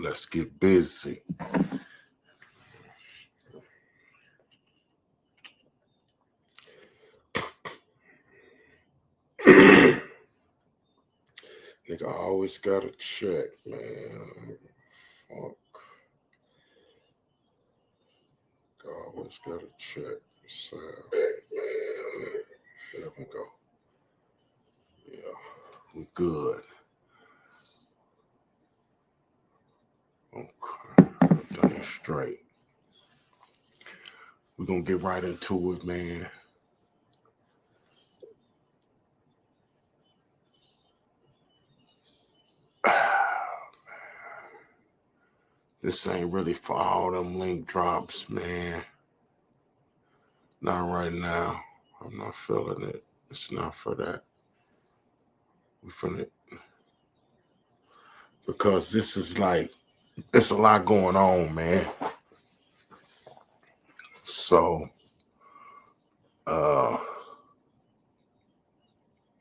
Let's get busy. Nigga, I always gotta check, man. Fuck. I always gotta check. Sound. Man. There we go. Yeah, we good. Okay, everything straight. We're gonna get right into it, man. This ain't really for all them link drops, man. Not right now. I'm not feeling it. It's not for that. We finna, because this is like, it's a lot going on, man. So, and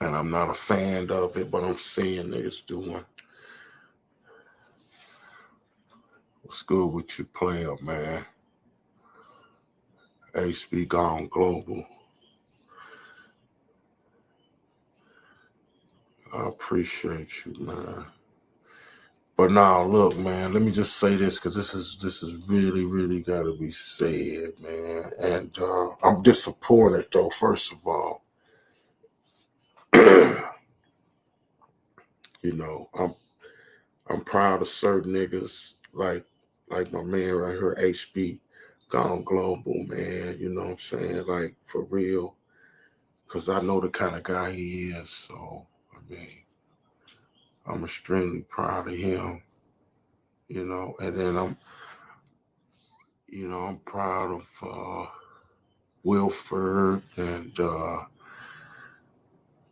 I'm not a fan of it, but I'm seeing niggas doing. What's good with you, player, man? HB gone global. I appreciate you, man. But now, look, man, let me just say this, because this is really, really got to be said, man. And I'm disappointed, though, first of all. You know, I'm proud of certain niggas like my man right here, HB, gone global, man. You know what I'm saying? Like, for real. Because I know the kind of guy he is. So, I mean, I'm extremely proud of him. You know, and then I'm proud of Wilford and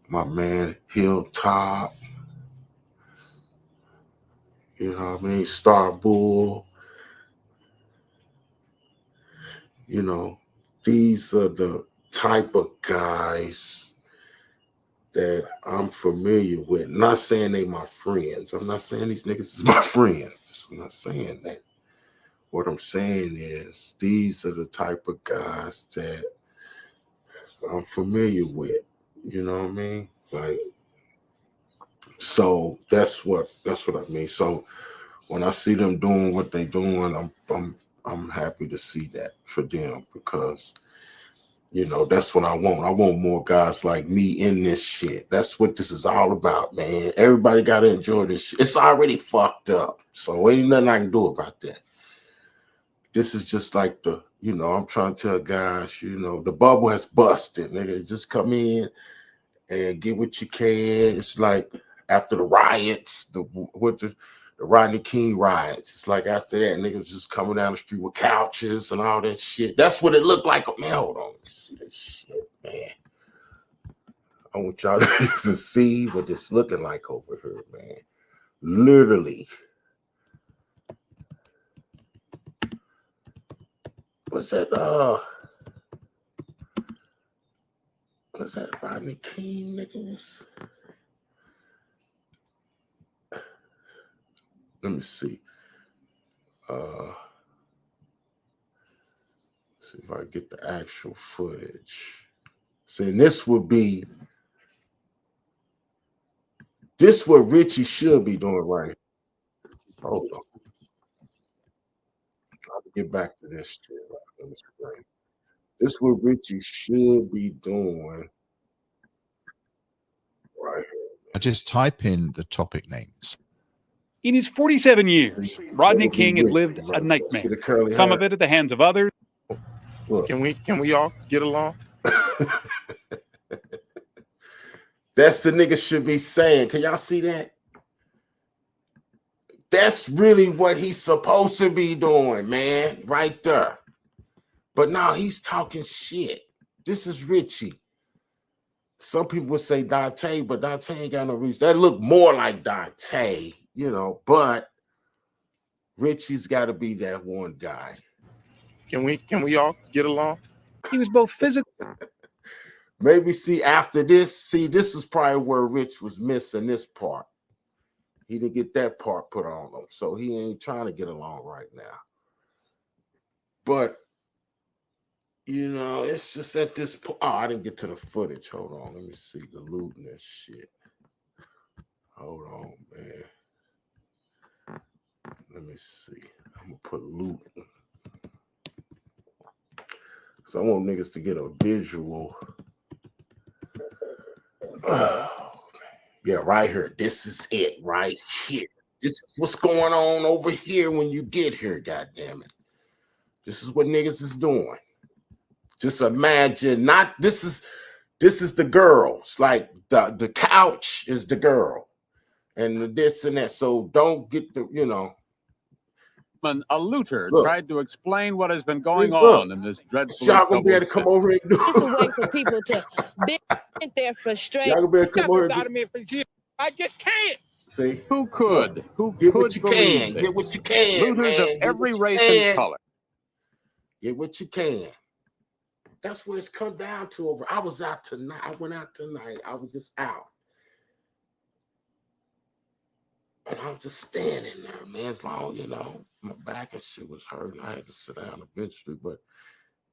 my man Hilltop. You know what I mean? Star Bull. You know, these are the type of guys that I'm familiar with. Not saying they my friends. I'm not saying these niggas is my friends. I'm not saying that. What I'm saying is these are the type of guys that I'm familiar with. You know what I mean? Like, so that's what I mean. So when I see them doing what they doing, I'm happy to see that for them, because you know that's what I want. I want more guys like me in this shit. That's what this is all about, man. Everybody gotta enjoy this shit. It's already fucked up, so ain't nothing I can do about that. This is just like I'm trying to tell guys, the bubble has busted, nigga. Just come in and get what you can. It's like after the riots, the Rodney King riots. It's like after that, niggas just coming down the street with couches and all that shit. That's what it looked like. Man, hold on. Let me see this shit, man. I want y'all to see what it's looking like over here, man. Literally. What's that? What's that? Rodney King, niggas? Let me see. See if I get the actual footage. See, this what Richie should be doing right. Hold on. I'll get back to this shit. Let me explain. This what Richie should be doing right here. I just type in the topic names. In his 47 years, Rodney King had lived a nightmare. Some of it at the hands of others. Look. Can we all get along? That's the nigga should be saying. Can y'all see that? That's really what he's supposed to be doing, man. Right there. But now he's talking shit. This is Richie. Some people would say Dante, but Dante ain't got no reason. That look more like Dante, but Richie's got to be that one guy. Can we all get along? He was both physical. Maybe after this, this is probably where Rich was missing this part. He didn't get that part put on him, so he ain't trying to get along right now. But you know, it's just at this point. Oh, I didn't get to the footage. Hold on, let me see the looting and shit. Hold on, man. Let me see. I'm gonna put looting because I want niggas to get a visual. Yeah, right here. This is it right here. This is what's going on over here when you get here, goddamn it. This is what niggas is doing. Just imagine, not this is the girls. Like the couch is the girl. And this and that. So don't get the, you know. A looter Look. tried to explain what has been going on in this dreadful. Y'all gonna be able to come over here and do It's a way for people to vent their frustration. Y'all gonna be able to come over here. I just can't. See? Who could? Who get could what you believe can. this? Get what you can. Looters man. of every race and color. Get what you can. That's what it's come down to. Over. I was out tonight. I went out tonight. I was just out. And I was just standing there, man. As long, you know, my back and shit was hurting. I had to sit down eventually, but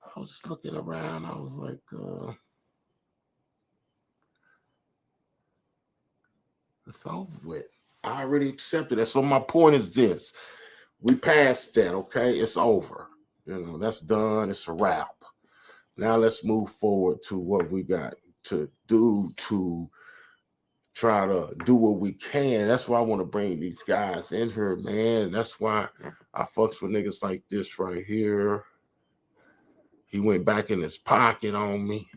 I was just looking around. I was like, it's over with. I already accepted it. So my point is this. We passed that, okay? It's over. You know, that's done. It's a wrap. Now let's move forward to what we got to do to try to do what we can. That's why I want to bring these guys in here, man. That's why I fucks with niggas like this right here. He went back in his pocket on me.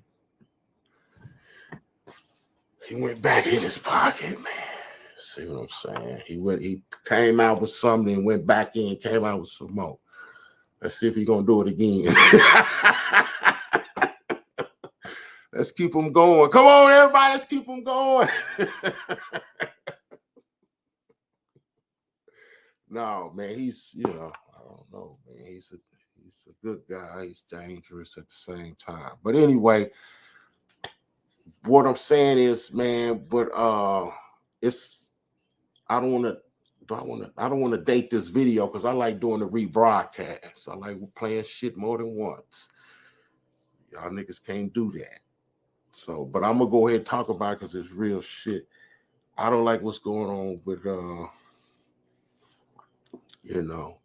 He went back in his pocket, man. See what I'm saying? He came out with something and went back in, came out with some more. Let's see if he's gonna do it again. Let's keep him going. Come on, everybody, let's keep him going. No, man, he's, you know, I don't know, man. He's a good guy. He's dangerous at the same time. But anyway, what I'm saying is, man, but it's I don't want to date this video because I like doing the rebroadcast. I like playing shit more than once. Y'all niggas can't do that. So, but I'm gonna go ahead and talk about it because it's real shit. I don't like what's going on with you know,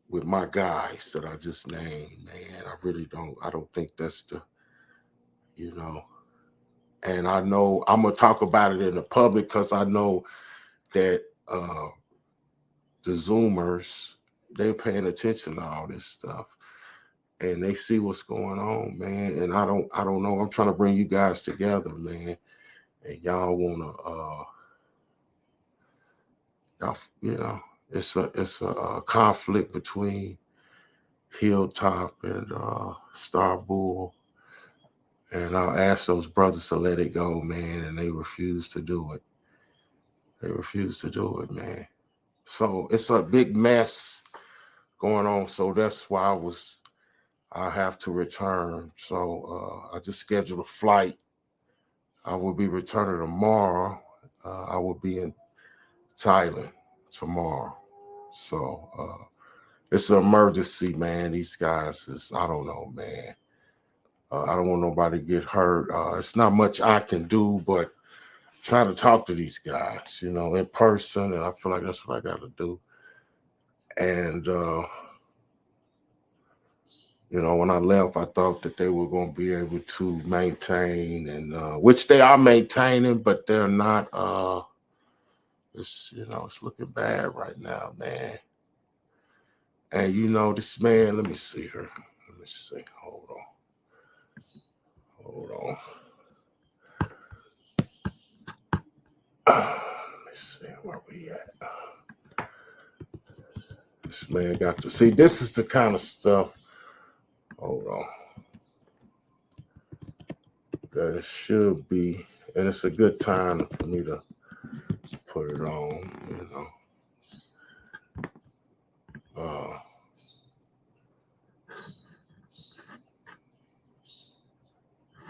with my guys that I just named, man. I really don't. I don't think that's the, you know. And I know I'm gonna talk about it in the public because I know that the Zoomers, they're paying attention to all this stuff. And they see what's going on, man. And I don't know. I'm trying to bring you guys together, man. And y'all wanna y'all, you know, it's a conflict between Hilltop and Star Bull. And I'll ask those brothers to let it go, man, and they refuse to do it. They refuse to do it, man. So it's a big mess going on. So that's why I have to return. So I just scheduled a flight. I will be returning tomorrow. I will be in Thailand tomorrow. So it's an emergency, man. These guys I don't know, man. I don't want nobody to get hurt. It's not much I can do, but try to talk to these guys, you know, in person. And I feel like that's what I got to do. And, you know, when I left, I thought that they were going to be able to maintain, and which they are maintaining, but they're not. It's, you know, it's looking bad right now, man. And, you know, this man, let me see her. Let me see. Hold on. Let me see where we at. This man got to see. This is the kind of stuff. Hold on. That it should be, and it's a good time for me to put it on, you know.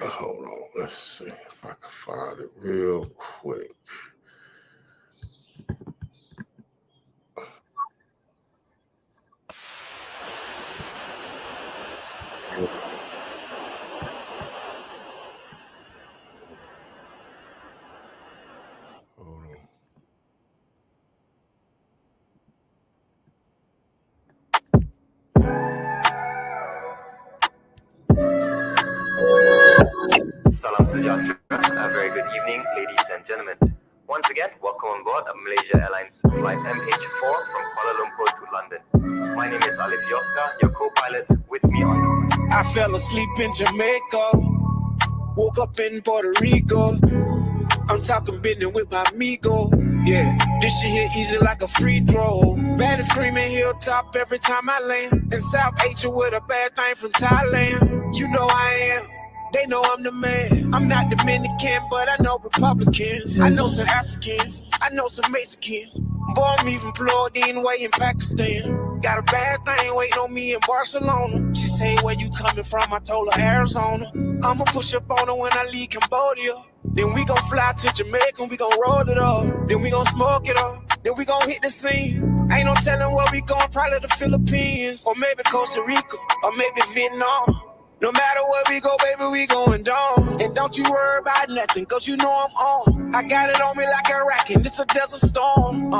Hold on, let's see if I can find it real quick. Salam sejahtera. A very good evening, ladies and gentlemen. Once again, welcome on board a Malaysia Airlines flight MH4 from Kuala Lumpur to London. My name is Alif Yoska, your co-pilot. With me on. I fell asleep in Jamaica, woke up in Puerto Rico. I'm talking business with my amigo. Yeah, this shit here easy like a free throw. Bad screaming hilltop every time I land. In South Asia with a bad thing from Thailand. You know I am. They know I'm the man. I'm not Dominican, but I know Republicans. I know some Africans. I know some Mexicans. Boy, I'm even plugged in way in Pakistan. Got a bad thing waiting on me in Barcelona. She say, where you coming from? I told her Arizona. I'ma push up on her when I leave Cambodia. Then we gon' fly to Jamaica and we gon' roll it up. Then we gon' smoke it up. Then we gon' hit the scene. Ain't no telling where we going, probably the Philippines. Or maybe Costa Rica, or maybe Vietnam. No matter where we go, baby, we going down. And don't you worry about nothing, cause you know I'm on. I got it on me like a racket, it's a desert storm.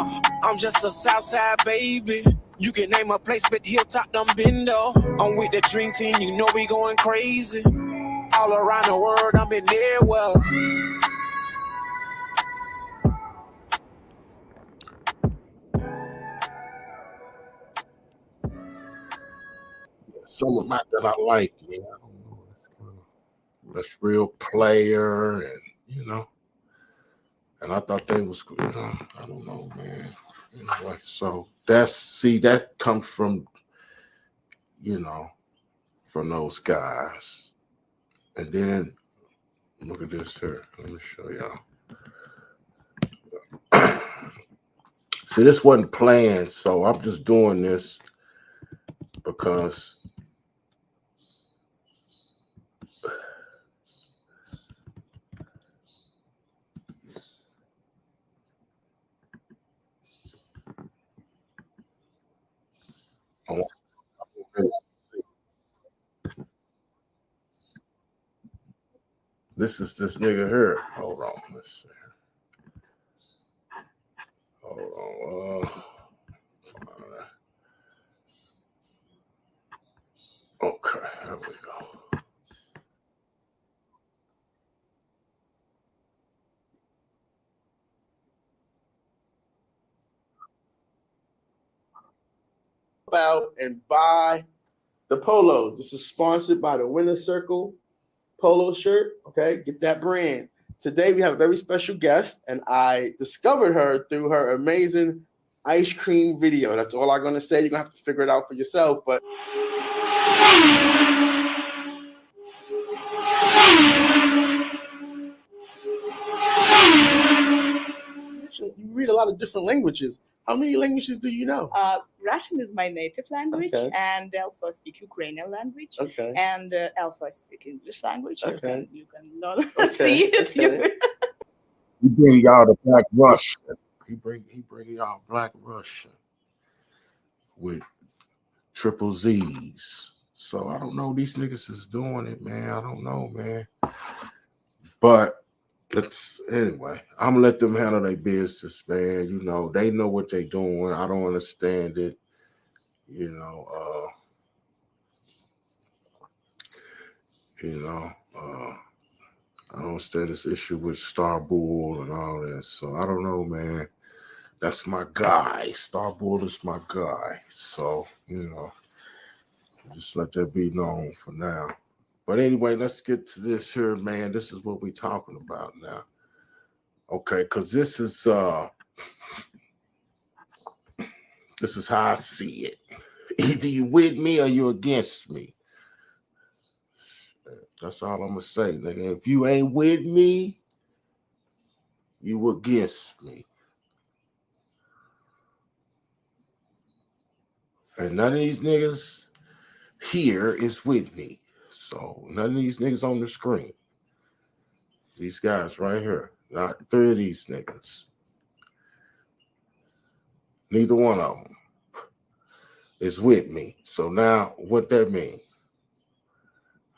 I'm just a Southside baby. You can name a place, but hilltop done been though. I'm with the dream team, you know we going crazy. All around the world, I'm in there, well. Some of that I like, man. I don't know. That's real player, and you know. And I thought they was, you know, I don't know, man. Anyway, so that comes from, you know, from those guys. And then look at this here. Let me show y'all. See, this wasn't planned, so I'm just doing this because this is this nigga here. Hold on, let's see. Hold on. Okay, there we go. Out and buy the polo. This is sponsored by the Winner Circle polo shirt. Okay, get that brand. Today we have a very special guest, and I discovered her through her amazing ice cream video. That's all I'm gonna say. You're gonna have to figure it out for yourself, but you read a lot of different languages. How many languages do you know? Russian is my native language, Okay. And also I speak Ukrainian language. Okay. And also I speak English language. Okay. You can learn, see it. Okay. He bring y'all the Black Russian. He bring y'all Black Russian with triple Z's. So I don't know what these niggas is doing it, man. I don't know, man. But anyway, I'm gonna let them handle their business, man. You know, they know what they doing. I don't understand it. You know, I don't understand this issue with Star Bull and all that. So I don't know, man. That's my guy. Star Bull is my guy. So, you know, just let that be known for now. But anyway, let's get to this here, man. This is what we're talking about now. Okay, because this is how I see it. Either you with me or you against me. That's all I'm gonna say, nigga. If you ain't with me, you against me. And none of these niggas here is with me. So none of these niggas on the screen. These guys right here. Not three of these niggas. Neither one of them is with me. So now what that mean?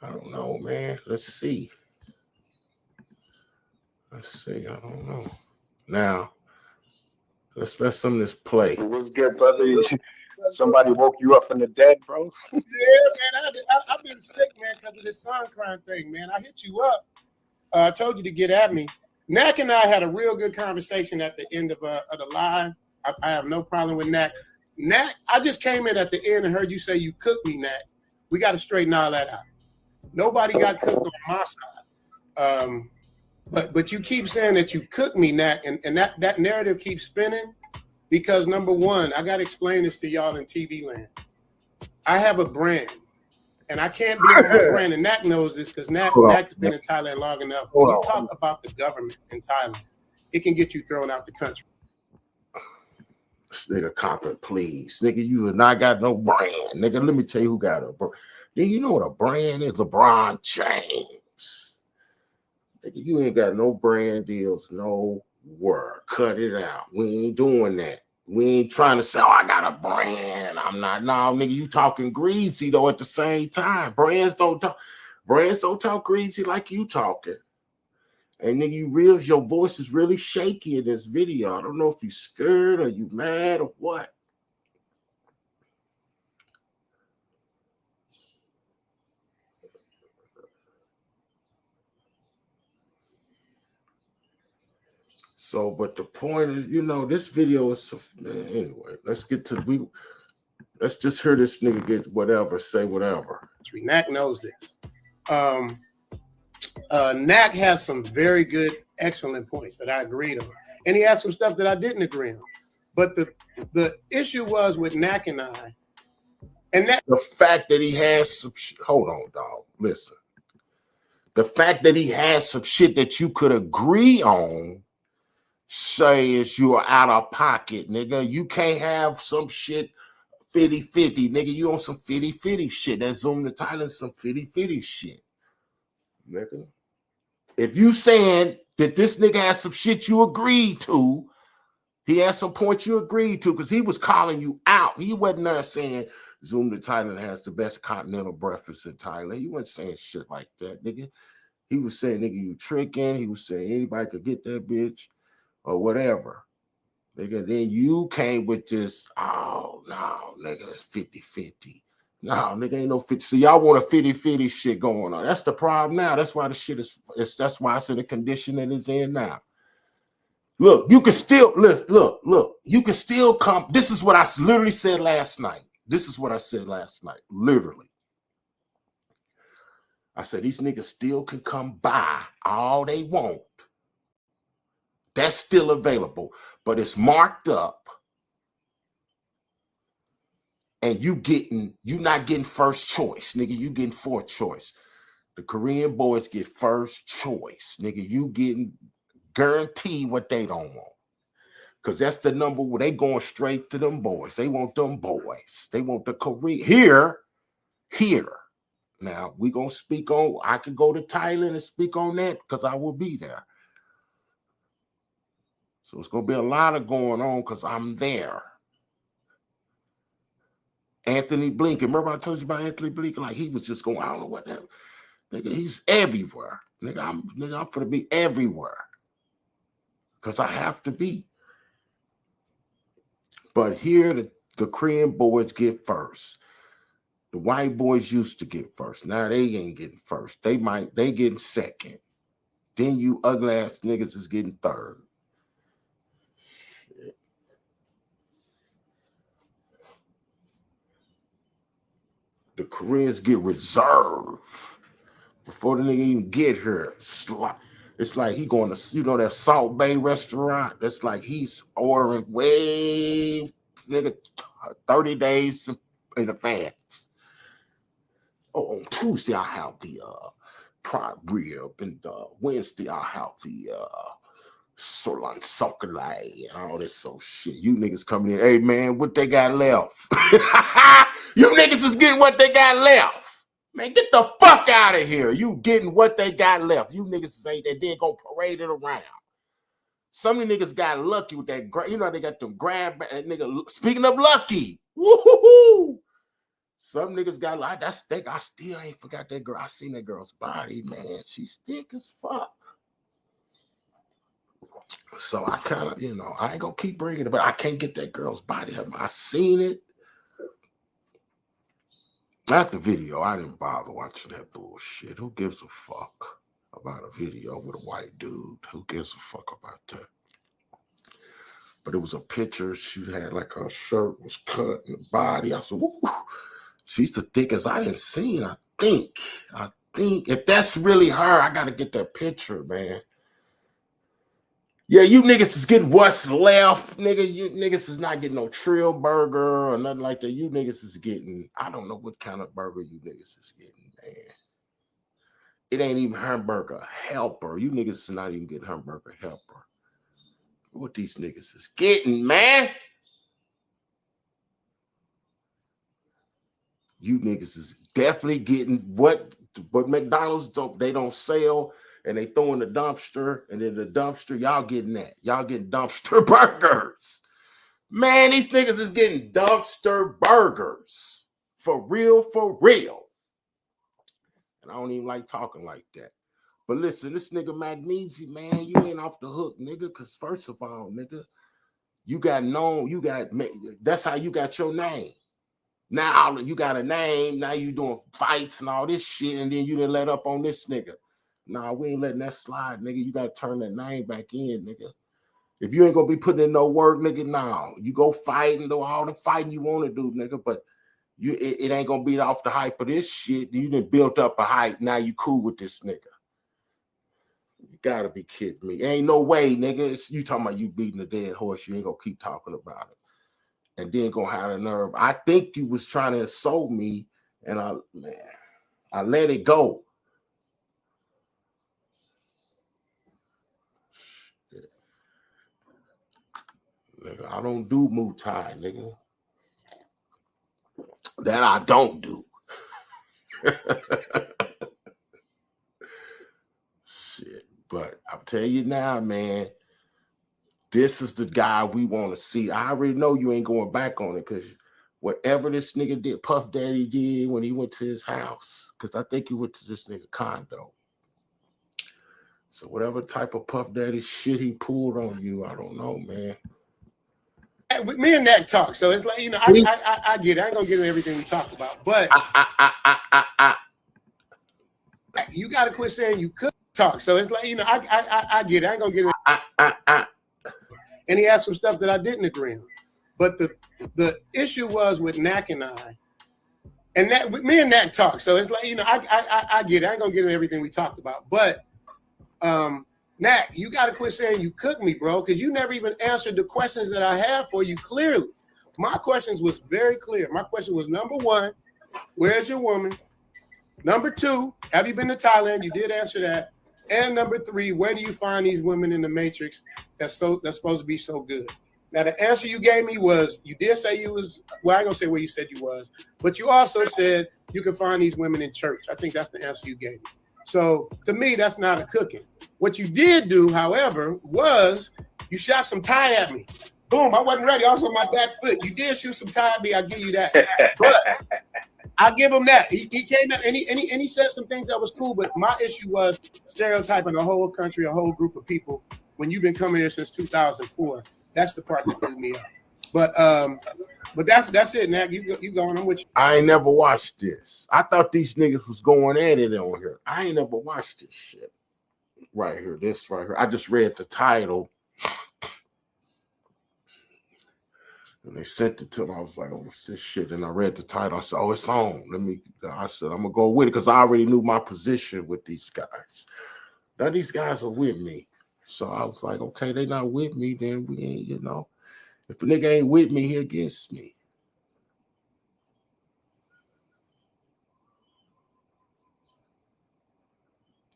I don't know, man. Let's see. I don't know. Now, let's let some of this play. What's good, brother? Somebody woke you up from the dead, bro? Yeah, man. I've been sick, man, because of this sun crime thing, man. I hit you up. I told you to get at me. Nak and I had a real good conversation at the end of the live. I have no problem with Nak. Nak, I just came in at the end and heard you say you cooked me, Nak. We got to straighten all that out. Nobody got cooked on my side. But you keep saying that you cooked me, Nak, and that narrative keeps spinning because, number one, I got to explain this to y'all in TV land. I have a brand, and I can't be on my brand, and Nak knows this because Nak has been in Thailand long enough. When you talk about the government in Thailand, it can get you thrown out the country. This nigga copping, please. Nigga, you have not got no brand. Nigga, let me tell you who got a brand. You know what a brand is? LeBron James. Nigga, you ain't got no brand deals, no word. Cut it out. We ain't doing that. We ain't trying to say, oh, I got a brand. I'm not. No, nigga, you talking greasy though at the same time. Brands don't talk greasy like you talking. And nigga, your voice is really shaky in this video. I don't know if you scared or you mad or what. So, but the point is, this video is anyway. Let's just hear this nigga get whatever, say whatever. Nak knows this. Nak has some very good, excellent points that I agreed on, and he had some stuff that I didn't agree on. But the issue was with Nak and I, and that the fact that he has some. Hold on, dog. Listen. The fact that he has some shit that you could agree on says you are out of pocket, nigga. You can't have some shit 50-50, nigga. You on some 50-50 shit. That Zoom to Thailand, some 50-50 shit, nigga. If you saying that this nigga has some shit you agreed to, he has some points you agreed to, because he was calling you out. He wasn't there saying Zoom to Thailand has the best continental breakfast in Thailand. He wasn't saying shit like that, nigga. He was saying, nigga, you tricking. He was saying anybody could get that bitch or whatever. Nigga, then you came with this, oh, no, nigga, it's 50-50. No, nigga, ain't no 50. So y'all want a 50-50 shit going on. That's the problem now. That's why the shit that's why it's in the condition that it's in now. Look, you can still, look, you can still come. This is what I literally said last night. Literally. I said, these niggas still can come by all they want. That's still available, but it's marked up. And you not getting first choice, nigga. You getting fourth choice. The Korean boys get first choice, nigga. You getting guaranteed what they don't want. Because that's the number where they going straight to them boys. They want them boys. They want the Korean. Here. Now, we going to speak on, I could go to Thailand and speak on that because I will be there. So it's going to be a lot of going on because I'm there. Anthony Blinken. Remember I told you about Anthony Blinken? Like he was just going, I don't know what that. Nigga, he's everywhere. Nigga, I'm going to be everywhere. Because I have to be. But here, the Korean boys get first. The white boys used to get first. Now they ain't getting first. They getting second. Then you ugly ass niggas is getting third. Shit. The Koreans get reserved before the nigga even get here. It's like he going to, that Salt Bay restaurant. That's like he's ordering way, nigga, 30 days in advance. Oh, on Tuesday I have the prime rib, and Wednesday I have the Solan Sokalai and all this shit. You niggas coming in, hey man, what they got left? You niggas is getting what they got left. Man, get the fuck out of here. You getting what they got left. You niggas ain't that they gonna parade it around. Some of the niggas got lucky with that. They got them grab nigga. Speaking of lucky, woo-hoo-hoo. Some niggas got like that's thick. I still ain't forgot that girl. I seen that girl's body, man. She's thick as fuck. So I kind of, I ain't gonna keep bringing it, but I can't get that girl's body. I seen it. Not the video. I didn't bother watching that bullshit. Who gives a fuck? about a video with a white dude. Who gives a fuck about that? But it was a picture. She had like her shirt was cut in the body. I said, woo. She's the thickest I didn't see. I think if that's really her, I gotta get that picture, man. Yeah, you niggas is getting what's left, nigga. You niggas is not getting no Trill burger or nothing like that. You niggas is getting, I don't know what kind of burger you niggas is getting, man. It ain't even hamburger helper. You niggas is not even getting hamburger helper. What these niggas is getting, man? You niggas is definitely getting what McDonald's don't sell, and they throw in the dumpster, and in the dumpster, y'all getting that. Y'all getting dumpster burgers. Man, these niggas is getting dumpster burgers. For real, for real. And I don't even like talking like that. But listen, this nigga NAKMEEZY, man, you ain't off the hook, nigga, because first of all, nigga, that's how you got your name. Now you got a name, now you doing fights and all this shit, and then you didn't let up on this nigga. Nah, we ain't letting that slide, nigga. You got to turn that name back in, nigga. If you ain't going to be putting in no work, nigga, nah. You go fight and do all the fighting you want to do, nigga, but it ain't going to be off the hype of this shit. You done built up a hype, now you cool with this nigga. You got to be kidding me. Ain't no way, nigga. You talking about you beating a dead horse, you ain't going to keep talking about it. And then gonna have the nerve. I think you was trying to insult me, and I let it go. Shit. Nigga, I don't do Muay Thai, nigga. That I don't do. Shit, but I'll tell you now, man. This is the guy we want to see. I already know you ain't going back on it because whatever this nigga did, Puff Daddy did when he went to his house, because I think he went to this nigga condo. So whatever type of Puff Daddy shit he pulled on you, I don't know, man. Me and Nak talk, so it's like, you know, I get it. I ain't gonna get into everything we talk about, but you gotta quit saying you could talk. So it's like, you know, I get it. I ain't gonna get into and he had some stuff that I didn't agree on. But the issue was with Nak and I, and that me and Nak talk. So it's like, you know, I get it. I ain't gonna get into everything we talked about. But Nak, you gotta quit saying you cook me, bro, because you never even answered the questions that I had for you clearly. My questions was very clear. My question was, number one, where's your woman? Number two, have you been to Thailand? You did answer that. And number three, where do you find these women in the Matrix that's supposed to be so good? Now, the answer you gave me was, you did say you was, well, I ain't gonna say where you said you was, but you also said you can find these women in church. I think that's the answer you gave me. So to me, that's not a cooking. What you did do, however, was you shot some Thai at me. Boom, I wasn't ready. I was on my back foot. You did shoot some Thai at me. I'll give you that. But I'll give him that. He came out and he said some things that was cool, but my issue was stereotyping a whole country, a whole group of people when you've been coming here since 2004. That's the part that blew me up. But that's it, Nak. You going? I'm with you. I ain't never watched this. I thought these niggas was going at it on here. I ain't never watched this shit. Right here, this right here. I just read the title. And they sent it to me. I was like, oh, what's this shit? And I read the title. I said, oh, it's on. I said, I'm going to go with it because I already knew my position with these guys. Now, these guys are with me. So I was like, okay, they not with me, then we ain't, you know. If a nigga ain't with me, he against me.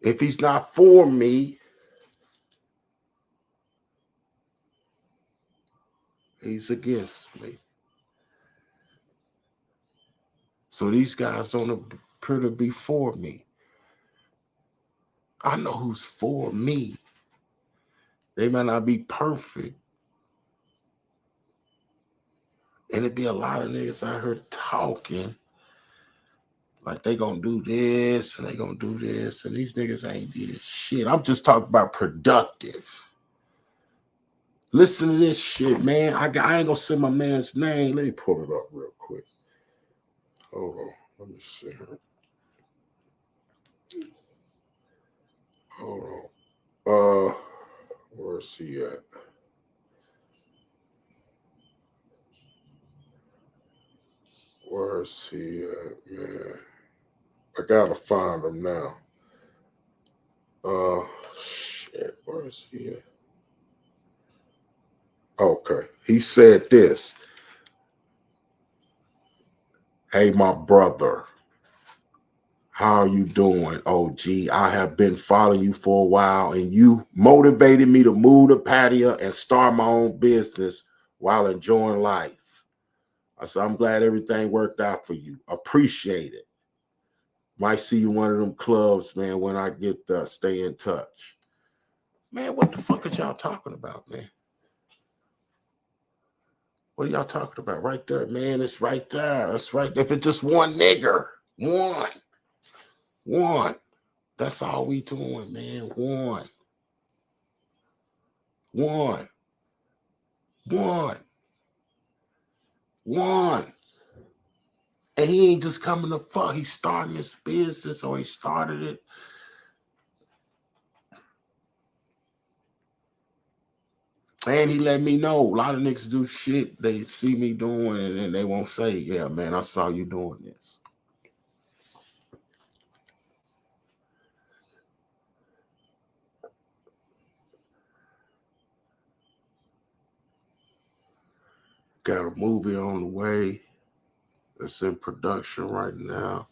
If he's not for me, he's against me. So these guys don't appear to be for me. I know who's for me. They might not be perfect. And it'd be a lot of niggas out here talking like they gonna do this and they gonna do this. And these niggas ain't did shit. I'm just talking about productive. Listen to this shit, man. I ain't gonna say my man's name. Let me pull it up real quick. Hold on. Let me see. Hold on. Where's he at? Where's he at, man? I gotta find him now. Shit, where's he at? Okay. He said this. Hey, my brother. How are you doing, OG? I have been following you for a while, and you motivated me to move to Pattaya and start my own business while enjoying life. I said, I'm glad everything worked out for you. Appreciate it. Might see you one of them clubs, man, when I get there. Stay in touch. Man, what the fuck is y'all talking about, man? What are y'all talking about? Right there, man. It's right there. It's right there. If it's just one nigger, one. That's all we doing, man. One. And he ain't just coming to fuck. He's starting his business, or he started it. And he let me know. A lot of niggas do shit they see me doing, and they won't say, yeah, man, I saw you doing this. Got a movie on the way. It's in production right now.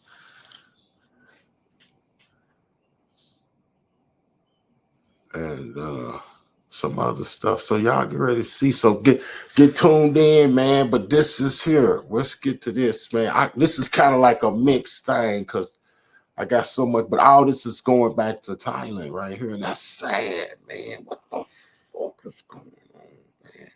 And some other stuff. So y'all get ready to see. So get tuned in, man. But this is here. Let's get to this, man. This is kind of like a mixed thing because I got so much, but all this is going back to Thailand right here. And that's sad, man. What the fuck is going on, man?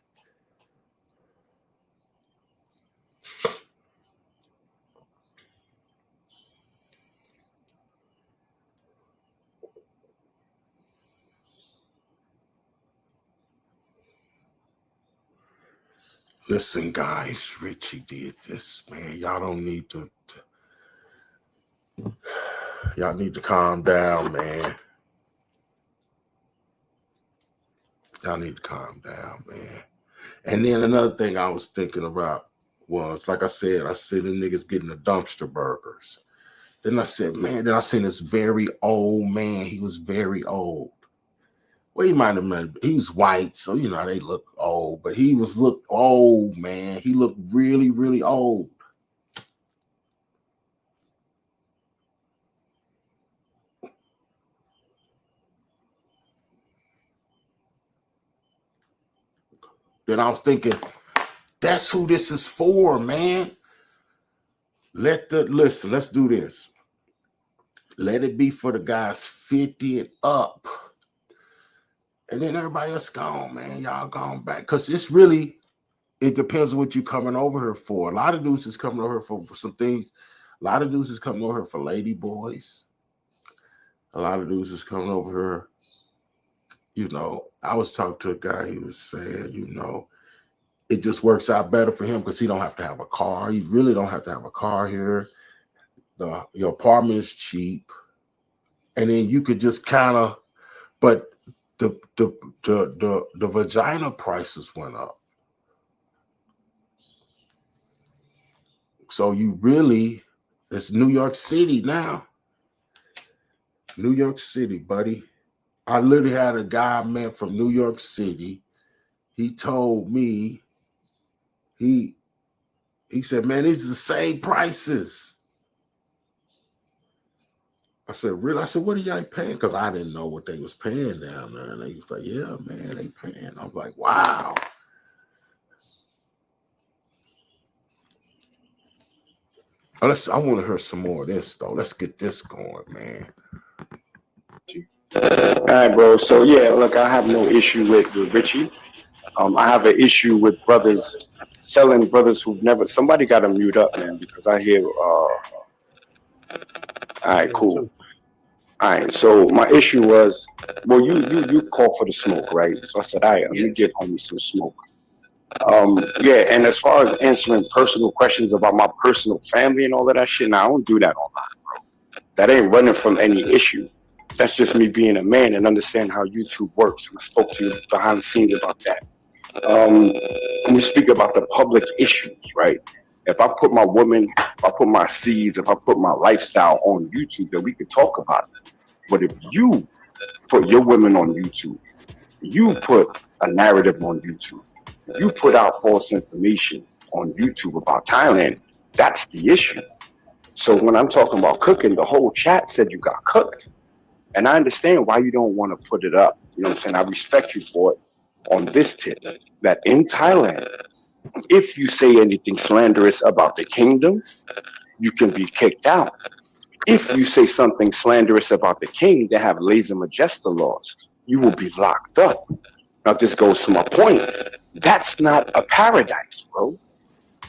Listen, guys, Richie did this, man. Y'all don't need to. Y'all need to calm down, man. Y'all need to calm down, man. And then another thing I was thinking about was, like I said them niggas getting the dumpster burgers. Then I said, man, then I seen this very old man. He was very old. Well, he might have been, he was white, so you know they look old, but he looked old, man. He looked really, really old. Then I was thinking, that's who this is for, man. Listen, let's do this. Let it be for the guys 50 and up. And then everybody else gone, man. Y'all gone back. Because it depends on what you coming over here for. A lot of dudes is coming over here for some things. A lot of dudes is coming over here for lady boys. A lot of dudes is coming over here. You know, I was talking to a guy, he was saying, you know, it just works out better for him because he don't have to have a car. You really don't have to have a car here. Your apartment is cheap. And then you could just kind of, but the vagina prices went up. So it's New York City now. New York City, buddy. I literally had a guy, man, from New York City. He told me, he said, man, these are the same prices. I said, really? I said, what are y'all paying? Because I didn't know what they was paying down there. And they was like, yeah, man, they paying. I was like, wow. I want to hear some more of this, though. Let's get this going, man. All right, bro. So, yeah, look, I have no issue with Richie. I have an issue with selling brothers who've never. Somebody got to mute up, man, because I hear. All right, cool. All right, so my issue was, well, you called for the smoke, right? So I said, all right, let me give homie some smoke. Yeah, and as far as answering personal questions about my personal family and all of that shit, now I don't do that online, bro. That ain't running from any issue. That's just me being a man and understand how YouTube works. And I spoke to you behind the scenes about that. When we speak about the public issues, right? If I put my woman, if I put my seeds, if I put my lifestyle on YouTube, then we could talk about it. But if you put your women on YouTube, you put a narrative on YouTube, you put out false information on YouTube about Thailand, that's the issue. So when I'm talking about cooking, the whole chat said you got cooked. And I understand why you don't want to put it up. You know what I'm saying? I respect you for it on this tip, that in Thailand, if you say anything slanderous about the kingdom, you can be kicked out. If you say something slanderous about the king, they have lesa majesta laws. You will be locked up. Now, this goes to my point. That's not a paradise, bro.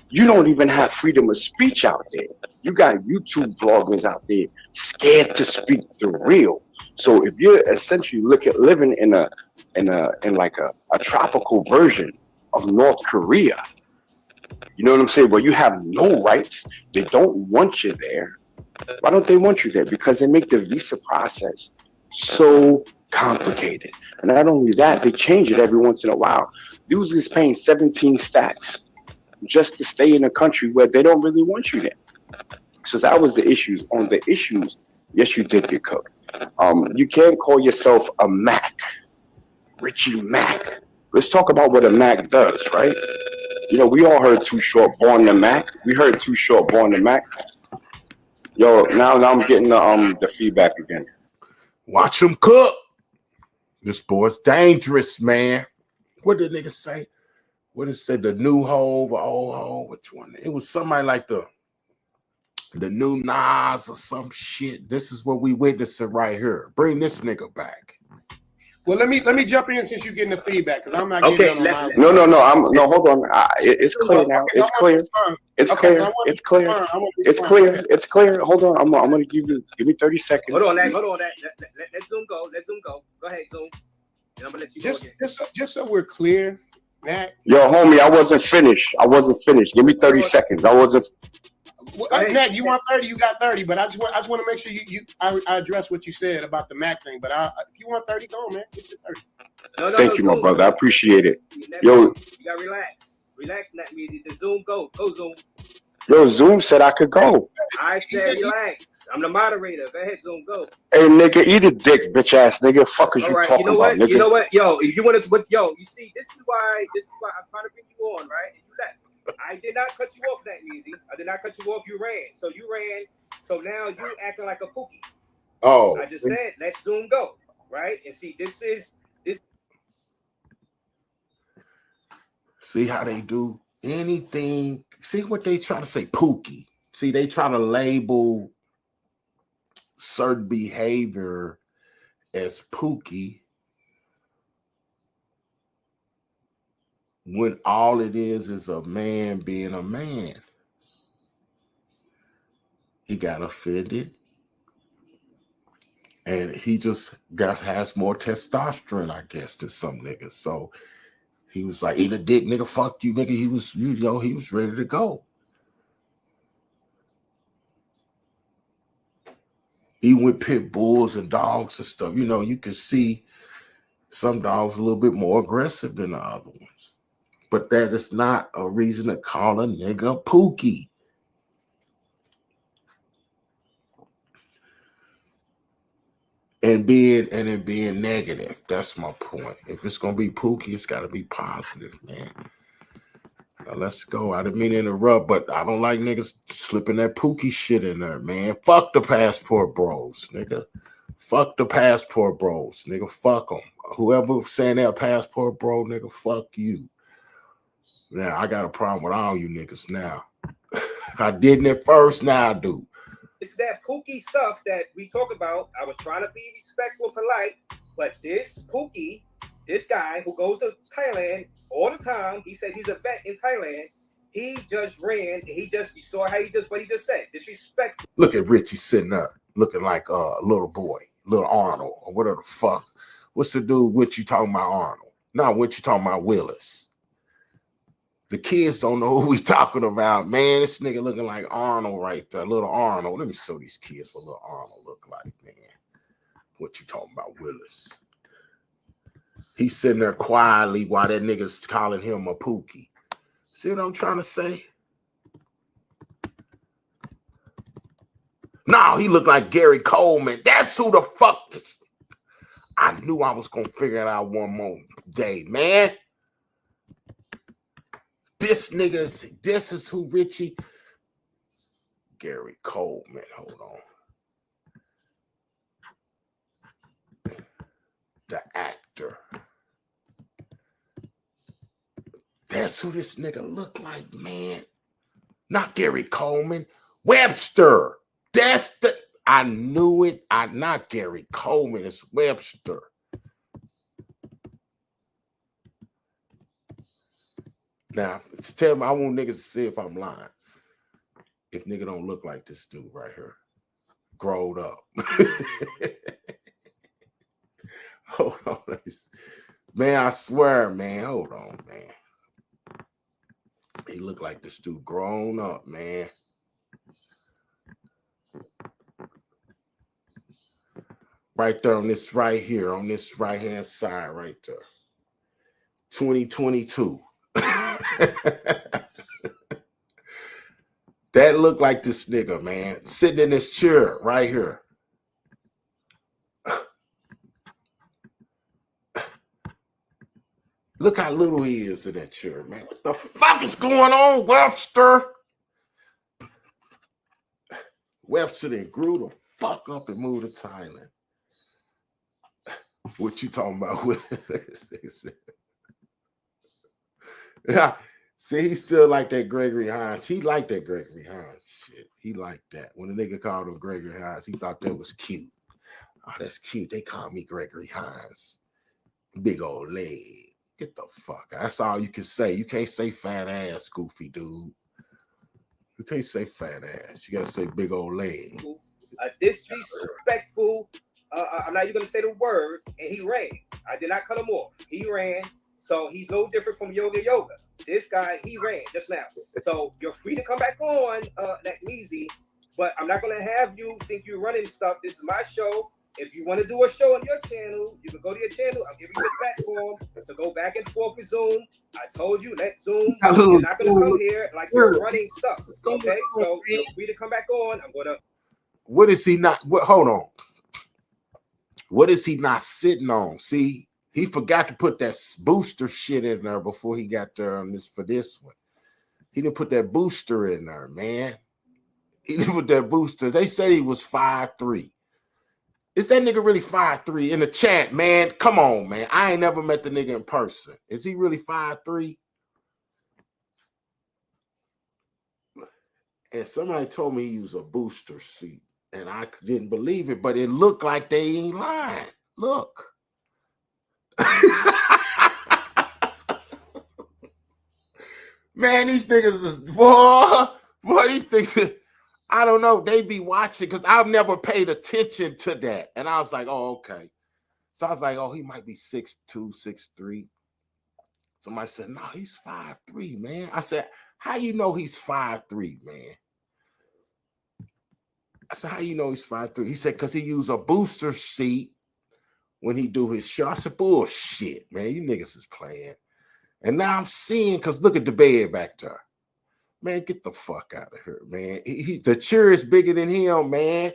You don't even have freedom of speech out there. You got YouTube vloggers out there scared to speak the real. So if you're essentially living in like a tropical version of North Korea, you know what I'm saying? Where you have no rights, they don't want you there. Why don't they want you there? Because they make the visa process so complicated. And not only that, they change it every once in a while. Dudes is paying 17 stacks just to stay in a country where they don't really want you there. So that was the issues. On the issues, yes, you did get cooked. You can't call yourself a Mac, Richie Mac. Let's talk about what a Mac does, right? You know, we all heard Too Short, Born the Mac. We heard Too Short, Born the Mac. Yo, now I'm getting the feedback again. Watch him cook. This boy's dangerous, man. What did nigga say? What did it say? The new Hove or old Hove? Which one? It was somebody like the new Nas or some shit. This is what we witnessing right here. Bring this nigga back. Well, let me jump in since you're getting the feedback because I'm not getting No. Hold on. It's clear now. It's clear. It's clear. It's clear. It's clear. It's clear. Hold on. I'm gonna give me 30 seconds. Hold on. Let Zoom go. Let Zoom go. Go ahead, Zoom. And I'm gonna let you go again. Just so we're clear, Nat. Yo, homie, I wasn't finished. Give me 30 seconds. I wasn't. Nat, you want 30, you got 30, but I just want to make sure I address what you said about the Mac thing. But if you want 30, go on, man. Get your 30. Thank you, my brother. I appreciate it. Yo, you gotta relax, NAKMEEZY. The Zoom go Zoom. Yo, Zoom said I could go. I said relax. I'm the moderator. Go ahead, Zoom, go. Hey, nigga, eat a dick, bitch ass nigga. Fuck is you talking about, nigga? You know what? Yo, if you want to, you see, this is why I'm trying to bring you on, right? And you left. I did not cut you off, NAKMEEZY. I did not cut you off. You ran. So you ran. So now you acting like a pookie. Oh. I just said let Zoom go, right? And see, this. See how they do anything. See what they try to say, pookie. See, they try to label certain behavior as pookie when all it is a man being a man. He got offended and he just has more testosterone, I guess, than some niggas. So he was like, eat a dick, nigga, fuck you, nigga. He was, he was ready to go. Even with pit bulls and dogs and stuff, you can see some dogs a little bit more aggressive than the other ones. But that is not a reason to call a nigga pookie. And being negative. That's my point. If it's gonna be pookie, it's gotta be positive, man. Now let's go. I didn't mean to interrupt, but I don't like niggas slipping that pookie shit in there, man. Fuck the passport bros, nigga. Fuck the passport bros, nigga. Fuck them. Whoever saying that passport bro, nigga, fuck you. Now I got a problem with all you niggas now. I didn't at first, now I do. It's that pookie stuff that we talk about. I was trying to be respectful, polite, but this pookie, this guy who goes to Thailand all the time, he said he's a vet in Thailand. He just ran. You saw how what he just said. Disrespectful. Look at Richie sitting up, looking like a little boy, little Arnold, or whatever the fuck. What's the dude with you talking about Arnold? Not what you talking about Willis. The kids don't know who we talking about, man. This nigga looking like Arnold right there, little Arnold. Let me show these kids what little Arnold look like, man. What you talking about, Willis? He's sitting there quietly while that nigga's calling him a Pookie. See what I'm trying to say? No, he looked like Gary Coleman. That's who the fuck this. I knew I was gonna figure it out one more day, man. This is who Richie. Gary Coleman. Hold on. The actor. That's who this nigga look like, man. Not Gary Coleman. Webster. That's the. I knew it. Not Gary Coleman. It's Webster. Now, tell me, I want niggas to see if I'm lying. If nigga don't look like this dude right here. Growed up. Hold on. Man, I swear, man. Hold on, man. He looked like this dude grown up, man. Right there on this right here, on this right-hand side right there. 2022. That looked like this nigga, man. Sitting in this chair right here. Look how little he is in that chair, man. What the fuck is going on, Webster? Webster then grew the fuck up and moved to Thailand. What you talking about? Yeah, see, he still like that Gregory Hines. He liked that Gregory Hines shit. He liked that. When the nigga called him Gregory Hines, he thought that was cute. Oh, that's cute. They call me Gregory Hines. Big old leg. Get the fuck out. That's all you can say. You can't say fat ass, goofy dude. You can't say fat ass. You gotta say big old leg. Disrespectful. I'm not even gonna say the word. And he ran. I did not cut him off. He ran. So he's no different from Yoga. This guy, he ran just now. So you're free to come back on, NAKMEEZY, but I'm not gonna have you think you're running stuff. This is my show. If you want to do a show on your channel, you can go to your channel. I'll give you a platform to go back and forth with Zoom. I told you, let Zoom. You're not gonna come here like you're running stuff. Okay, so you're free to come back on. I'm gonna. What is he not? What? Hold on. What is he not sitting on? See, he forgot to put that booster shit in there before he got there on this for this one. He didn't put that booster in there, man. He didn't put that booster. They said he was 5'3". Is that nigga really 5'3"? In the chat, man? Come on, man. I ain't never met the nigga in person. Is he really 5'3"? And somebody told me he used a booster seat, and I didn't believe it, but it looked like they ain't lying. Look. Man, these niggas is boy, these niggas, I don't know. They be watching because I've never paid attention to that. And I was like, oh, okay. So I was like, oh, he might be 6'2", 6'3". Somebody said, no, he's 5'3", man. I said, how you know he's 5'3", man? I said, how you know he's 5'3"? He said, because he used a booster seat when he do his show. I said, bullshit, man. You niggas is playing. And now I'm seeing, because look at the bed back there. Man, get the fuck out of here, man. The chair is bigger than him, man.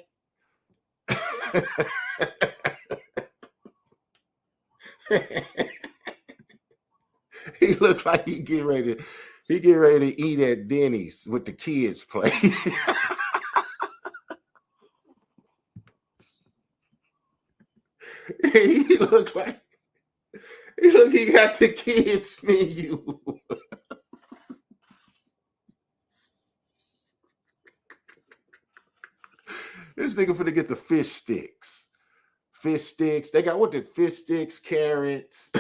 He looked like he get ready to eat at Denny's with the kids play. He looked like he got the kids menu. This nigga finna get the fish sticks. Fish sticks. They got what the fish sticks, carrots,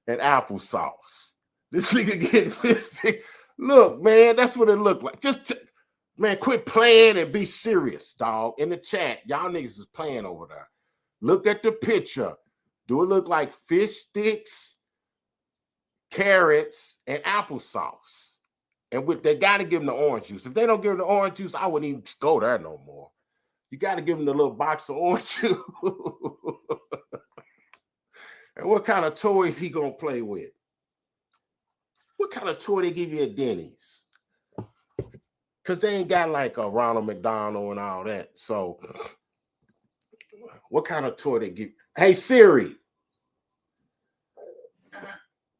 and applesauce. This nigga getting fish sticks. Look, man, that's what it looked like. Man, quit playing and be serious, dog. In the chat, y'all niggas is playing over there. Look at the picture. Do it look like fish sticks, carrots, and applesauce? And they got to give them the orange juice. If they don't give them the orange juice, I wouldn't even go there no more. You got to give them the little box of orange juice. And what kind of toys he gonna play with? What kind of toy they give you at Denny's? Because they ain't got like a Ronald McDonald and all that. So what kind of toy they give? Hey Siri,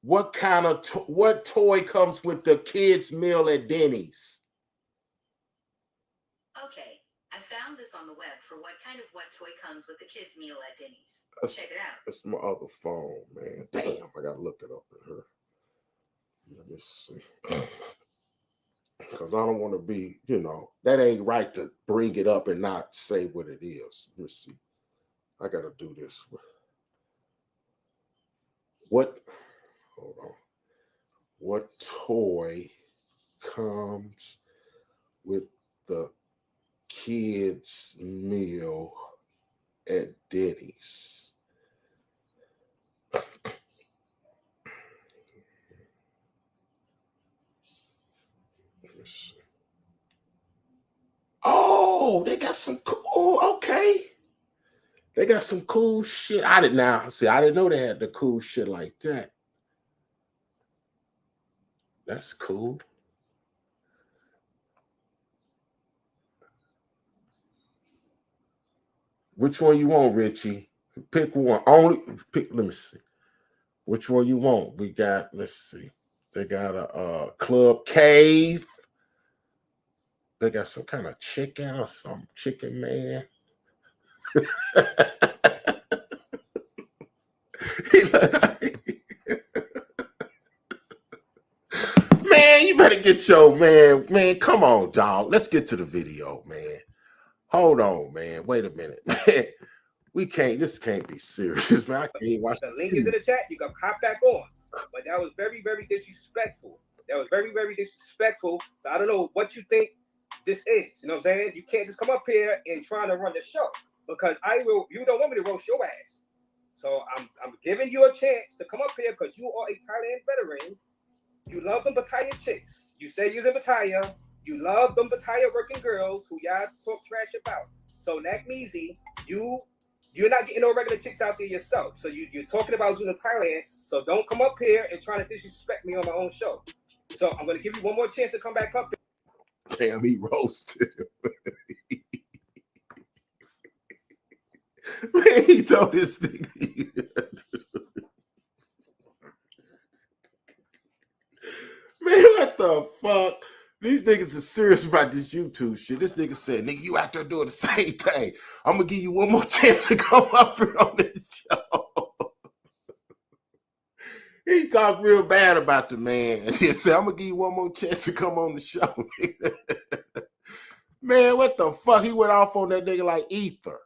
what kind of what toy comes with the kids' meal at Denny's? Okay, I found this on the web for what toy comes with the kids' meal at Denny's. Check it out. That's my other phone, man. Damn, I gotta look it up in her. Let me see. Because I don't want to be, that ain't right to bring it up and not say what it is. Let me see. I gotta do this. Hold on. What toy comes with the kids' meal at Denny's? Oh, they got some cool. Okay, they got some cool shit. I didn't know they had the cool shit like that. That's cool. Which one you want, Richie? Pick one. Let me see. Which one you want? We got, let's see. They got a Club Cave. They got some kind of chicken or some chicken man. Man, you better get your man. Come on, dog. Let's get to the video, man. Hold on, man. Wait a minute, man. This can't be serious, man. I can't watch the link is in the chat. You can hop back on. But that was very, very disrespectful. That was very, very disrespectful. So I don't know what you think this is. You know what I'm saying? You can't just come up here and trying to run the show because you don't want me to roast your ass. So I'm giving you a chance to come up here because you are a Thailand veteran. You love them Pattaya chicks. You say you're in Pattaya. You love them Pattaya working girls who y'all talk trash about. So NAKMEEZY, you're not getting no regular chicks out there yourself. So you're talking about Zoom in Thailand. So don't come up here and try to disrespect me on my own show. So I'm going to give you one more chance to come back up. Damn, he roasted him. Man, he told this nigga. Man, what the fuck? These niggas are serious about this YouTube shit. This nigga said, nigga, you out there doing the same thing. I'm going to give you one more chance to come up here on this show. He talked real bad about the man. And he said, I'm going to give you one more chance to come on the show. Man, what the fuck? He went off on that nigga like ether.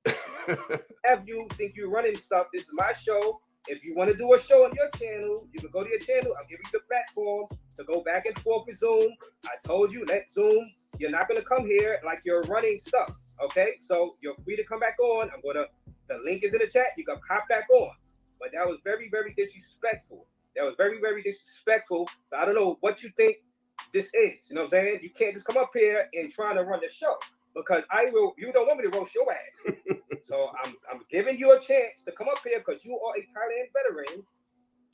If you think you're running stuff, this is my show. If you want to do a show on your channel, you can go to your channel. I'll give you the platform to go back and forth with Zoom. I told you, let Zoom. You're not going to come here like you're running stuff. Okay? So you're free to come back on. The link is in the chat. You can hop back on. But that was very, very disrespectful. That was very, very disrespectful. So I don't know what you think this is. You know what I'm saying? You can't just come up here and trying to run the show because you don't want me to roast your ass. So I'm giving you a chance to come up here because you are a Thailand veteran.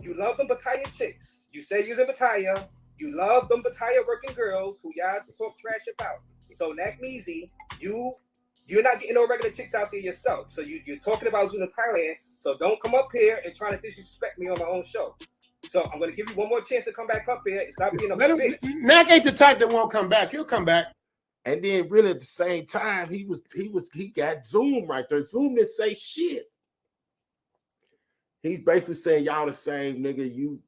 You love them Pattaya chicks. You say you're in Pattaya. You love them Pattaya working girls who y'all talk trash about. So NAKMEEZY, you're not getting no regular chicks out there yourself. So you're talking about Zoom in Thailand. So don't come up here and trying to disrespect me on my own show. So I'm going to give you one more chance to come back up here. It's not being a bitch. Nak ain't the type that won't come back. He'll come back. And then really at the same time, he got Zoom right there. Zoom didn't say shit. He's basically saying y'all the same, nigga.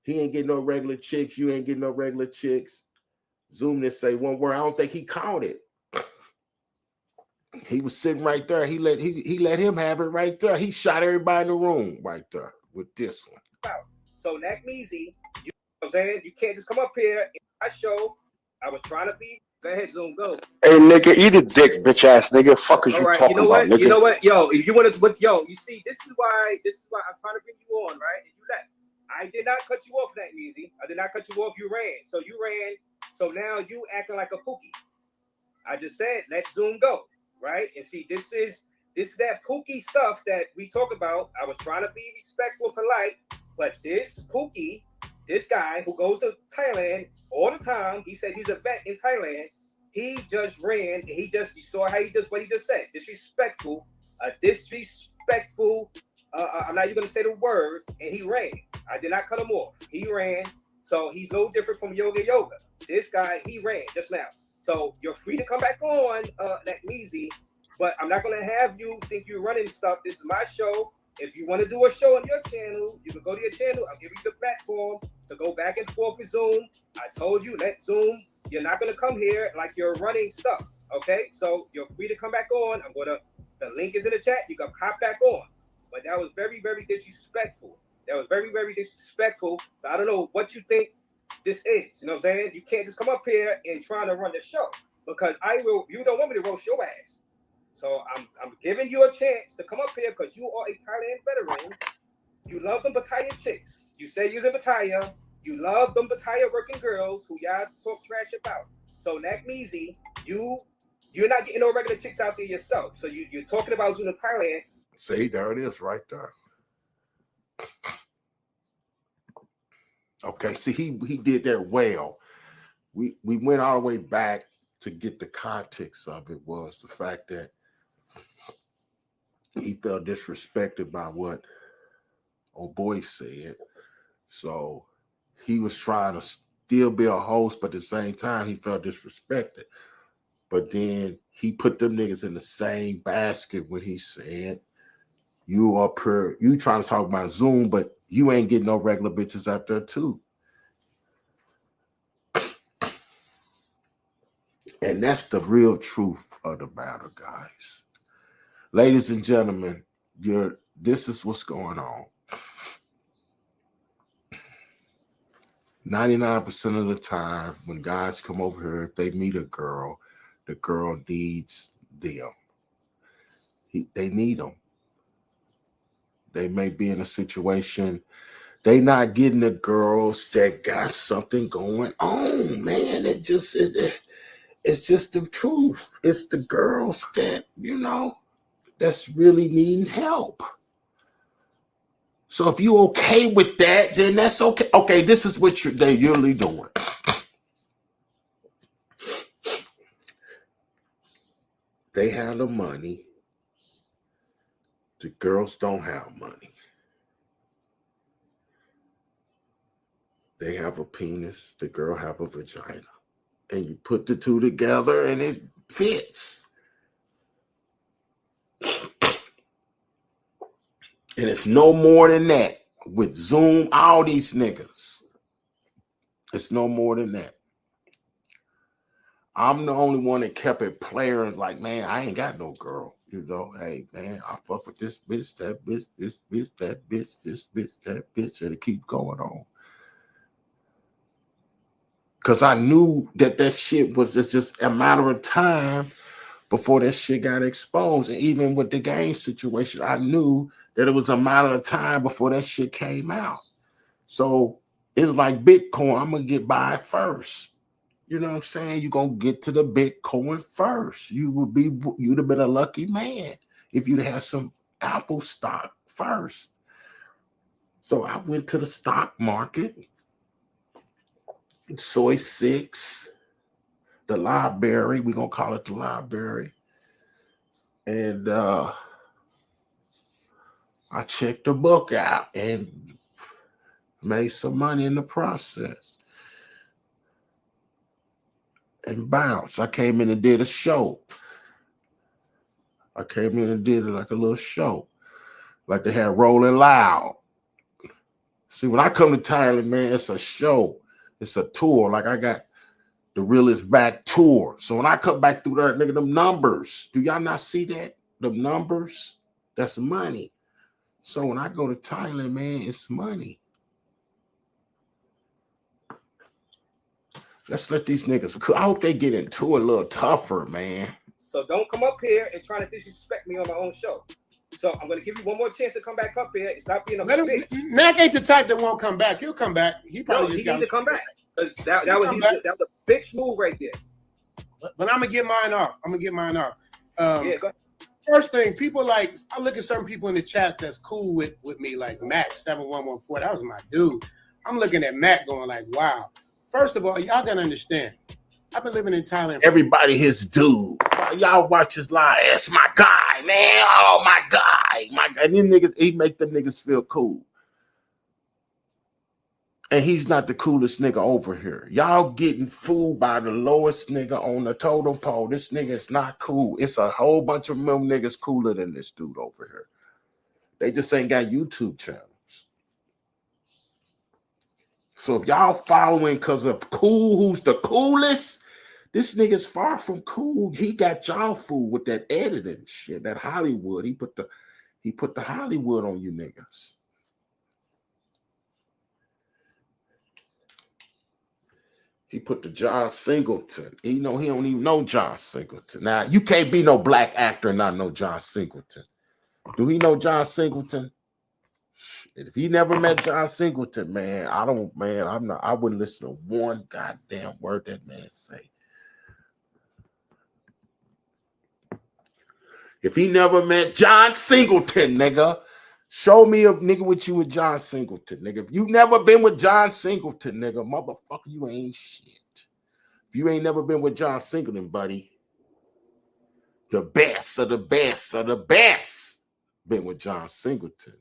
He ain't getting no regular chicks. You ain't getting no regular chicks. Zoom didn't say one word. I don't think he caught it. He was sitting right there. He let him have it right there. He shot everybody in the room right there with this one. So NAKMEEZY, you know what I'm saying? You can't just come up here in my show. I was trying to be. Go ahead, Zoom, go. Hey, nigga, eat a dick, bitch ass nigga. Fuck is you talking about, nigga? You know what? Yo, if you want to, you see, this is why I'm trying to bring you on, right? And you left. I did not cut you off, NAKMEEZY. I did not cut you off. You ran. So you ran. So now you acting like a Pookie. I just said, let Zoom go, right? And see, this is that Pookie stuff that we talk about. I was trying to be respectful, polite, but this Pookie, this guy who goes to Thailand all the time, he said he's a vet in Thailand. He just ran, and you saw how what he just said, disrespectful, disrespectful. I'm not even going to say the word, and he ran. I did not cut him off. He ran, so he's no different from Yoga. This guy, he ran just now. So you're free to come back on, NAKMEEZY, but I'm not going to have you think you're running stuff. This is my show. If you want to do a show on your channel, you can go to your channel. I'll give you the platform to go back and forth with Zoom. I told you, let Zoom. You're not going to come here like you're running stuff, okay? So you're free to come back on. The link is in the chat. You can hop back on. But that was very, very disrespectful. So I don't know what you think this is. You know what I'm saying? You can't just come up here and try to run the show because you don't want me to roast your ass. So I'm giving you a chance to come up here because you are a Thailand veteran. You love them Pattaya chicks. You say you're in Pattaya. You love them Pattaya working girls who y'all talk trash about. So NAKMEEZY, you're not getting no regular chicks out there yourself. So you're talking about Zoom in Thailand. See, there it is right there. Okay, see, he did that well. We went all the way back to get the context of it was the fact that he felt disrespected by what old boy said. So he was trying to still be a host, but at the same time, he felt disrespected. But then he put them niggas in the same basket when he said, you trying to talk about Zoom, but you ain't getting no regular bitches out there too. And that's the real truth of the matter, guys. Ladies and gentlemen, this is what's going on. 99% of the time, when guys come over here, if they meet a girl, the girl needs them. They need them. They may be in a situation, they not getting the girls that got something going on, man. It's just the truth. It's the girls that, that's really needing help. So if you okay with that, then that's okay. Okay, this is what they're usually doing. They have the money. The girls don't have money. They have a penis. The girl have a vagina. And you put the two together and it fits. And it's no more than that. With Zoom, all these niggas. It's no more than that. I'm the only one that kept it playing like, man, I ain't got no girl. Hey, man, I fuck with this bitch, that bitch, this bitch, that bitch, this bitch, that bitch, and it keep going on. Because I knew that shit was just a matter of time before that shit got exposed. And even with the game situation, I knew that it was a matter of time before that shit came out. So it's like Bitcoin. I'm going to get by first. You know what I'm saying? You're going to get to the Bitcoin first. You'd have been a lucky man if you'd had some Apple stock first. So I went to the stock market, Soy 6, the library. We're going to call it the library. And I checked the book out and made some money in the process. And bounce. I came in and did a show. I came in and did it like a little show. Like they had Rolling Loud. See, when I come to Thailand, man, it's a show. It's a tour. Like I got the Realest Back tour. So when I come back through there, nigga, them numbers. Do y'all not see that? Them numbers? That's money. So when I go to Thailand, man, it's money. Let's let these niggas. I hope they get into it a little tougher, man. So don't come up here and try to disrespect me on my own show. So I'm gonna give you one more chance to come back up here and stop being a Let him, bitch. Nak ain't the type that won't come back. He'll come back. He probably No, he just need to come back. Because that was a bitch move right there. But I'm gonna get mine off. Yeah, go ahead. First thing, people like, I look at some people in the chats that's cool with me, like Mac 7114. That was my dude. I'm looking at Mac going like, wow. First of all, y'all gotta understand. I've been living in Thailand. Everybody his dude. Y'all watch his live. That's my guy, man. Oh, my guy. My guy. And them niggas, he make them niggas feel cool. And he's not the coolest nigga over here. Y'all getting fooled by the lowest nigga on the totem pole. This nigga is not cool. It's a whole bunch of them niggas cooler than this dude over here. They just ain't got YouTube channels. So if y'all following because of cool, who's the coolest, this nigga's far from cool. He got y'all fooled with that editing shit, that Hollywood. He put the Hollywood on you niggas. He put the John Singleton. He don't even know John Singleton. Now, you can't be no black actor and not know John Singleton. Do he know John Singleton? If he never met John Singleton, man, I wouldn't listen to one goddamn word that man say. If he never met John Singleton, nigga, show me a nigga with you with John Singleton, nigga. If you never been with John Singleton, nigga, motherfucker, you ain't shit. If you ain't never been with John Singleton, buddy, the best of the best of the best been with John Singleton.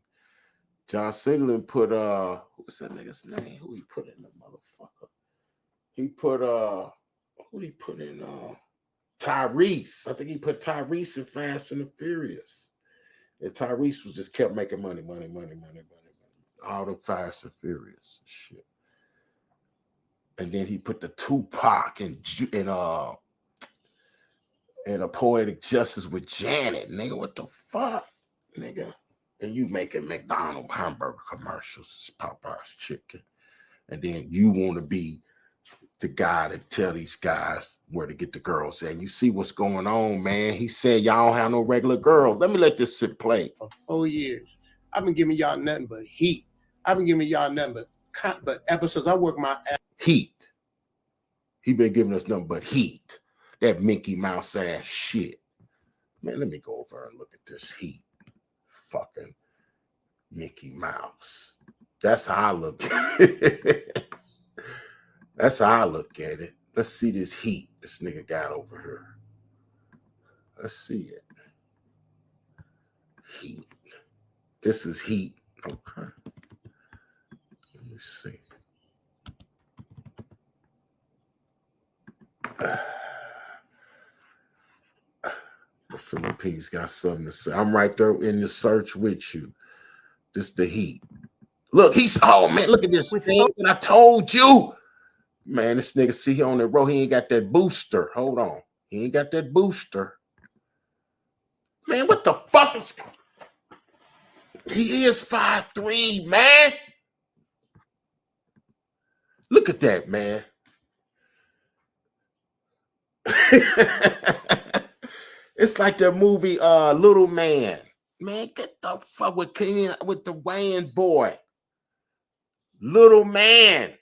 John Singleton put what's that nigga's name? Who he put in the motherfucker? He put who he put in Tyrese. I think he put Tyrese in Fast and the Furious. And Tyrese was just kept making money. All the Fast and Furious shit. And then he put the Tupac and a Poetic Justice with Janet. Nigga, what the fuck? Nigga. And you making McDonald's hamburger commercials, Popeye's chicken. And then you want to be the guy to tell these guys where to get the girls at. And you see what's going on, man. He said y'all don't have no regular girls. Let me let this shit play. For 4 years, I've been giving y'all nothing but heat. I've been giving y'all nothing but episodes. I work my ass. Heat. He been giving us nothing but heat. That Mickey Mouse ass shit. Man, let me go over and look at this heat. Fucking Mickey Mouse. That's how I look at it. That's how I look at it. Let's see this heat this nigga got over here. Let's see it. Heat. This is heat. Okay. Let me see. The Philippines got something to say. I'm right there in the search with you. This the heat. Look, man, look at this thing that I told you. Man, this nigga see he on the road. He ain't got that booster. Hold on. He ain't got that booster. Man, what the fuck is... He is 5'3", man. Look at that, man. It's like the movie Little Man. Man, get the fuck with the Wayne boy. Little Man.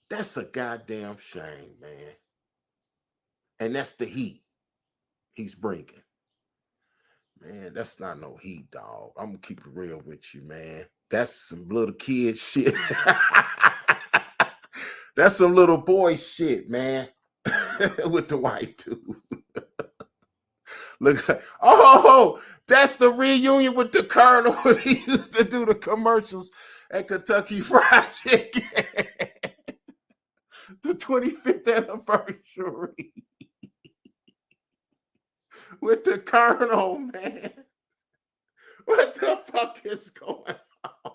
That's a goddamn shame, man. And that's the heat he's bringing. Man, that's not no heat, dog. I'm going to keep it real with you, man. That's some little kid shit. That's some little boy shit, man. With the white dude. Look, that's the reunion with the Colonel when he used to do the commercials at Kentucky Fried Chicken. The 25th anniversary. With the Colonel, man. What the fuck is going on?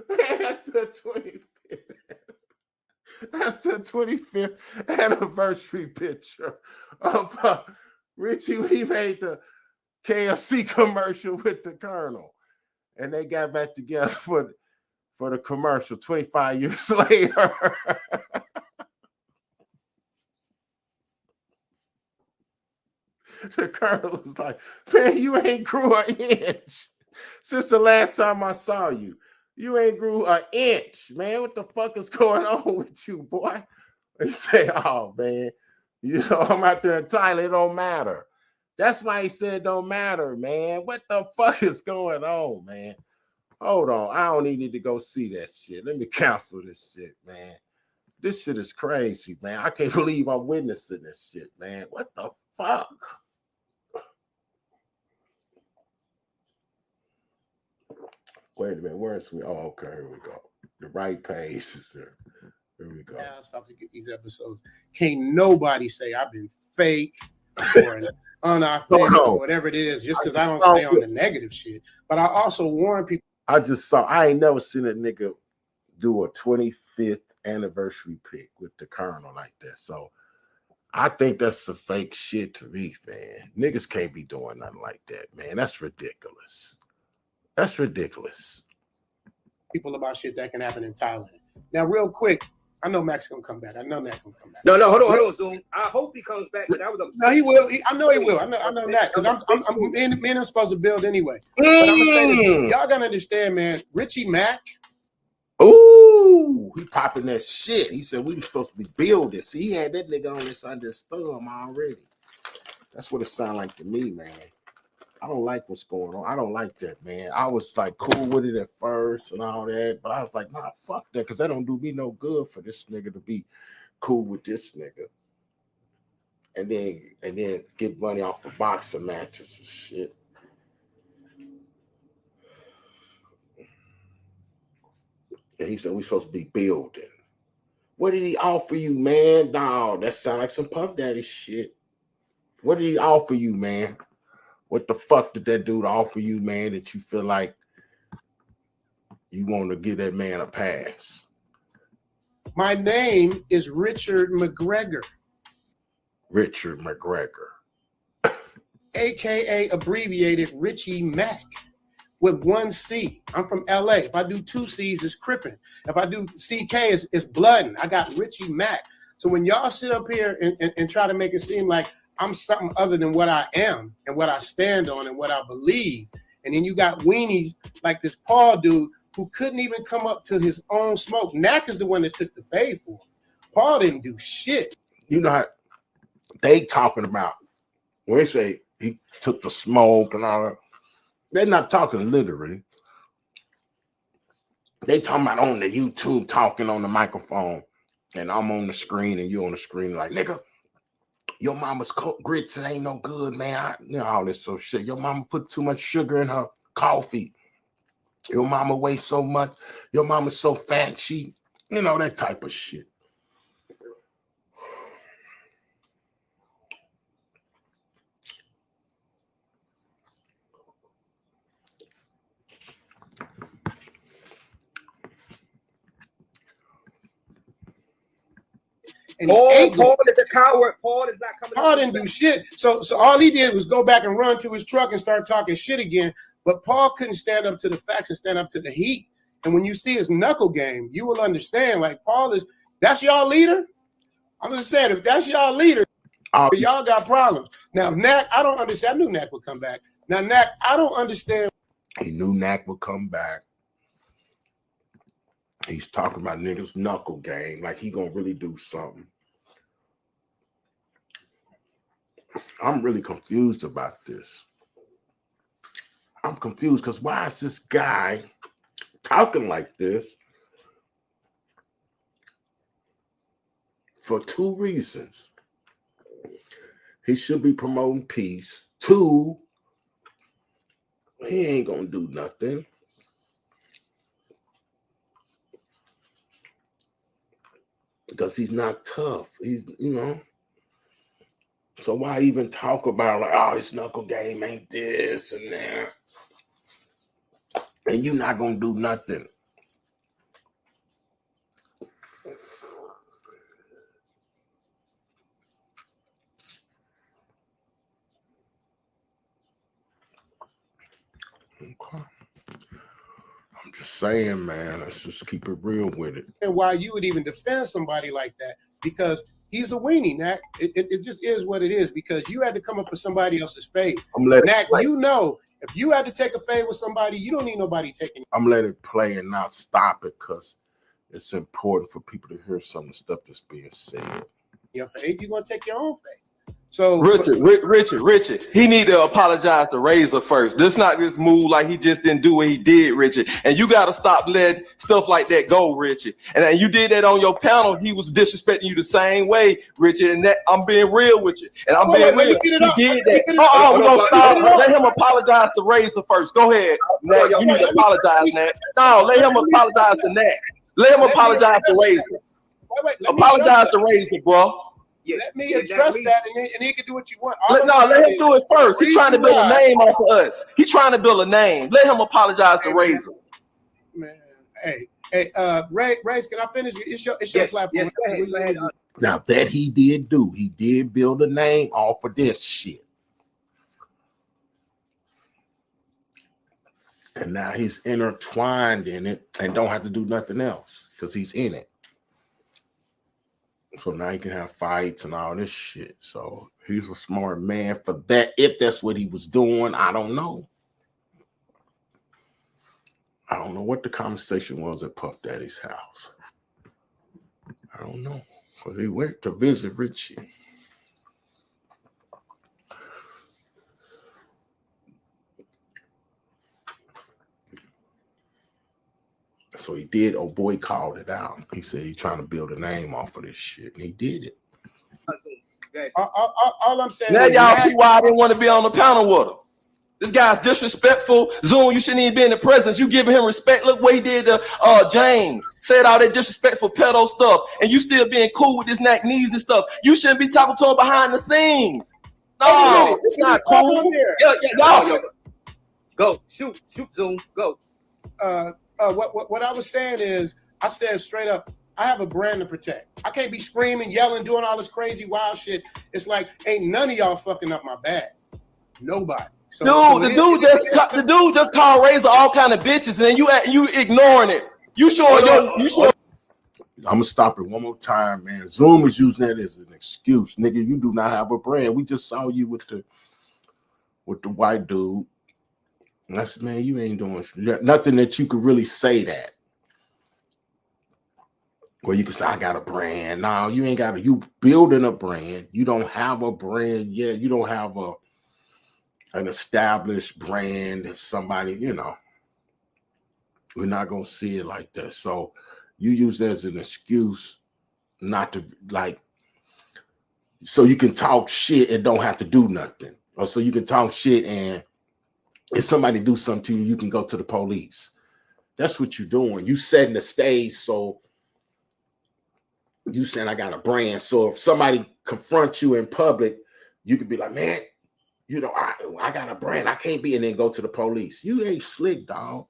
Man, that's the 25th. That's the 25th anniversary picture of Richie. He made the KFC commercial with the Colonel, and they got back together for the commercial 25 years later. The colonel was like, man, you ain't grew an inch since the last time I saw you. You ain't grew an inch, man. What the fuck is going on with you, boy? He say, oh, man, you know, I'm out there in Thailand. It don't matter. That's why he said don't matter, man. What the fuck is going on, man? Hold on. I don't even need to go see that shit. Let me cancel this shit, man. This shit is crazy, man. I can't believe I'm witnessing this shit, man. What the fuck? Wait a minute. Where's we? Oh, okay. Here we go. The right page is there. Here we go. Now stop to get these episodes. Can't nobody say I've been fake or an unauthentic or whatever it is just because I don't stay on the negative shit. But I also warn people. I ain't never seen a nigga do a 25th anniversary pic with the colonel like that. So I think that's some fake shit to me, man. Niggas can't be doing nothing like that, man. That's ridiculous. That's ridiculous. People about shit that can happen in Thailand. Now, real quick, I know Mac's gonna come back. I know Mac gonna come back. No, hold on, Zoom. I hope he comes back. That was a no, he will. I know he will. I know that because I'm me and him supposed to build anyway. But I'm gonna say this, y'all gotta understand, man. Richie Mac. Ooh, he popping that shit. He said we were supposed to be building. See, he had that nigga on this under his thumb already. That's what it sound like to me, man. I don't like what's going on. I don't like that, man. I was like cool with it at first and all that, but I was like, nah, fuck that, because that don't do me no good for this nigga to be cool with this nigga. And then get money off of boxing matches and shit. And he said we supposed to be building. What did he offer you, man? No, that sound like some Puff Daddy shit. What did he offer you, man? What the fuck did that dude offer you, man, that you feel like you want to give that man a pass? My name is Richard McGregor. Richard McGregor. AKA abbreviated Richie Mac with one C. I'm from LA. If I do two C's, it's Crippin. If I do CK, it's Bloodin. I got Richie Mac. So when y'all sit up here and try to make it seem like I'm something other than what I am and what I stand on and what I believe. And then you got weenies like this Paul dude who couldn't even come up to his own smoke. Nak is the one that took the fade for him. Paul didn't do shit. You know how they talking about when they say he took the smoke and all that. They're not talking literally. They talking about on the YouTube talking on the microphone and I'm on the screen and you on the screen like, nigga, your mama's grits ain't no good, man. You know, all this sort of shit. Your mama put too much sugar in her coffee. Your mama weighs so much. Your mama's so fat, she, you know, that type of shit. And Paul is a coward. Paul is not coming. Paul didn't do shit. So all he did was go back and run to his truck and start talking shit again. But Paul couldn't stand up to the facts and stand up to the heat. And when you see his knuckle game, you will understand. Like Paul is, that's y'all leader. I'm just saying, if that's y'all leader, y'all got problems. Now, Nak, I don't understand. I knew Nak would come back. Now, Nak, I don't understand. He knew Nak would come back. He's talking about niggas' knuckle game, like he gonna really do something. I'm really confused about this. I'm confused because why is this guy talking like this? For two reasons. He should be promoting peace. Two, he ain't gonna do nothing. Because he's not tough. He's, you know. So why even talk about like, oh, this knuckle game ain't this and that? And you're not gonna do nothing. Okay. I'm just saying, man, let's just keep it real with it. And why you would even defend somebody like that, because He's a weenie, Nak. It just is what it is because you had to come up with somebody else's fade. I'm letting Nak, it play. you know, if you had to take a fade with somebody, you don't need nobody taking it. I'm letting it play and not stop it because it's important for people to hear some of the stuff that's being said. Your fade, you're gonna take your own fade. So Richard, he need to apologize to Razor first. This not just move like he just didn't do what he did, Richard. And you got to stop letting stuff like that go, Richard. And you did that on your panel. He was disrespecting you the same way, Richard. And that I'm being real with you. And I'm being real. He did that. We're gonna stop. Let him apologize to Razor first. Go ahead, Nat. You need to apologize, Nat. No, let him apologize to Nat. Let him apologize to Razor. Apologize to Razor, bro. Let me address that, and he can do what you want. Let him do it first. He's trying to build a name off of us. He's trying to build a name. Let him apologize to Razor. Man, hey, Ray, can I finish? It's your platform. Yes, go ahead. Now that he did build a name off of this shit. And now he's intertwined in it and don't have to do nothing else because he's in it. So now he can have fights and all this shit. So he's a smart man for that. If that's what he was doing, I don't know. I don't know what the conversation was at Puff Daddy's house. I don't know. Because he went to visit Richie. So he did. Oh boy, called it out. He said he's trying to build a name off of this shit, and he did it. All I'm saying. Now y'all see why I didn't want to be on the panel with him. This guy's disrespectful. Zoom, you shouldn't even be in the presence. You giving him respect. Look what he did to James. Said all that disrespectful pedo stuff, and you still being cool with this NAKMEEZY stuff. You shouldn't be talking to him behind the scenes. No, it's not cool. Y'all. Go shoot, Zoom, go. What I was saying is, I said straight up, I have a brand to protect. I can't be screaming, yelling, doing all this crazy wild shit. It's like ain't none of y'all fucking up my bag. Nobody. So, the dude just called Razor all kind of bitches, and then you ignoring it. You sure? I'm gonna stop it one more time, man. Zoom is using that as an excuse, nigga. You do not have a brand. We just saw you with the white dude. That's, man, you ain't doing nothing that you could really say that. Or you can say, I got a brand. No, you ain't got you building a brand. You don't have a brand yet. You don't have an established brand that somebody, we're not gonna see it like that. So you use that as an excuse not to, like, so you can talk shit and don't have to do nothing. Or so you can talk shit and if somebody do something to you, you can go to the police. That's what you're doing. You setting the stage. So you saying I got a brand. So if somebody confronts you in public, you could be like, man, I got a brand. I can't be, and then go to the police. You ain't slick, dog.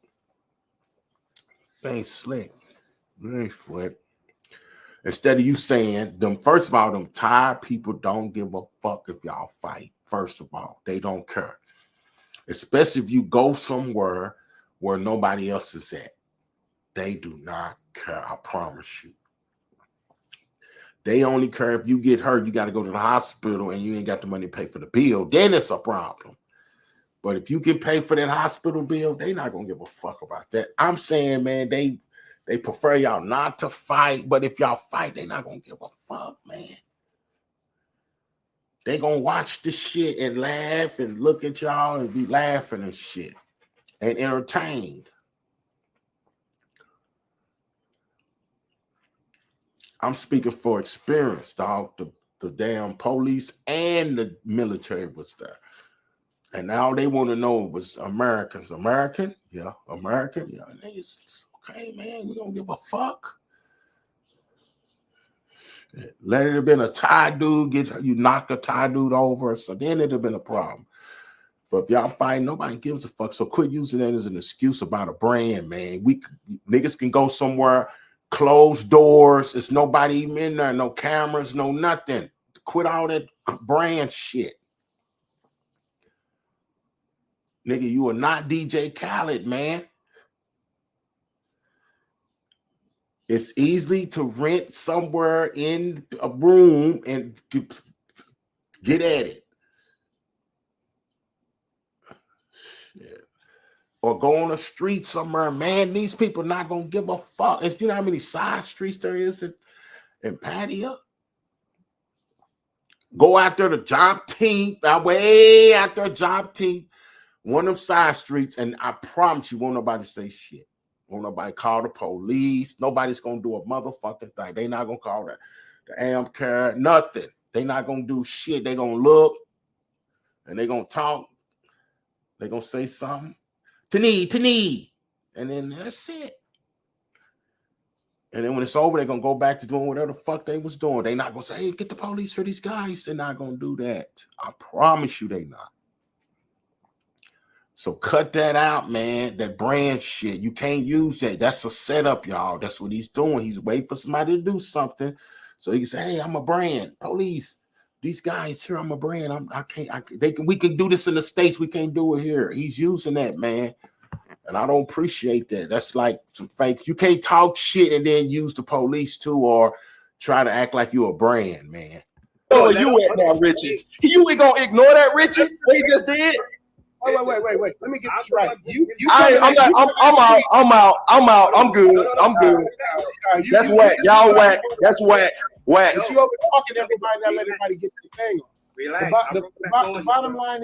You ain't slick. You ain't slick. Instead of you saying them, first of all, them tired people don't give a fuck if y'all fight. First of all, they don't care. Especially if you go somewhere where nobody else is at. They do not care, I promise you. They only care if you get hurt, you got to go to the hospital and you ain't got the money to pay for the bill. Then it's a problem. But if you can pay for that hospital bill, they not going to give a fuck about that. I'm saying, man, they prefer y'all not to fight. But if y'all fight, they not going to give a fuck, man. They gonna watch this shit and laugh and look at y'all and be laughing and shit and entertained. I'm speaking for experience, dog. The damn police and the military was there. And now they want to know was Americans. American? Yeah, American. Yeah, niggas, okay, man, we don't give a fuck. Let it have been a Thai dude, you knock a Thai dude over, so then it'd have been a problem. But if y'all fight, nobody gives a fuck. So quit using that as an excuse about a brand, man. Niggas can go somewhere, closed doors, there's nobody even in there, no cameras, no nothing. Quit all that brand shit. Nigga, you are not DJ Khaled, man. It's easy to rent somewhere in a room and get at it. Shit. Or go on the street somewhere. Man, these people not going to give a fuck. You know how many side streets there is in Pattaya? Go out there to Job Team, way out there, Job Team, one of them side streets, and I promise you, won't nobody say shit. Won't nobody call the police. Nobody's gonna do a motherfucking thing. They not gonna call the AMP care, nothing. They not gonna do shit. They gonna look and they gonna talk. They gonna say something. Tani, and then that's it. And then when it's over, they're gonna go back to doing whatever the fuck they was doing. They not gonna say, hey, get the police for these guys. They're not gonna do that. I promise you they not. So cut that out, man. That brand shit. You can't use that. That's a setup, y'all. That's what he's doing. He's waiting for somebody to do something. So he can say, hey, I'm a brand. Police. These guys here, I'm a brand. We can do this in the States. We can't do it here. He's using that, man. And I don't appreciate that. That's like some fake. You can't talk shit and then use the police too, or try to act like you're a brand, man. Oh, you at now, Richie? You ain't gonna ignore that, Richie? What he just did? Wait. Let me get this right. I'm out. I'm good. That's whack. Y'all whack. That's whack. Whack. But you over talking everybody, not let everybody get the thing on. The bottom line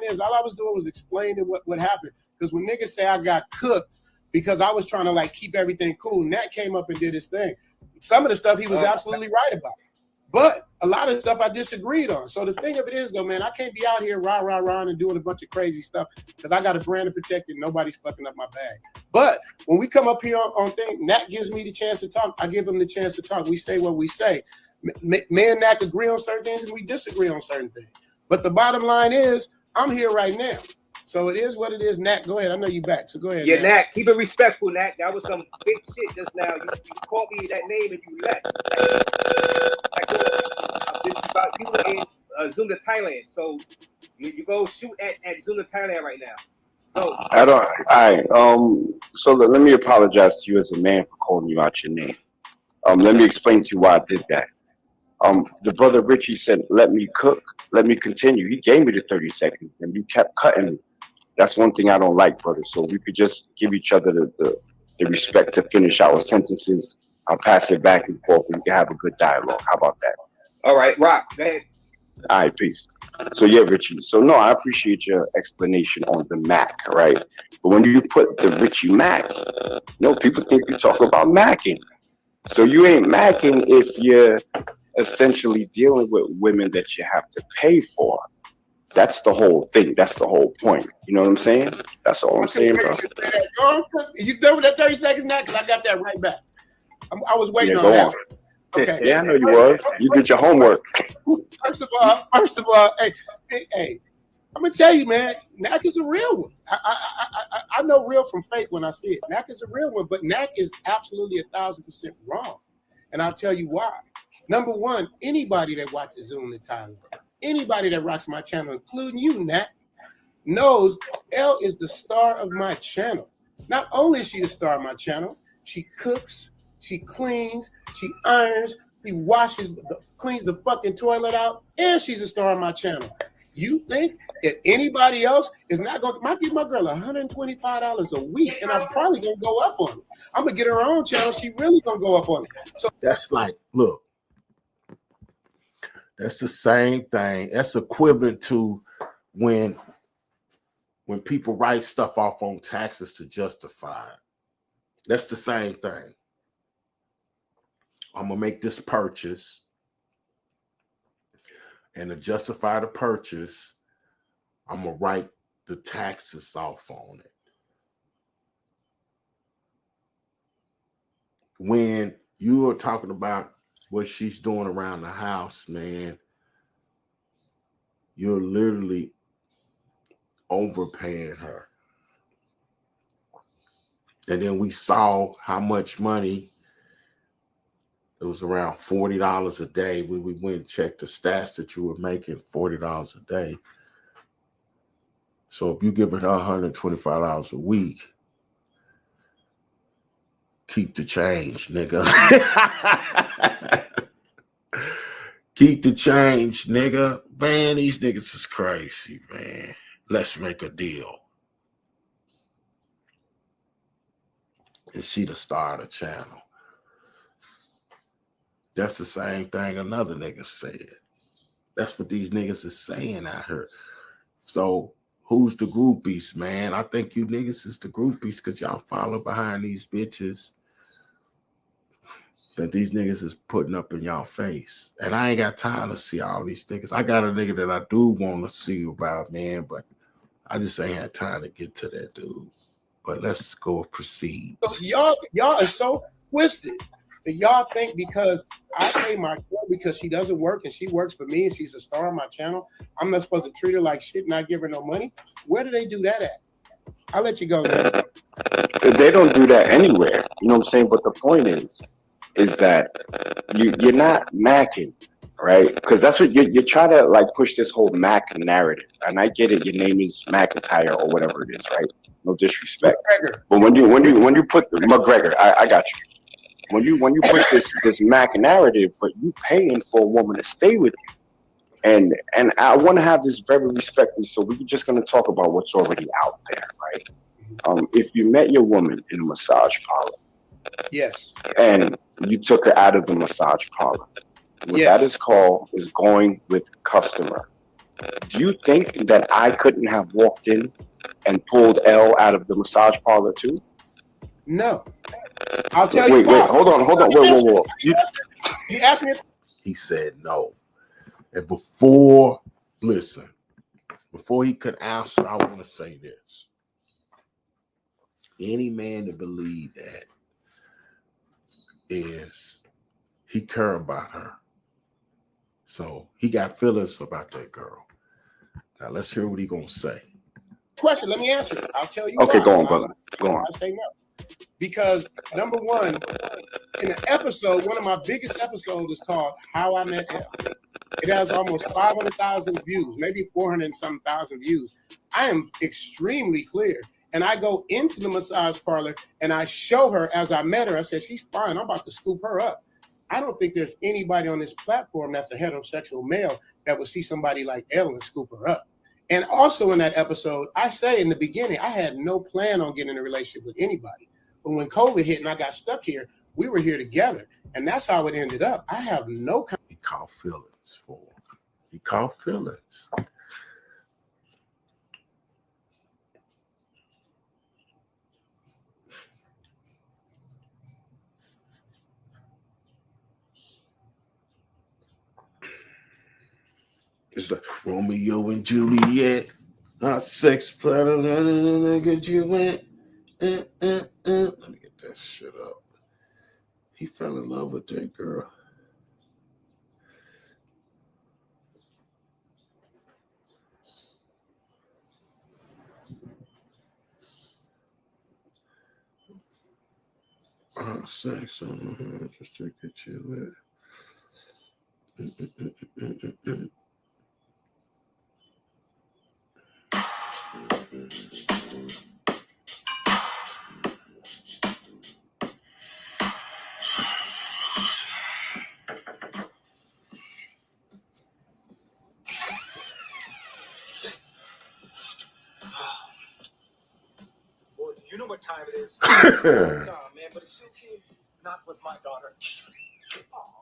is, all I was doing was explaining what happened. Because when niggas say I got cooked because I was trying to like keep everything cool, Nat came up and did his thing. Some of the stuff he was absolutely right about. But a lot of stuff I disagreed on. So the thing of it is, though, man, I can't be out here rah and doing a bunch of crazy stuff because I got a brand to protect and nobody's fucking up my bag. But when we come up here on things, Nat gives me the chance to talk. I give him the chance to talk. We say what we say. Me and Nat agree on certain things and we disagree on certain things. But the bottom line is, I'm here right now. So it is what it is. Nat, go ahead. I know you back. So go ahead. Yeah, Nat, keep it respectful, Nat. That was some big shit just now. You called me that name and you left. This is about you in Zoom to Thailand. So you go shoot at Zoom to Thailand right now. Go. I don't. All right. So let me apologize to you as a man for calling you out your name. Let me explain to you why I did that. The brother Richie said, "Let me cook. Let me continue." He gave me the 30 seconds, and you kept cutting me. That's one thing I don't like, brother. So we could just give each other the respect to finish our sentences. I'll pass it back and forth, and we can have a good dialogue. How about that? All right, Rock, go ahead. All right, peace. So yeah, Richie. So no, I appreciate your explanation on the Mac, right? But when you put the Richie Mac, people think you talk about Macking. So you ain't Macking if you're essentially dealing with women that you have to pay for. That's the whole thing. That's the whole point. You know what I'm saying? That's all I'm saying, bro. You done with that 30 seconds now? Because I got that right back. I was waiting on that. Okay. Yeah, I know you was. You did your homework. First of all, hey, I'm gonna tell you, man, Nak is a real one. I know real from fake when I see it. Nak is a real one, but Nak is absolutely 1,000% wrong, and I'll tell you why. Number one, anybody that watches Zoom in Thailand, anybody that rocks my channel, including you, Nak, knows Elle is the star of my channel. Not only is she the star of my channel, she cooks, she cleans, she irons, she washes, cleans the fucking toilet out, and she's a star of my channel. You think that anybody else is not going to, might give my girl $125 a week, and I'm probably going to go up on it. I'm going to get her own channel. She really going to go up on it. So that's like, look, that's the same thing. That's equivalent to when people write stuff off on taxes to justify it. That's the same thing. I'm going to make this purchase, and to justify the purchase, I'm going to write the taxes off on it. When you are talking about what she's doing around the house, man, you're literally overpaying her. And then we saw how much money. It was around $40 a day. We went and checked the stats that you were making $40 a day. So if you give it $125 a week, Keep the change, nigga. Keep the change, nigga. Man, these niggas is crazy, man. Let's make a deal. And she the star of the channel. That's the same thing another nigga said. That's what these niggas is saying out here. So who's the groupies, man? I think you niggas is the groupies because y'all follow behind these bitches that these niggas is putting up in y'all face. And I ain't got time to see all these niggas. I got a nigga that I do want to see about, man, but I just ain't had time to get to that dude. But let's go proceed. So y'all are so twisted that y'all think because I pay my girl because she doesn't work and she works for me and she's a star on my channel, I'm not supposed to treat her like shit and not give her no money? Where do they do that at? I'll let you go, man. They don't do that anywhere. You know what I'm saying? But the point is that you're not macking, right? Because that's what you try to like push this whole Mac narrative. And I get it. Your name is McIntyre or whatever it is, right? No disrespect. McGregor. But when you put McGregor, I got you. When you put this Mac narrative, but you paying for a woman to stay with you. And I want to have this very respectful, so we're just going to talk about what's already out there, right? If you met your woman in a massage parlor, yes, and you took her out of the massage parlor, what that is called is going with customer. Do you think that I couldn't have walked in and pulled L out of the massage parlor too? No. I'll tell you why. Wait, hold on. Whoa. You asked me. He said no. And before he could answer, I want to say this. Any man to believe that is he care about her. So he got feelings about that girl. Now let's hear what he gonna say. Question, let me answer it. I'll tell you Okay, why. go on, brother. Go on. I say no. Because number one, in the episode, one of my biggest episodes is called How I Met Elle. It has almost 500,000 views, maybe 400 and some thousand views. I am extremely clear. And I go into the massage parlor and I show her as I met her. I said, she's fine. I'm about to scoop her up. I don't think there's anybody on this platform that's a heterosexual male that would see somebody like Elle and scoop her up. And also in that episode, I say in the beginning, I had no plan on getting in a relationship with anybody. But when COVID hit and I got stuck here, we were here together. And that's how it ended up. I have no... He caught feelings for her. He caught feelings. It's like Romeo and Juliet. Our sex platter. Get you went. Let me get that shit up. He fell in love with that girl. Sex on just to get you wet. Boy, you know what time it is. Nah, man, but it's okay. Not with my daughter. Oh.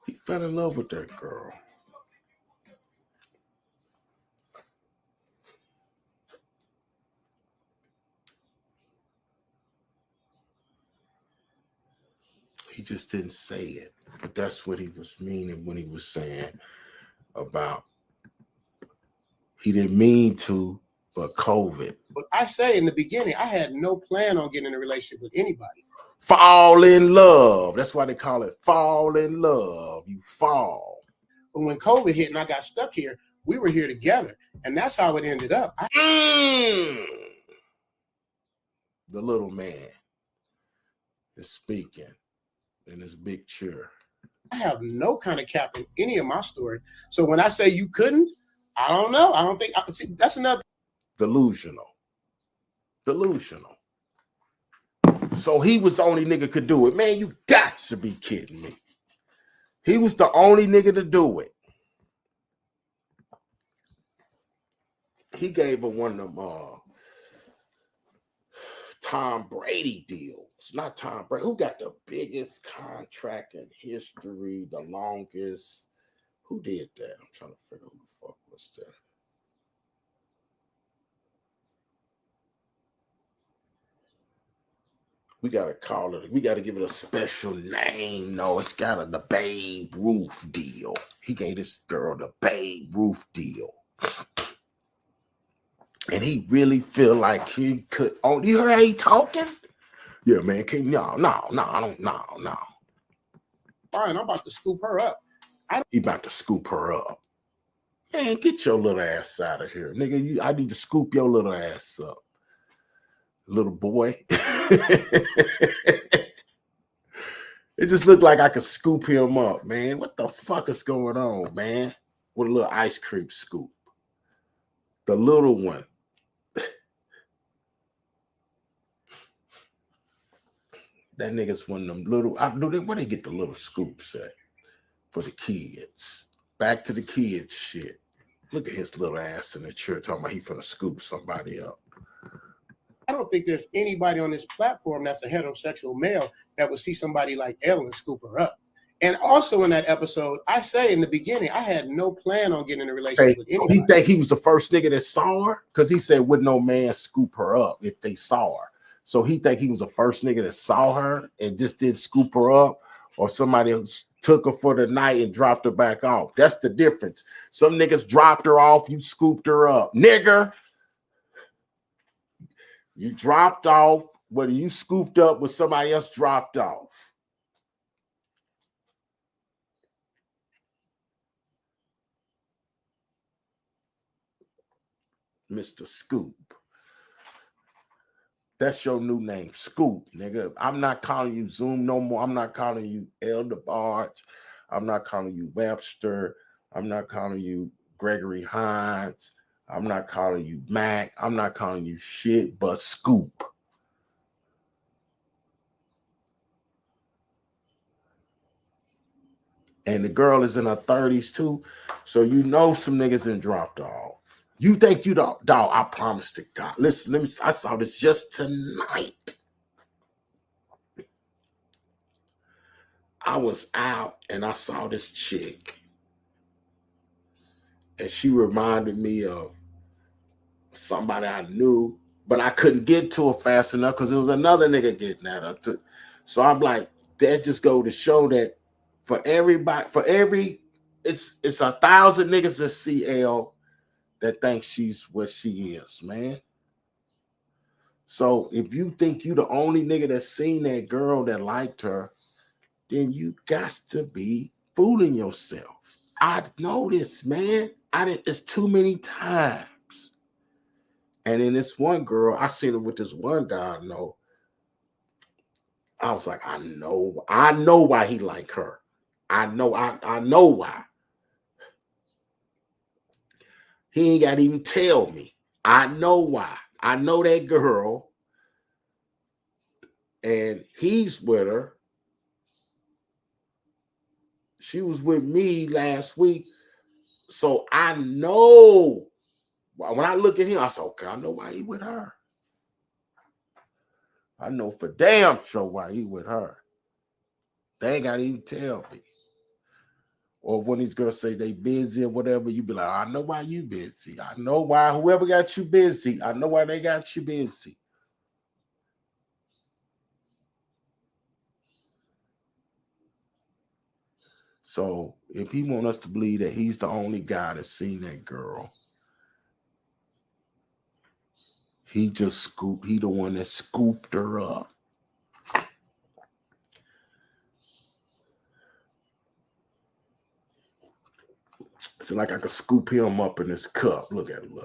He fell in love with that girl. He just didn't say it, but that's what he was meaning when he was saying about he didn't mean to, but COVID. But I say in the beginning, I had no plan on getting in a relationship with anybody. Fall in love. That's why they call it fall in love. You fall. But when COVID hit and I got stuck here, we were here together. And that's how it ended up. The little man. is speaking in his big chair. I have no kind of cap in any of my story. So when I say you couldn't, I don't know. I don't think that's another. Delusional. So he was the only nigga could do it. Man, you got to be kidding me. He was the only nigga to do it. He gave her one of them Tom Brady deals. Not Tom Brady. Who got the biggest contract in history, the longest? Who did that? I'm trying to figure out who the fuck was that. We gotta call it. We gotta give it a special name. No, it's got the Babe Ruth deal. He gave this girl the Babe Ruth deal, and he really feel like he could. Oh, you heard how he talking? Yeah, man. No. I don't. No. Fine, I'm about to scoop her up. He about to scoop her up. Man, get your little ass out of here, nigga. I need to scoop your little ass up, little boy. It just looked like I could scoop him up, man. What the fuck is going on, man? With a little ice cream scoop. The little one. That nigga's one of them little. Where they get the little scoops at for the kids? Back to the kids shit. Look at his little ass in the chair talking about he finna scoop somebody up. I don't think there's anybody on this platform that's a heterosexual male that would see somebody like Ellen scoop her up. And also in that episode, I say in the beginning, I had no plan on getting in a relationship with anybody. He think he was the first nigga that saw her? Because he said, would no man scoop her up if they saw her? So he think he was the first nigga that saw her and just didn't scoop her up, or somebody else took her for the night and dropped her back off. That's the difference. Some niggas dropped her off, you scooped her up. Nigger, you dropped off, whether you scooped up with somebody else dropped off. Mr. Scoop. That's your new name, Scoop, nigga. I'm not calling you Zoom no more. I'm not calling you Elder Barge. I'm not calling you Webster. I'm not calling you Gregory Hines. I'm not calling you Mac. I'm not calling you shit but Scoop. And the girl is in her 30s too. So you know some niggas done dropped off. You think you don't, dog? I promise to God. Listen, I saw this just tonight. I was out and I saw this chick. And she reminded me of somebody I knew, but I couldn't get to her fast enough because there was another nigga getting at her too. So I'm like, that just go to show that for everybody, it's 1,000 niggas that see L that think she's what she is, man. So if you think you the only nigga that seen that girl that liked her, then you got to be fooling yourself. I know this, man. It's too many times. And then this one girl, I seen her with this one guy I know. I was like, I know why he like her. I know why. He ain't got to even tell me. I know why. I know that girl. And he's with her. She was with me last week. So I know. When I look at him, I said, okay, I know why he with her. I know for damn sure why he with her. They ain't got to even tell me. Or when these girls say they busy or whatever, you be like, I know why you busy. I know why whoever got you busy. I know why they got you busy. So if he want us to believe that he's the only guy that's seen that girl, he the one that scooped her up. It's like I could scoop him up in this cup. Look at him.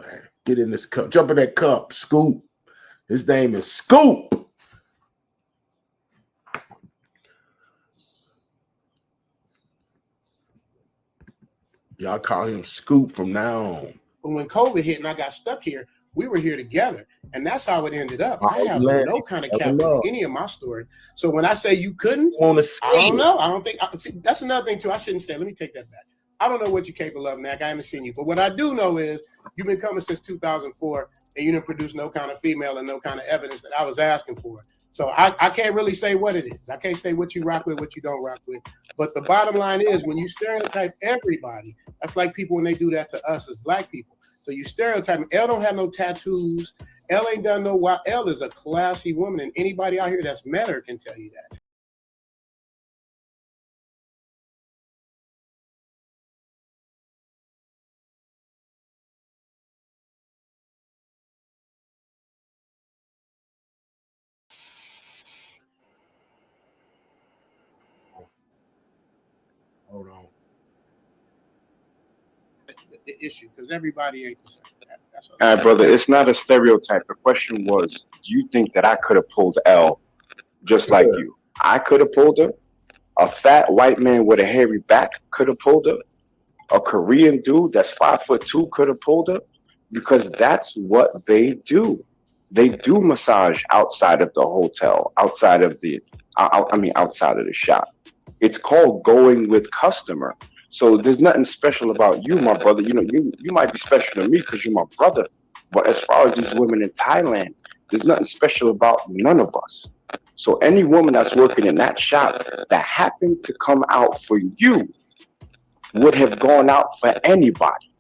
Get in this cup. Jump in that cup. Scoop. His name is Scoop. Y'all call him Scoop from now on. But when COVID hit and I got stuck here, we were here together, and that's how it ended up. I have no kind of cap in any of my story. So when I say you couldn't, I don't know. I don't think that's another thing too. I shouldn't say. Let me take that back. I don't know what you're capable of, Mac. I haven't seen you, but what I do know is you've been coming since 2004, and you didn't produce no kind of female and no kind of evidence that I was asking for. So I can't really say what it is. I can't say what you rock with, what you don't rock with. But the bottom line is, when you stereotype everybody, that's like people when they do that to us as black people. So you stereotype. Elle don't have no tattoos. Elle ain't done no wild. Elle is a classy woman, and anybody out here that's met her can tell you that. Hold on. The issue, because everybody ain't the same. That's All right, brother, it's not a stereotype. The question was, do you think that I could have pulled Elle just like you? I could have pulled her. A fat white man with a hairy back could have pulled her. A Korean dude that's 5'2" could have pulled her, because that's what they do. They do massage outside of the hotel, outside of the, outside of the shop. It's called going with customer. So there's nothing special about you, my brother. You know, you might be special to me because you're my brother. But as far as these women in Thailand, there's nothing special about none of us. So any woman that's working in that shop that happened to come out for you would have gone out for anybody.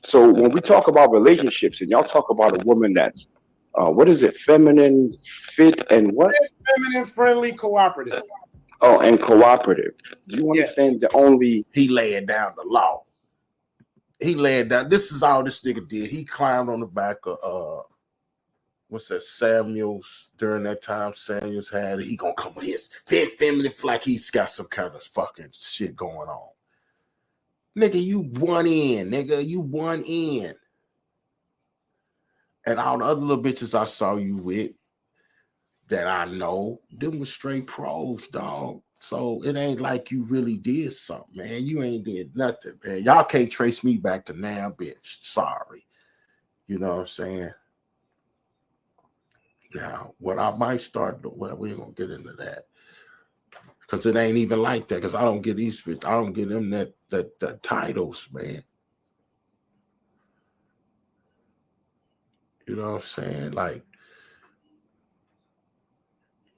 So when we talk about relationships and y'all talk about a woman that's, what is it, feminine, fit, and what? Feminine, friendly, cooperative. Oh, and cooperative. Do you understand the only... He laying down the law. He laying down. This is all this nigga did. He climbed on the back of, what's that, Samuels. During that time, Samuels had it. He gonna come with his fit, feminine, like he's got some kind of fucking shit going on. Nigga, you one in, nigga. You one in. And all the other little bitches I saw you with that I know, them was straight pros, dog. So it ain't like you really did something, man. You ain't did nothing, man. Y'all can't trace me back to now, bitch. Sorry. You know what I'm saying? Now, what I might start, well, we ain't gonna get into that. Because it ain't even like that. Because I don't get these, I don't get them that titles, man. You know what I'm saying? Like,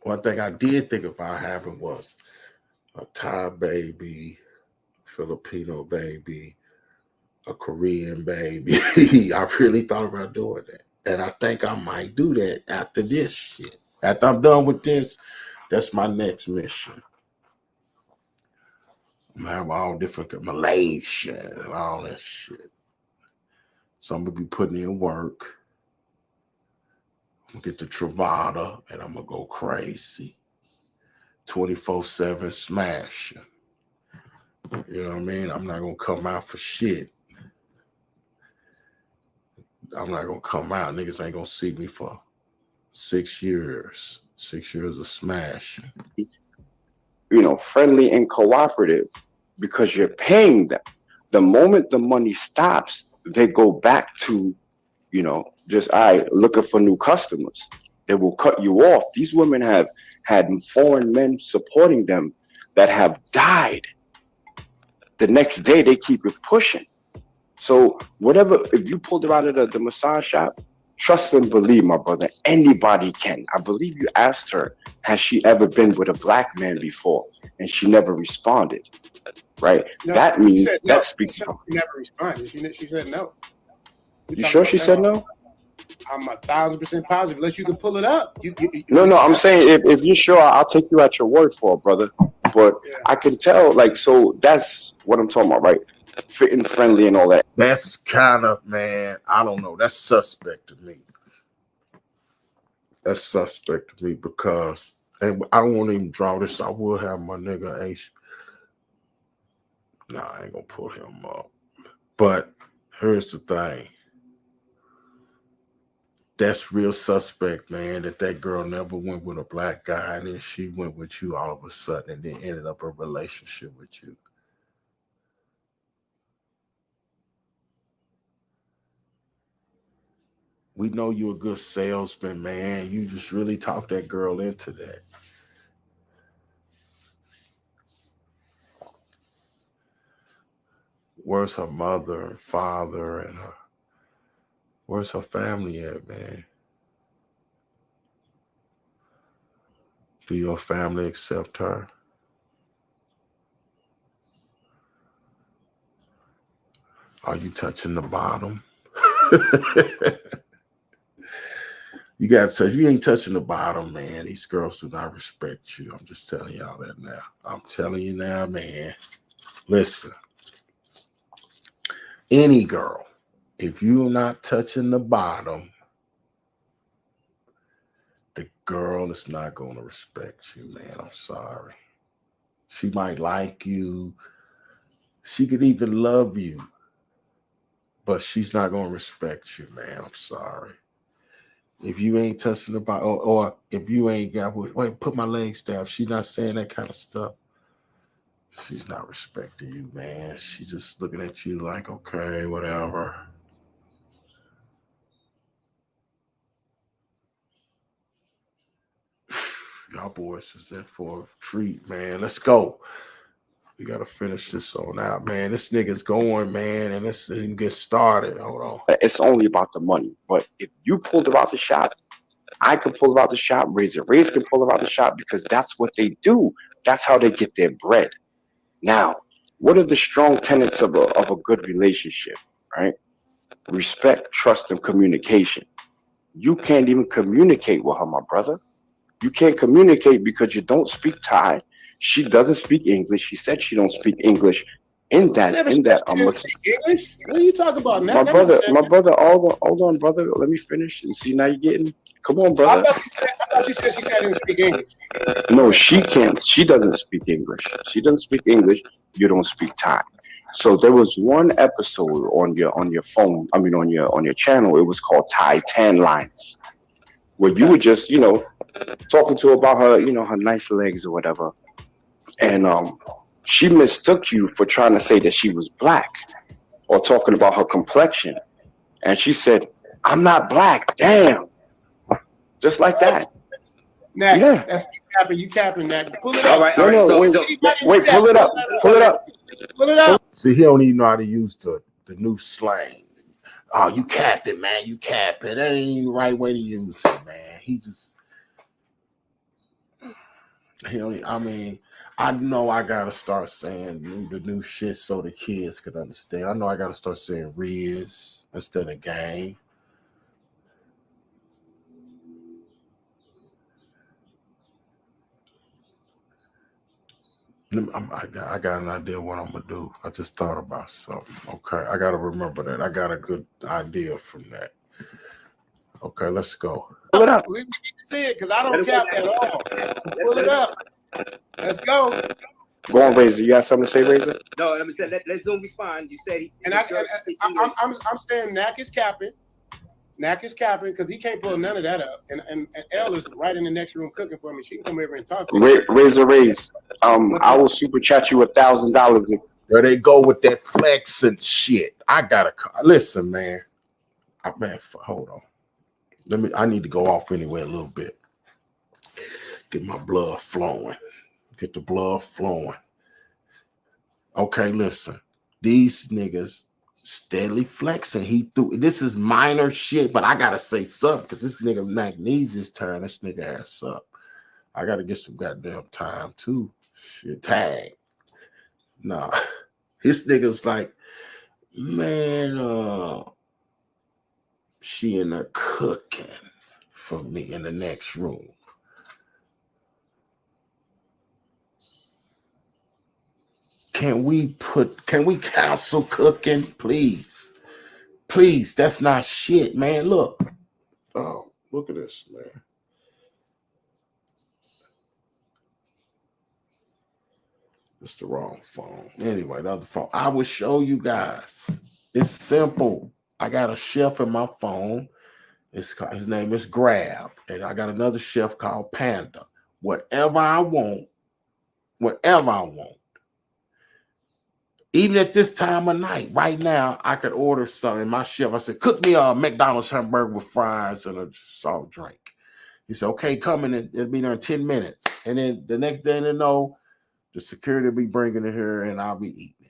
one thing I did think about having was a Thai baby, Filipino baby, a Korean baby. I really thought about doing that. And I think I might do that after this shit. After I'm done with this, that's my next mission. I'm gonna have all different Malaysia and all that shit. So I'm gonna be putting in work. I'm gonna get the Travada and I'm gonna go crazy. 24/7 smashing. You know what I mean? I'm not gonna come out for shit. I'm not gonna come out. Niggas ain't gonna see me for 6 years. 6 years of smashing. You know, friendly and cooperative, because you're paying them. The moment the money stops, they go back to, you know, just looking for new customers. They will cut you off. These women have had foreign men supporting them that have died. The next day they keep it pushing. So whatever, if you pulled her out of the massage shop, trust and believe, my brother, anybody can. I believe you asked her, has she ever been with a black man before? And she never responded, right? No, that means, no. that speaks for her. She never responded. She said no. You sure she said no? I'm 1,000% positive. Unless you can pull it up. No, I'm saying if you're sure, I'll take you at your word for it, brother. But yeah. I can tell, like, so that's what I'm talking about, right? Fitting, friendly, and all that. That's kind of, man, I don't know. That's suspect to me. That's suspect to me because, and I don't want to even draw this. I will have my nigga Ace. Nah, I ain't gonna pull him up. But here's the thing. That's real suspect, man, that girl never went with a black guy and then she went with you all of a sudden and then ended up a relationship with you. We know you're a good salesman, man. You just really talk that girl into that. Where's her mother and father and where's her family at, man? Do your family accept her? Are you touching the bottom? You got to, if you ain't touching the bottom, man, these girls do not respect you. I'm just telling y'all that now. I'm telling you now, man. Listen, any girl, if you're not touching the bottom, the girl is not going to respect you, man. I'm sorry. She might like you. She could even love you, but she's not going to respect you, man. I'm sorry. If you ain't touching the bottom, or if you ain't got, wait, put my legs down. She's not saying that kind of stuff. She's not respecting you, man. She's just looking at you like, okay, whatever. Y'all boys is in for a treat, man. Let's go. We got to finish this on out, man. This nigga's going, man, and let's even get started. Hold on. It's only about the money. But if you pulled her out the shop, I can pull her out the shop. Razor can pull her out the shop because that's what they do. That's how they get their bread. Now, what are the strong tenets of a good relationship, right? Respect, trust, and communication. You can't even communicate with her, my brother. You can't communicate because you don't speak Thai. She doesn't speak English. She said she don't speak English. In that, English? What are you talking about now? My brother, hold on, brother. Let me finish. And see, now you're getting. Come on, brother. I thought you said she didn't speak English. No, she can't. She doesn't speak English. She doesn't speak English. You don't speak Thai. So there was one episode on your phone. I mean, on your channel. It was called Thai Tan Lines, where you were just talking to her about her her nice legs or whatever, and she mistook you for trying to say that she was black or talking about her complexion, and she said, "I'm not black." Damn, just like that. Nah, Yeah. that's you capping that. Pull it up. All right. Wait, pull it up. Pull it up. Pull it up. See, he don't even know how to use the new slang. Oh, you capping, man. You capping. That ain't even the right way to use it, man. I mean, I know I gotta start saying the new shit so the kids could understand. I know I gotta start saying Riz instead of gang. I got an idea what I'm gonna do. I just thought about something. Okay, I gotta remember that. I got a good idea from that. Okay, let's go. Pull it up. We need to see it because I don't cap at all. Pull it up. Let's go. Go on, Razor. You got something to say, Razor? No, let me say. Let Zoom respond. You said I'm saying Nak is capping. Nak is capping because he can't pull none of that up. And Elle is right in the next room cooking for me. She can come over and talk to me. Razor Raise. I will super chat you $1,000. There they go with that flex and shit. I gotta listen, man. Hold on. I need to go off anyway a little bit. Get my blood flowing. Get the blood flowing. Okay, listen. These niggas steadily flexing. This is minor shit, but I gotta say something because this nigga NAKMEEZY's turn this nigga ass up. I gotta get some goddamn time too. Shit, tag. Nah, his nigga's like, man, she in there cooking for me in the next room. Can we cancel cooking, please? Please, that's not shit, man. Look. Oh, look at this, man. It's the wrong phone. Anyway, the other phone. I will show you guys. It's simple. I got a chef in my phone. His name is Grab. And I got another chef called Panda. Whatever I want, Even at this time of night, right now, I could order something. My chef, I said, cook me a McDonald's hamburger with fries and a soft drink. He said, okay, come in. It'll be there in 10 minutes. And then the next day, they know the security will be bringing it here and I'll be eating it.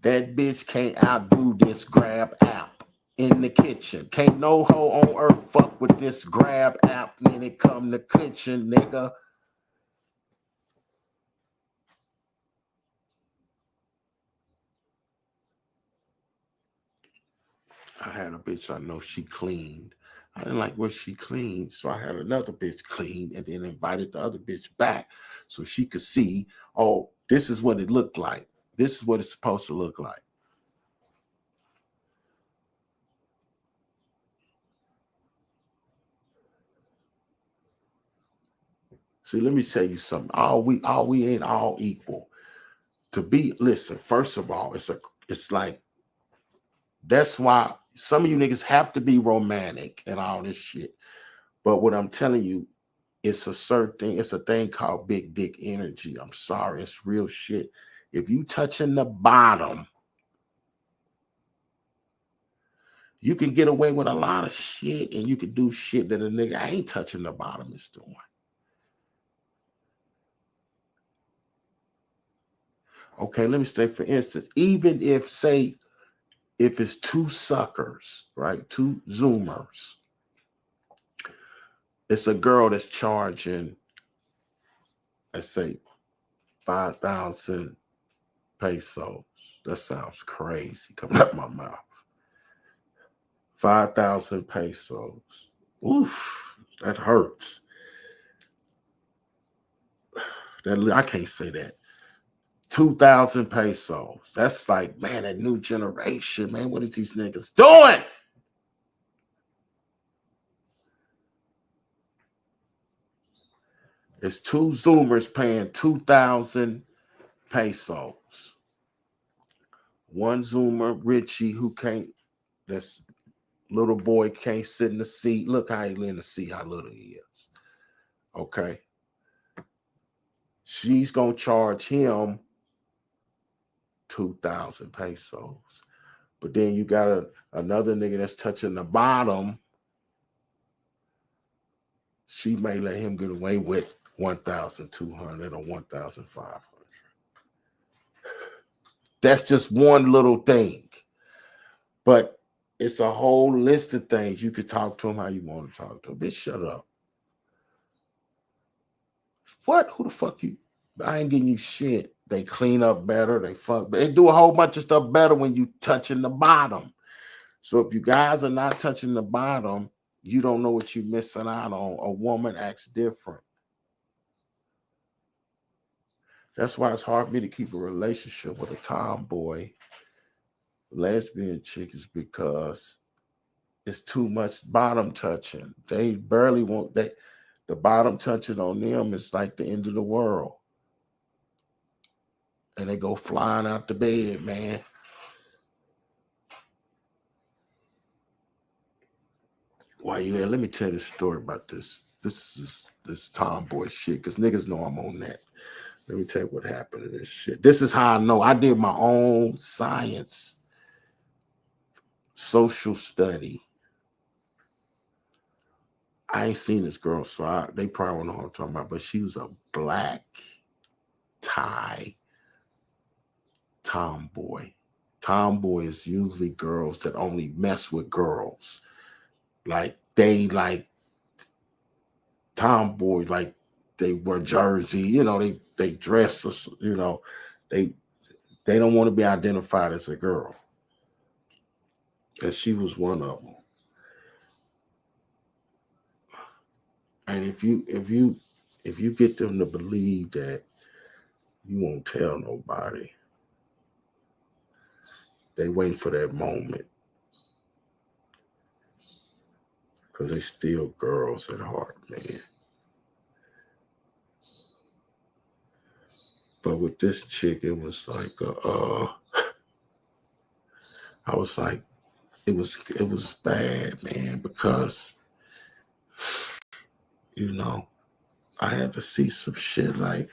That bitch can't outdo this Grab app in the kitchen. Can't no hoe on earth fuck with this Grab app when it come to kitchen, nigga. I had a bitch I know she cleaned. I didn't like what she cleaned, so I had another bitch clean and then invited the other bitch back so she could see, oh, this is what it looked like. This is what it's supposed to look like. See, let me tell you something. We ain't all equal. Listen, first of all, it's like, that's why some of you niggas have to be romantic and all this shit. But what I'm telling you, it's a certain thing. It's a thing called big dick energy. I'm sorry. It's real shit. If you touching the bottom, you can get away with a lot of shit and you can do shit that a nigga ain't touching the bottom is doing. Okay, let me say, for instance, even if, say, if it's two suckers, right? Two Zoomers. It's a girl that's charging, let's say, 5,000 pesos. That sounds crazy coming out my mouth. 5,000 pesos. Oof, that hurts. I can't say that. 2,000 pesos. That's like, man, that new generation, man. What is these niggas doing? It's two Zoomers paying 2,000 pesos. One Zoomer, Richie, who can't, this little boy can't sit in the seat. Look how he in the seat, how little he is. Okay. She's going to charge him 2,000 pesos. But then you got another nigga that's touching the bottom. She may let him get away with 1,200 or 1,500. That's just one little thing. But it's a whole list of things. You could talk to him how you want to talk to him. Bitch, shut up. What? Who the fuck you? I ain't getting you shit. They clean up better. They do a whole bunch of stuff better when you touching the bottom. So if you guys are not touching the bottom, you don't know what you're missing out on. A woman acts different. That's why it's hard for me to keep a relationship with a tomboy lesbian chick, is because it's too much bottom touching. They barely want that. The bottom touching on them is like the end of the world. And they go flying out the bed, man. Why you here? Let me tell you a story about this. This tomboy shit, because niggas know I'm on that. Let me tell you what happened to this shit. This is how I know. I did my own science, social study. I ain't seen this girl, so they probably won't know what I'm talking about, but she was a black Thai tomboy. Tomboy is usually girls that only mess with girls. Like they like tomboy, like they wear jersey, you know, they dress, you know, they don't want to be identified as a girl. And she was one of them. And if you get them to believe that you won't tell nobody, they waiting for that moment. Because they still girls at heart, man. But with this chick, it was like, I was like, it was bad, man, because, you know, I had to see some shit like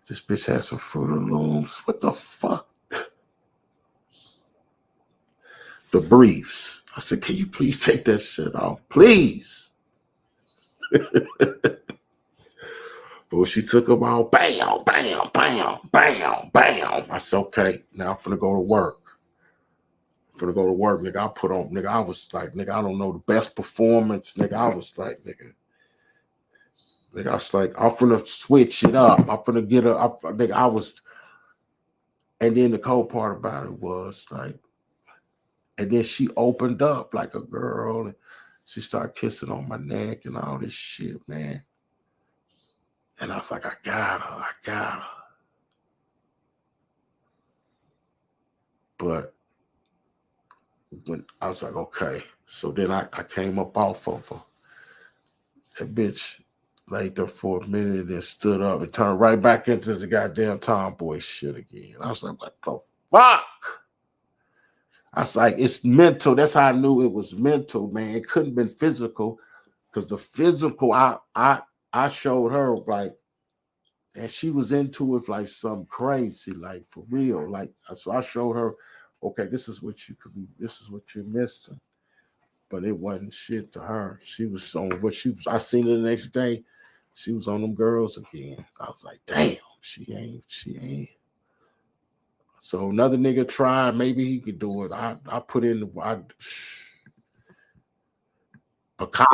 this bitch had some Fruit of Looms. What the fuck? The briefs. I said, can you please take that shit off? Please. But she took them all, bam, bam, bam, bam, bam. I said, okay, now I'm finna go to work. Nigga. I put on, nigga, I was like, nigga, I don't know, the best performance, nigga. I was like, nigga, I was like, I'm finna switch it up. I'm finna get her, nigga, I was, and then the cold part about it was like, and then she opened up like a girl, and she started kissing on my neck and all this shit, man. And I was like, I got her. But when I was like, okay. So then I came up off of her. That bitch laid there for a minute and stood up and turned right back into the goddamn tomboy shit again. I was like, what the fuck? I was like, it's mental. That's how I knew it was mental, man. It couldn't have been physical, because the physical, I showed her like, and she was into it like something crazy, like for real. Like, so I showed her, okay, this is what you could be, this is what you're missing. But it wasn't shit to her. She was on what she was. I seen her the next day. She was on them girls again. I was like, damn, she ain't. So another nigga tried, maybe he could do it. I put in the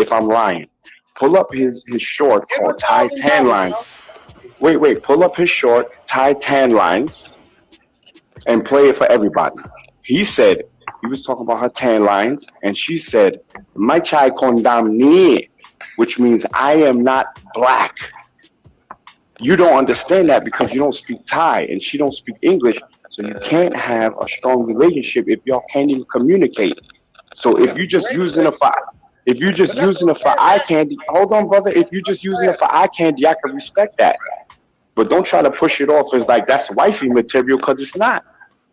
if I'm lying, pull up his short called Thai Tan Lines. Wait, pull up his short Thai Tan Lines and play it for everybody. He said, he was talking about her tan lines, and she said, "My chai kondam ni," which means I am not black. You don't understand that because you don't speak Thai and she don't speak English, so you can't have a strong relationship if y'all can't even communicate. So if you're just using it for eye candy, hold on, brother. If you're just using it for eye candy, I can respect that. But don't try to push it off as like that's wifey material, because it's not.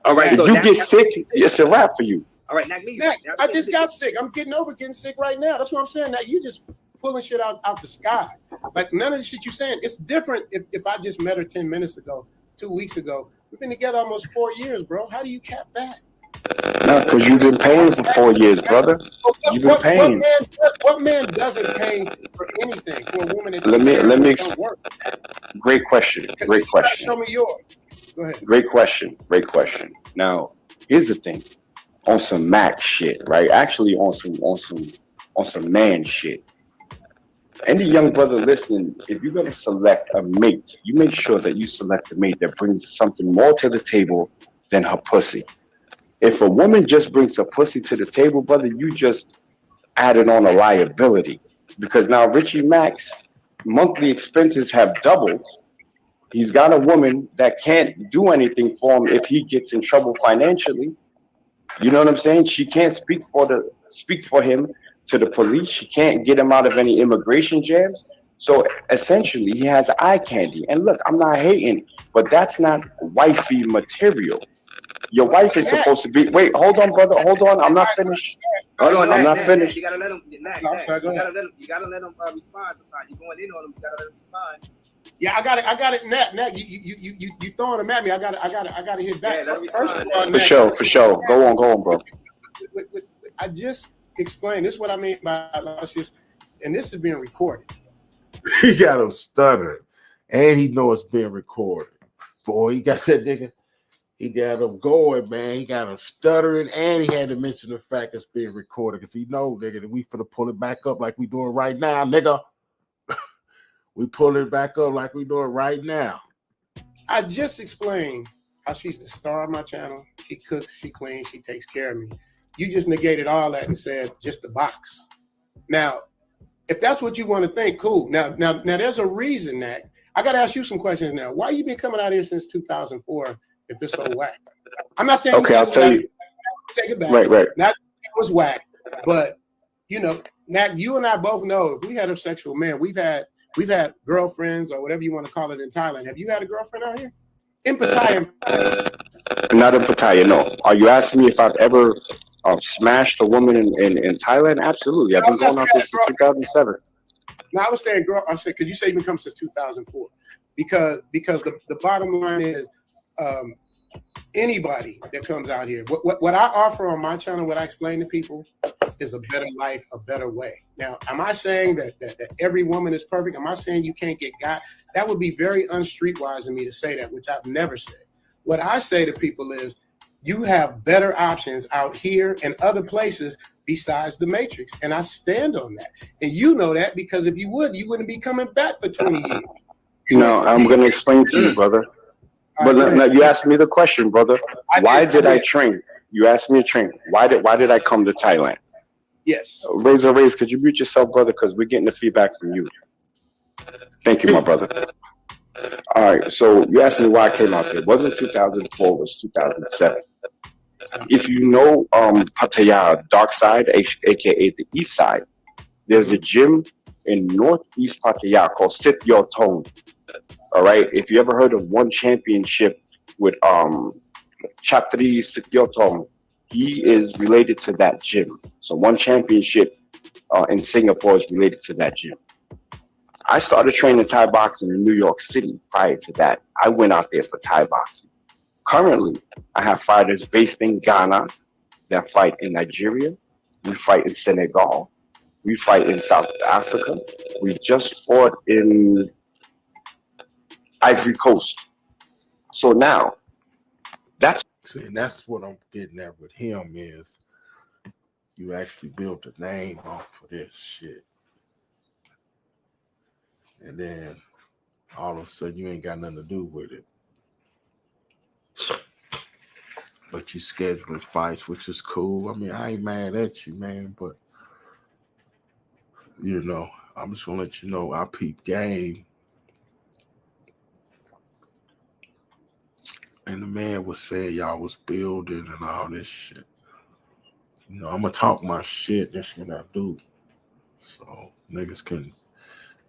All right, if so you get sick, it's a wrap for you. All right, NAKMEEZY. I just got sick. I'm getting over getting sick right now. That's what I'm saying. That you just pulling shit out the sky. Like none of the shit you're saying. It's different if I just met her 10 minutes ago, 2 weeks ago. We've been together almost 4 years, bro. How do you cap that? No, because you've been paying for 4 years, brother. You've been paying. What man doesn't pay for anything for a woman that Let me don't work? Great question. Show me yours. Go ahead. Great question. Now, here's the thing. On some Mac shit, right? Actually, on some man shit. Any young brother listening, if you're gonna select a mate, you make sure that you select a mate that brings something more to the table than her pussy. If a woman just brings her pussy to the table, brother, you just added on a liability. Because now Richie Mac's monthly expenses have doubled. He's got a woman that can't do anything for him if he gets in trouble financially. You know what I'm saying? She can't speak for him to the police. She can't get him out of any immigration jams. So essentially, he has eye candy. And look, I'm not hating, but that's not wifey material. Your wife is supposed to be. Wait, hold on, brother. Hold on. I'm not finished. I'm not finished. You gotta let him. You gotta let him respond. Sometimes you're going in on him. You gotta let him respond. Yeah, I got it. Nat, you throwing them at me. I got to hit back. For sure. Go on, bro. I just explained. This is what I mean by just, and this is being recorded. He got him stuttering, and he know it's being recorded. Boy, he got that nigga. He got him going, man. He got him stuttering, and he had to mention the fact it's being recorded because he know, nigga, that we finna pull it back up like we doing right now, nigga. We pull it back up like we doing right now. I just explained how she's the star of my channel. She cooks, she cleans, she takes care of me. You just negated all that and said just the box. Now, if that's what you want to think, cool. Now, there's a reason that I got to ask you some questions now. Why you been coming out here since 2004 if it's so whack? I'm not saying. Okay, I'll tell you. Take it back. Right. Not it was whack, but you know, Nat, you and I both know if we heterosexual men, we've had girlfriends or whatever you want to call it in Thailand. Have you had a girlfriend out here? In Pattaya? Not in Pattaya, no. Are you asking me if I've ever smashed a woman in Thailand? Absolutely. I've been going out there since 2007. Now I was saying, girl, I said, because you say you've been coming since 2004, because the bottom line is, anybody that comes out here, what I offer on my channel, what I explain to people, is a better life, a better way. Now, am I saying that every woman is perfect? Am I saying you can't get got? That would be very unstreetwise of me to say that, which I've never said. What I say to people is, you have better options out here and other places besides the Matrix, and I stand on that. And you know that, because if you wouldn't be coming back for 20 years. No, I'm going to explain to you, brother. But now you asked me the question, brother. Why did I train? You asked me to train. Why did I come to Thailand? Yes. Razor, could you mute yourself, brother? Because we're getting the feedback from you. Thank you, my brother. All right, so you asked me why I came out there. It wasn't 2004, it was 2007. If you know Pattaya, dark side, aka the east side, there's a gym in northeast Pattaya called Sit Your Tone. All right, if you ever heard of one championship with Chatri Sit Your Tone, he is related to that gym. So one championship in Singapore is related to that gym. I started training Thai boxing in New York City. Prior to that, I went out there for Thai boxing. Currently, I have fighters based in Ghana that fight in Nigeria. We fight in Senegal. We fight in South Africa. We just fought in Ivory Coast. So now, that's what I'm getting at with him is you actually built a name off of this shit. And then all of a sudden you ain't got nothing to do with it. But you scheduling fights, which is cool. I mean, I ain't mad at you, man, but you know, I'm just gonna let you know I peep game. And the man was saying y'all was building and all this shit. You know, I'm gonna talk my shit. That's what I do. So niggas can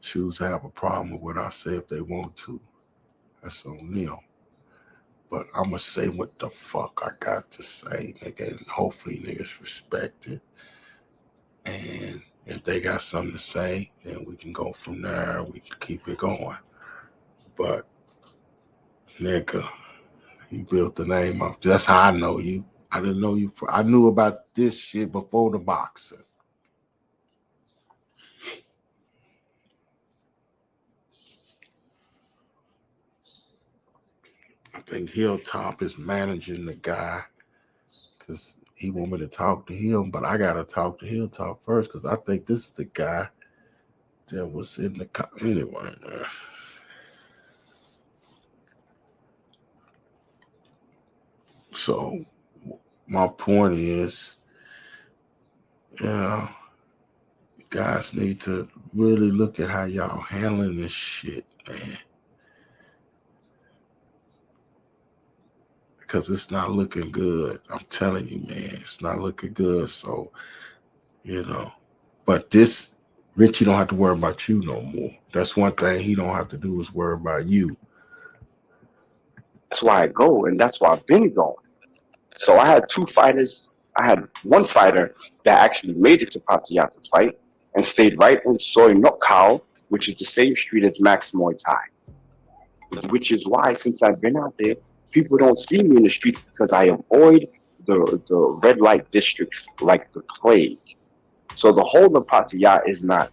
choose to have a problem with what I say if they want to. That's on them. But I'm gonna say what the fuck I got to say, nigga, and hopefully niggas respect it. And if they got something to say, then we can go from there. We can keep it going. But nigga, you built the name up. That's how I know you. I didn't know you. I knew about this shit before the boxing. I think Hilltop is managing the guy because he want me to talk to him, but I gotta talk to Hilltop first because I think this is the guy that was in the anyway. So my point is, you know, you guys need to really look at how y'all handling this shit, man. Because it's not looking good. I'm telling you, man, it's not looking good. So, you know, but this, Richie don't have to worry about you no more. That's one thing he don't have to do is worry about you. That's why I go, and that's why I've been going. So I had two fighters. I had one fighter that actually made it to Pattaya to fight and stayed right in Soy Nok Khao, which is the same street as Max Muay Thai. Which is why, since I've been out there, people don't see me in the streets because I avoid the red light districts like the plague. So the whole of Pattaya is not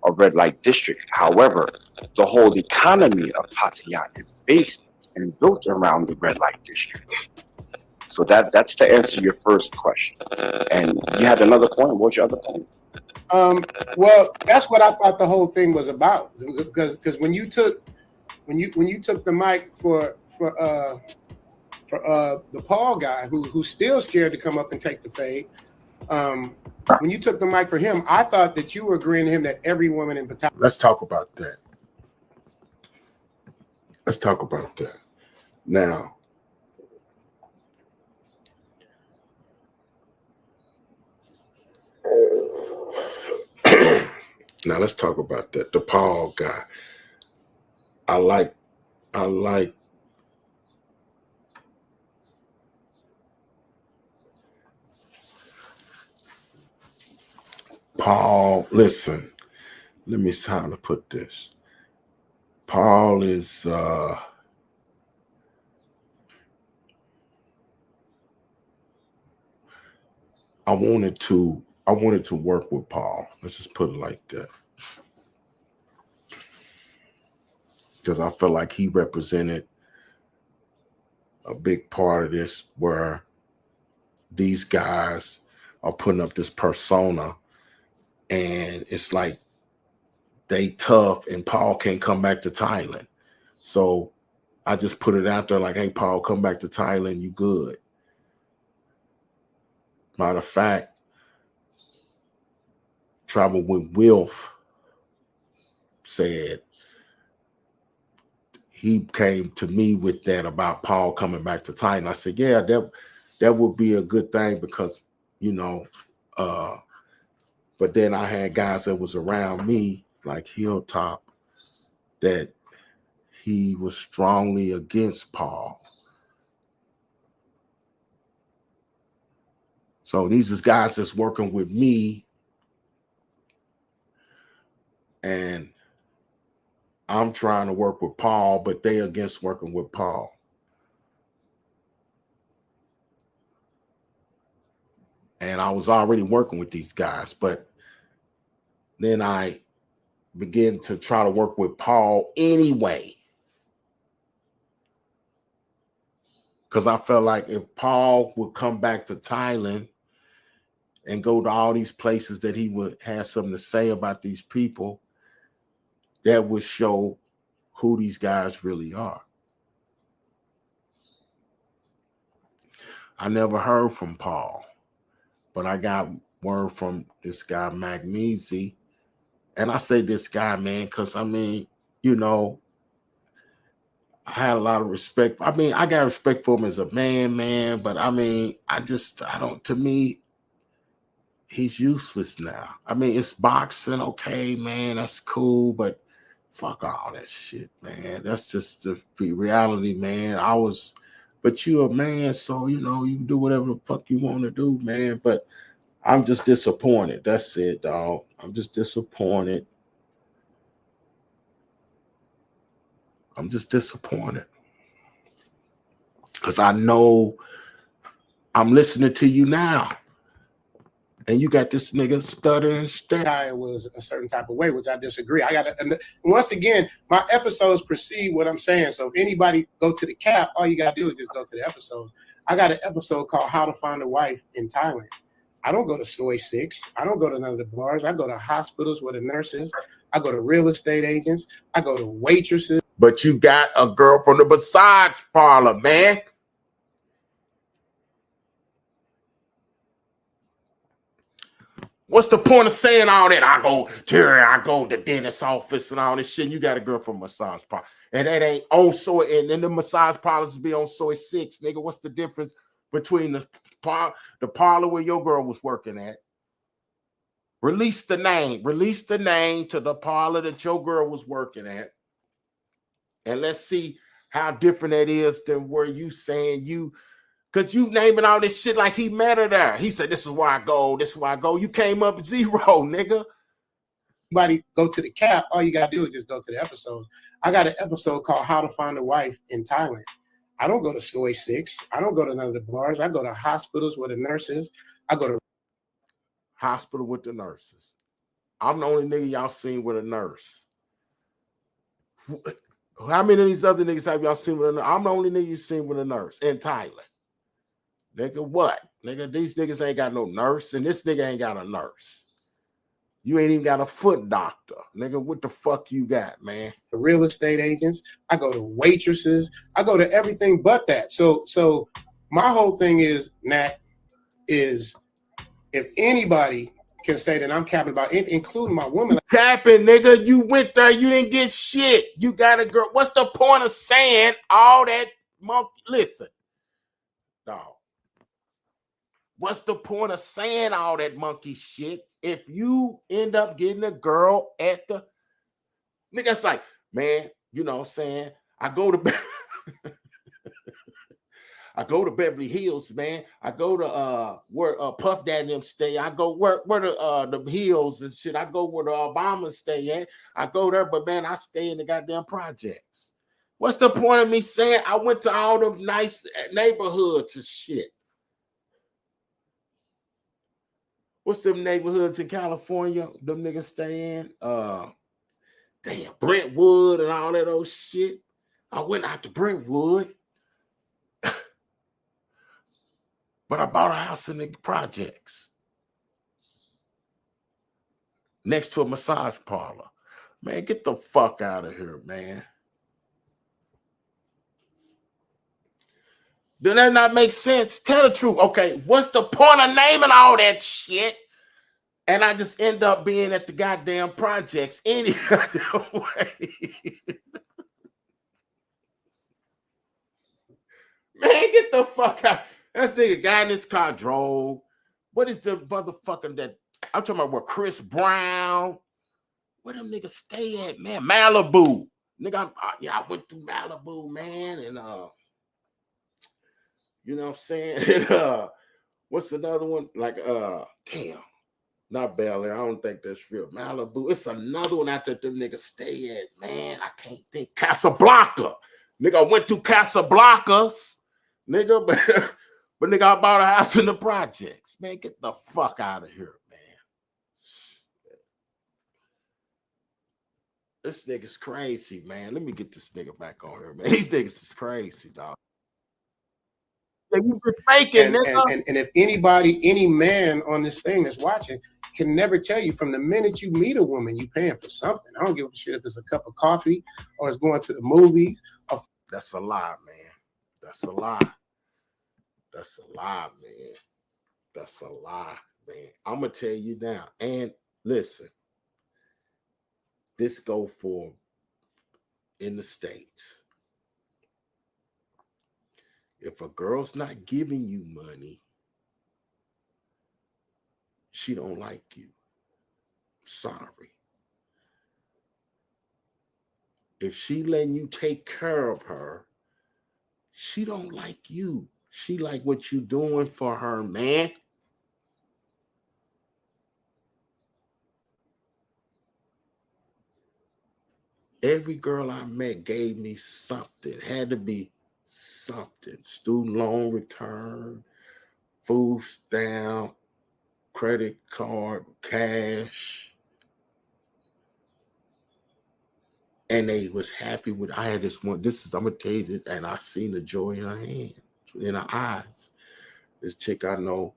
a red light district. However, the whole economy of Pattaya is based and built around the red light district. So that's to answer your first question. And you had another point. What's your other point? Well, that's what I thought the whole thing was about. Because when you took the mic for the Paul guy who's still scared to come up and take the fade, when you took the mic for him, I thought that you were agreeing to him that every woman in Pattaya. Let's talk about that. Let's talk about that. Now, let's talk about that. The Paul guy. I like Paul. Listen, let me see how to put this. Paul is I wanted to work with Paul. Let's just put it like that. Because I felt like he represented a big part of this, where these guys are putting up this persona, and it's like they tough, and Paul can't come back to Thailand. So I just put it out there like, hey, Paul, come back to Thailand, you good. Matter of fact, Travel with Wilf said he came to me with that about Paul coming back to Thailand. I said, yeah, that would be a good thing, because, you know, but then I had guys that was around me, like Hilltop, that he was strongly against Paul. So these is guys that's working with me, and I'm trying to work with Paul, but they against working with Paul. And I was already working with these guys, but then I began to try to work with Paul anyway. Because I felt like if Paul would come back to Thailand and go to all these places that he would have something to say about these people, that would show who these guys really are. I never heard from Paul, but I got word from this guy, NAKMEEZY. And I say this guy, man, because, I mean, you know, I had a lot of respect. I mean, I got respect for him as a man, but I mean, to me, he's useless now. I mean, it's boxing, okay, man, that's cool, but fuck all that shit, man. That's just the reality, man. But you're a man, so, you know, you can do whatever the fuck you want to do, man. But I'm just disappointed. That's it, dog. I'm just disappointed. I'm just disappointed. Because I know I'm listening to you now. And you got this nigga stuttering. I was a certain type of way, which I disagree. Once again, my episodes precede what I'm saying. So if anybody go to the cap, all you got to do is just go to the episodes. I got an episode called How to Find a Wife in Thailand. I don't go to Soy 6. I don't go to none of the bars. I go to hospitals where the nurses. I go to real estate agents. I go to waitresses. But you got a girl from the massage parlor, man. What's the point of saying all that? I go to the dentist's office and all this shit. You got a girl from massage parlor. And that ain't on soy. And then the massage parlors be on Soy 6. Nigga, what's the difference between the parlor where your girl was working at? Release the name. Release the name to the parlor that your girl was working at. And let's see how different that is than where you saying you, because you naming all this shit like he met her there. He said, this is where I go. This is where I go. You came up 0, nigga. Anybody go to the cap, all you got to do is just go to the episodes. I got an episode called How to Find a Wife in Thailand. I don't go to Soy 6. I don't go to none of the bars. I go to hospitals with the nurses. I go to hospital with the nurses. I'm the only nigga y'all seen with a nurse. How many of these other niggas have y'all seen with a nurse? I'm the only nigga you seen with a nurse in Thailand. Nigga, what? Nigga, these niggas ain't got no nurse, and this nigga ain't got a nurse. You ain't even got a foot doctor. Nigga, what the fuck you got, man? The real estate agents. I go to waitresses. I go to everything but that. So my whole thing is, Nat, is if anybody can say that I'm capping about it, including my woman. Capping, nigga. You went there, you didn't get shit. You got a girl. What's the point of saying all that monkey? Listen, dog. What's the point of saying all that monkey shit if you end up getting a girl at the nigga? It's like, man, you know what I'm saying? I go to I go to Beverly Hills, man. I go to where Puff Daddy and them stay. I go where the Hills and shit. I go where the Obamas stay at. I go there, but man, I stay in the goddamn projects. What's the point of me saying I went to all them nice neighborhoods and shit? What's them neighborhoods in California? Them niggas stay in? Damn, Brentwood and all that old shit. I went out to Brentwood. But I bought a house in the projects next to a massage parlor. Man, get the fuck out of here, man. Does that not make sense? Tell the truth. Okay, what's the point of naming all that shit? And I just end up being at the goddamn projects any goddamn way. Man, get the fuck out. That nigga guy in this car drove. What is the motherfucker that I'm talking about? Where Chris Brown? Where them niggas stay at, man? Malibu. Nigga, I went through Malibu, man, and you know what I'm saying? And, what's another one? Like damn, not Bel Air. I don't think that's real. Malibu. It's another one out there them niggas stay at, man. I can't think. Casablanca. Nigga, I went through Casablancas. Nigga, but nigga, I bought a house in the projects. Man, get the fuck out of here, man. This nigga's crazy, man. Let me get this nigga back on here, man. These niggas is crazy, dog. You been faking, nigga. And if anybody, any man on this thing that's watching can never tell you from the minute you meet a woman, you paying for something. I don't give a shit if it's a cup of coffee or it's going to the movies. That's a lie, man. That's a lie. That's a lie, man. That's a lie, man. I'm gonna tell you now. And listen, this go for in the States. If a girl's not giving you money, she don't like you. Sorry. If she letting you take care of her, she don't like you. She like what you doing for her, man. Every girl I met gave me something. It had to be something. Student loan return, food stamp, credit card, cash. And they was happy with, I had this one, I'm gonna tell you this, and I seen the joy in her hand, in her eyes. This chick I know,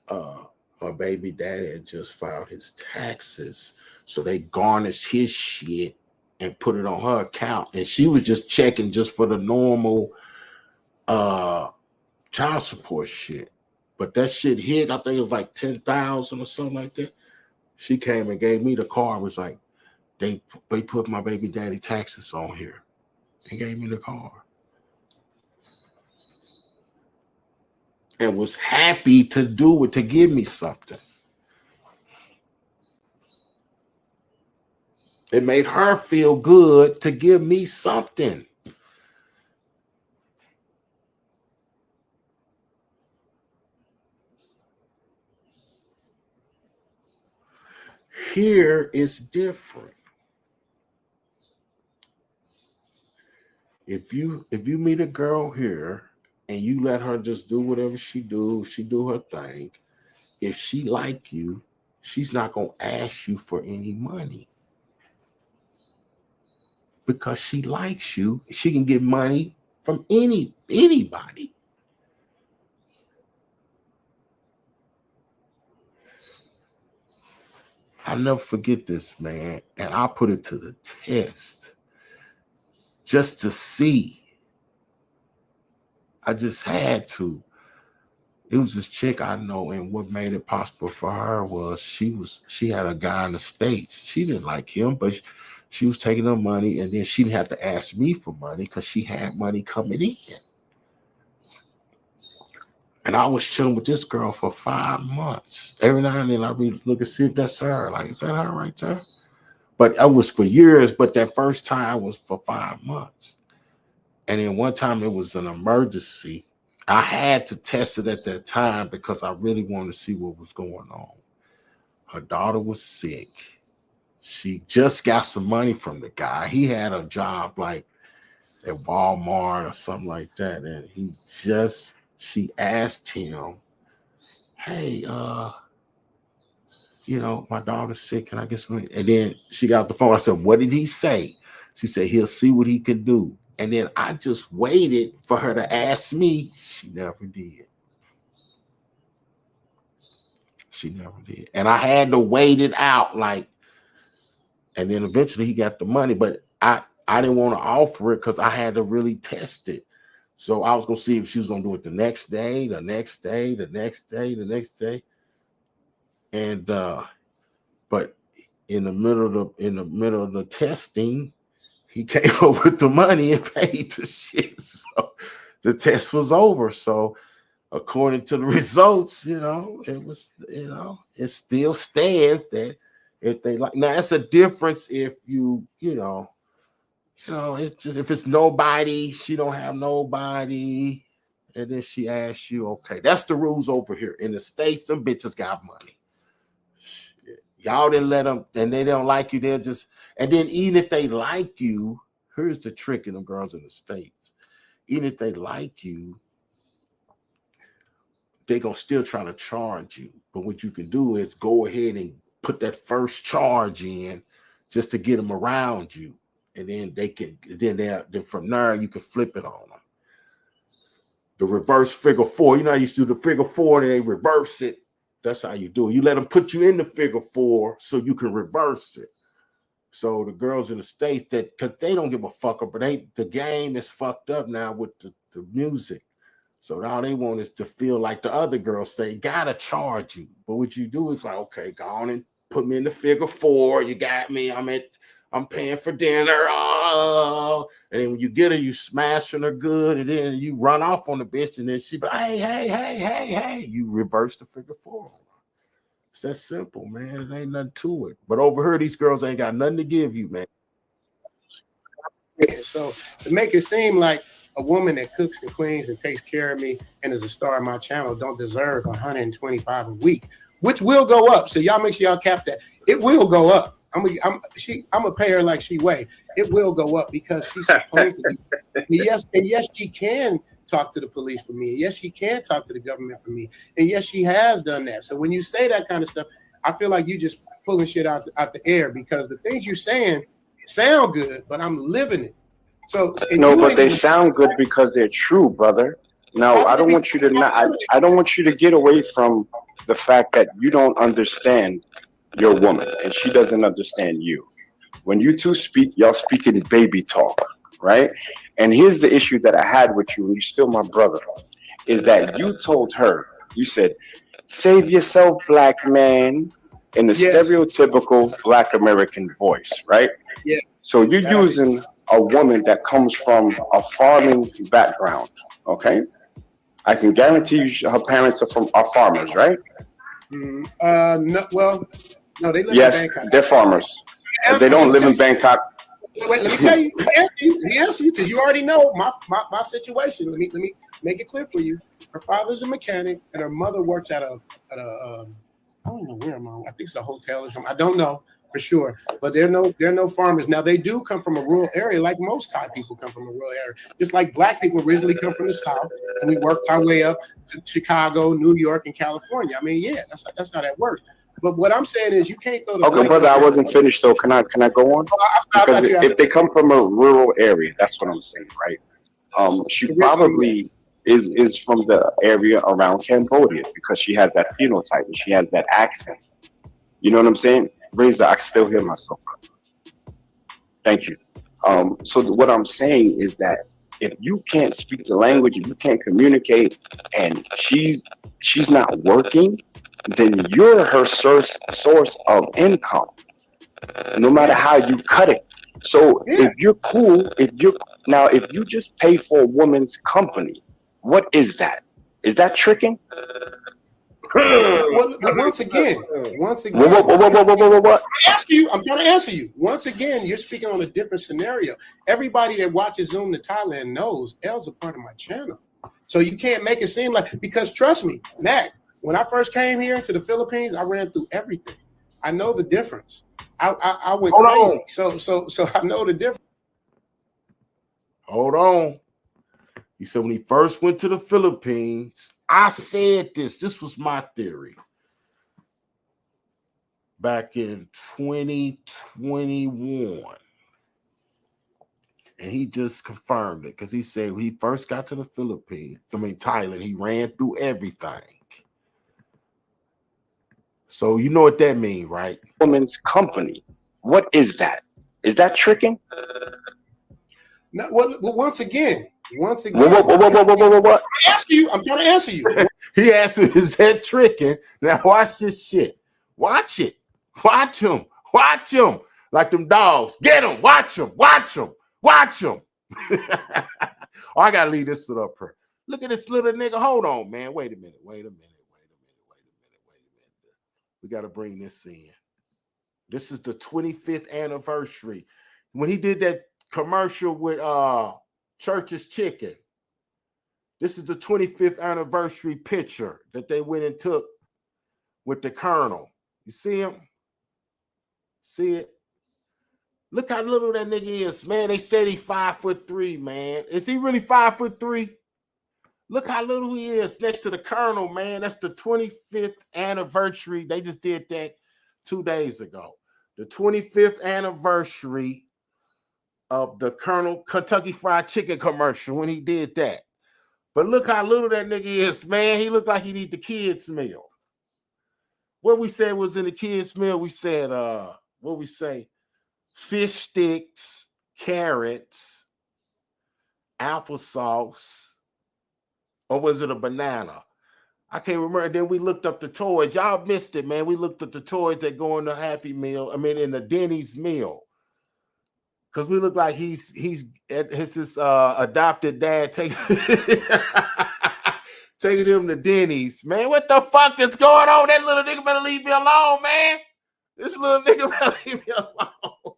her baby daddy had just filed his taxes. So they garnished his shit and put it on her account. And she was just checking just for the normal child support shit. But that shit hit, I think it was like 10,000 or something like that. She came and gave me the card, was like, they put my baby daddy taxes on here and gave me the card. And was happy to do it, to give me something. It made her feel good to give me something. Here is different. If you meet a girl here and you let her just do whatever she do her thing, if she like you, she's not gonna ask you for any money. Because she likes you, she can get money from anybody. I'll never forget this, man, and I put it to the test just to see. I just had to. It was this chick I know, and what made it possible for her was she had a guy in the States. She didn't like him, but she was taking her money, and then she didn't have to ask me for money because she had money coming in. And I was chilling with this girl for 5 months. Every now and then I would look and see if that's her. Like, is that her right there? But I was for years, but that first time was for 5 months. And then one time it was an emergency. I had to test it at that time because I really wanted to see what was going on. Her daughter was sick. She just got some money from the guy. He had a job like at Walmart or something like that. And she asked him, hey, my daughter's sick. Can I get some money? And then she got the phone. I said, what did he say? She said, he'll see what he can do. And then I just waited for her to ask me. She never did. She never did. And I had to wait it out. And then eventually he got the money. But I didn't want to offer it because I had to really test it. So I was going to see if she was going to do it the next day, the next day, the next day, the next day. And but in the middle of the testing, he came up with the money and paid the shit. So the test was over. So according to the results, it was, it still stands that if they like. Now it's a difference if it's just if it's nobody, she don't have nobody, and then she asks you, okay, that's the rules over here in the States. Them bitches got money. Y'all didn't let them, and they don't like you. They're just, and then even if they like you, here's the trick in the girls in the States. Even if they like you, they're going to still try to charge you. But what you can do is go ahead and put that first charge in just to get them around you. And then then from there, you can flip it on them. The reverse figure four, how you used to do the figure four and they reverse it. That's how you do it. You let them put you in the figure four so you can reverse it. So the girls in the States, because they don't give a fuck, but the game is fucked up now with the music. So all they want is to feel like the other girls say, gotta charge you. But what you do is like, okay, go on and put me in the figure four. You got me. I'm paying for dinner. Oh. And then when you get her, you smashing her good, and then you run off on the bitch, and then she be like, hey. You reverse the figure four. It's that simple, man. It ain't nothing to it. But over here, these girls ain't got nothing to give you, man. Yeah, so to make it seem like a woman that cooks and cleans and takes care of me and is a star on my channel don't deserve $125 a week, which will go up. So y'all make sure y'all cap that. It will go up. I'm gonna pay her like she weigh. It will go up because she's supposed to be. Yes, she can talk to the police for me. Yes, she can talk to the government for me. And yes, she has done that. So when you say that kind of stuff, I feel like you just pulling shit out the air because the things you're saying sound good, but I'm living it. So no, but they sound good because they're true, brother. Now I don't want you to I don't want you to get away from the fact that you don't understand your woman and she doesn't understand you. When you two speak, y'all speak in baby talk, right? And here's the issue that I had with you, and you're still my brother, is that you told her, you said, save yourself, black man, in the stereotypical black American voice, right? Yeah. So you're using a woman that comes from a farming background, okay? I can guarantee you her parents are farmers, right? No, they live in Bangkok. They're farmers. They don't live in Bangkok. Wait, let me tell you. Let me answer you because you already know my situation. Let me make it clear for you. Her father's a mechanic, and her mother works at a I don't know where, Mom. I think it's a hotel or something. I don't know for sure, but they're no farmers. Now they do come from a rural area, like most Thai people come from a rural area. Just like black people originally come from the South, and we worked our way up to Chicago, New York, and California. I mean, yeah, that's how that works. But what I'm saying is, you can't throw the. Okay, brother, I wasn't finished though. Can I go on? Because if they come from a rural area, that's what I'm saying, right? She probably is from the area around Cambodia because she has that phenotype and she has that accent. You know what I'm saying? Razor, I can still hear myself. Thank you. So what I'm saying is that if you can't speak the language, if you can't communicate, and she's not working, then you're her source of income, no matter how you cut it. So if you're cool, if you just pay for a woman's company, what is that? Is that tricking? Once again, What? I'm trying to answer you. Once again, you're speaking on a different scenario. Everybody that watches Zoom to Thailand knows L's a part of my channel. So you can't make it seem like, because trust me, Nat, when I first came here into the Philippines, I ran through everything. I know the difference. I went crazy. So I know the difference. Hold on. He said when he first went to the Philippines, I said this was my theory. Back in 2021. And he just confirmed it because he said when he first got to the Philippines, Thailand, he ran through everything. So you know what that means, right? Woman's company. What is that? Is that tricking? No, well, once again. What? I asked you. I'm trying to answer you. He asked me, is that tricking? Now watch this shit. Watch it. Watch him. Watch him. Like them dogs. Get him. Watch him. Watch him. Watch him. Oh, I gotta leave this shit up here. Look at this little nigga. Hold on, man. Wait a minute. We gotta bring this in. This is the 25th anniversary. When he did that commercial with Church's Chicken. This is the 25th anniversary picture that they went and took with the Colonel. You see him? See it? Look how little that nigga is, man. They said he's 5'3", man. Is he really 5'3"? Look how little he is next to the Colonel, man. That's the 25th anniversary. They just did that 2 days ago. The 25th anniversary of the Colonel Kentucky Fried Chicken commercial when he did that. But look how little that nigga is, man. He looked like he need the kids' meal. What we said was in the kids' meal, we said, what we say? Fish sticks, carrots, applesauce, or was it a banana? I can't remember. Then we looked up the toys. Y'all missed it, man. We looked up the toys that go in the Happy Meal. I mean, in the Denny's meal. Because we look like he's his adopted dad taking him to Denny's. Man, what the fuck is going on? That little nigga better leave me alone, man. This little nigga better leave me alone.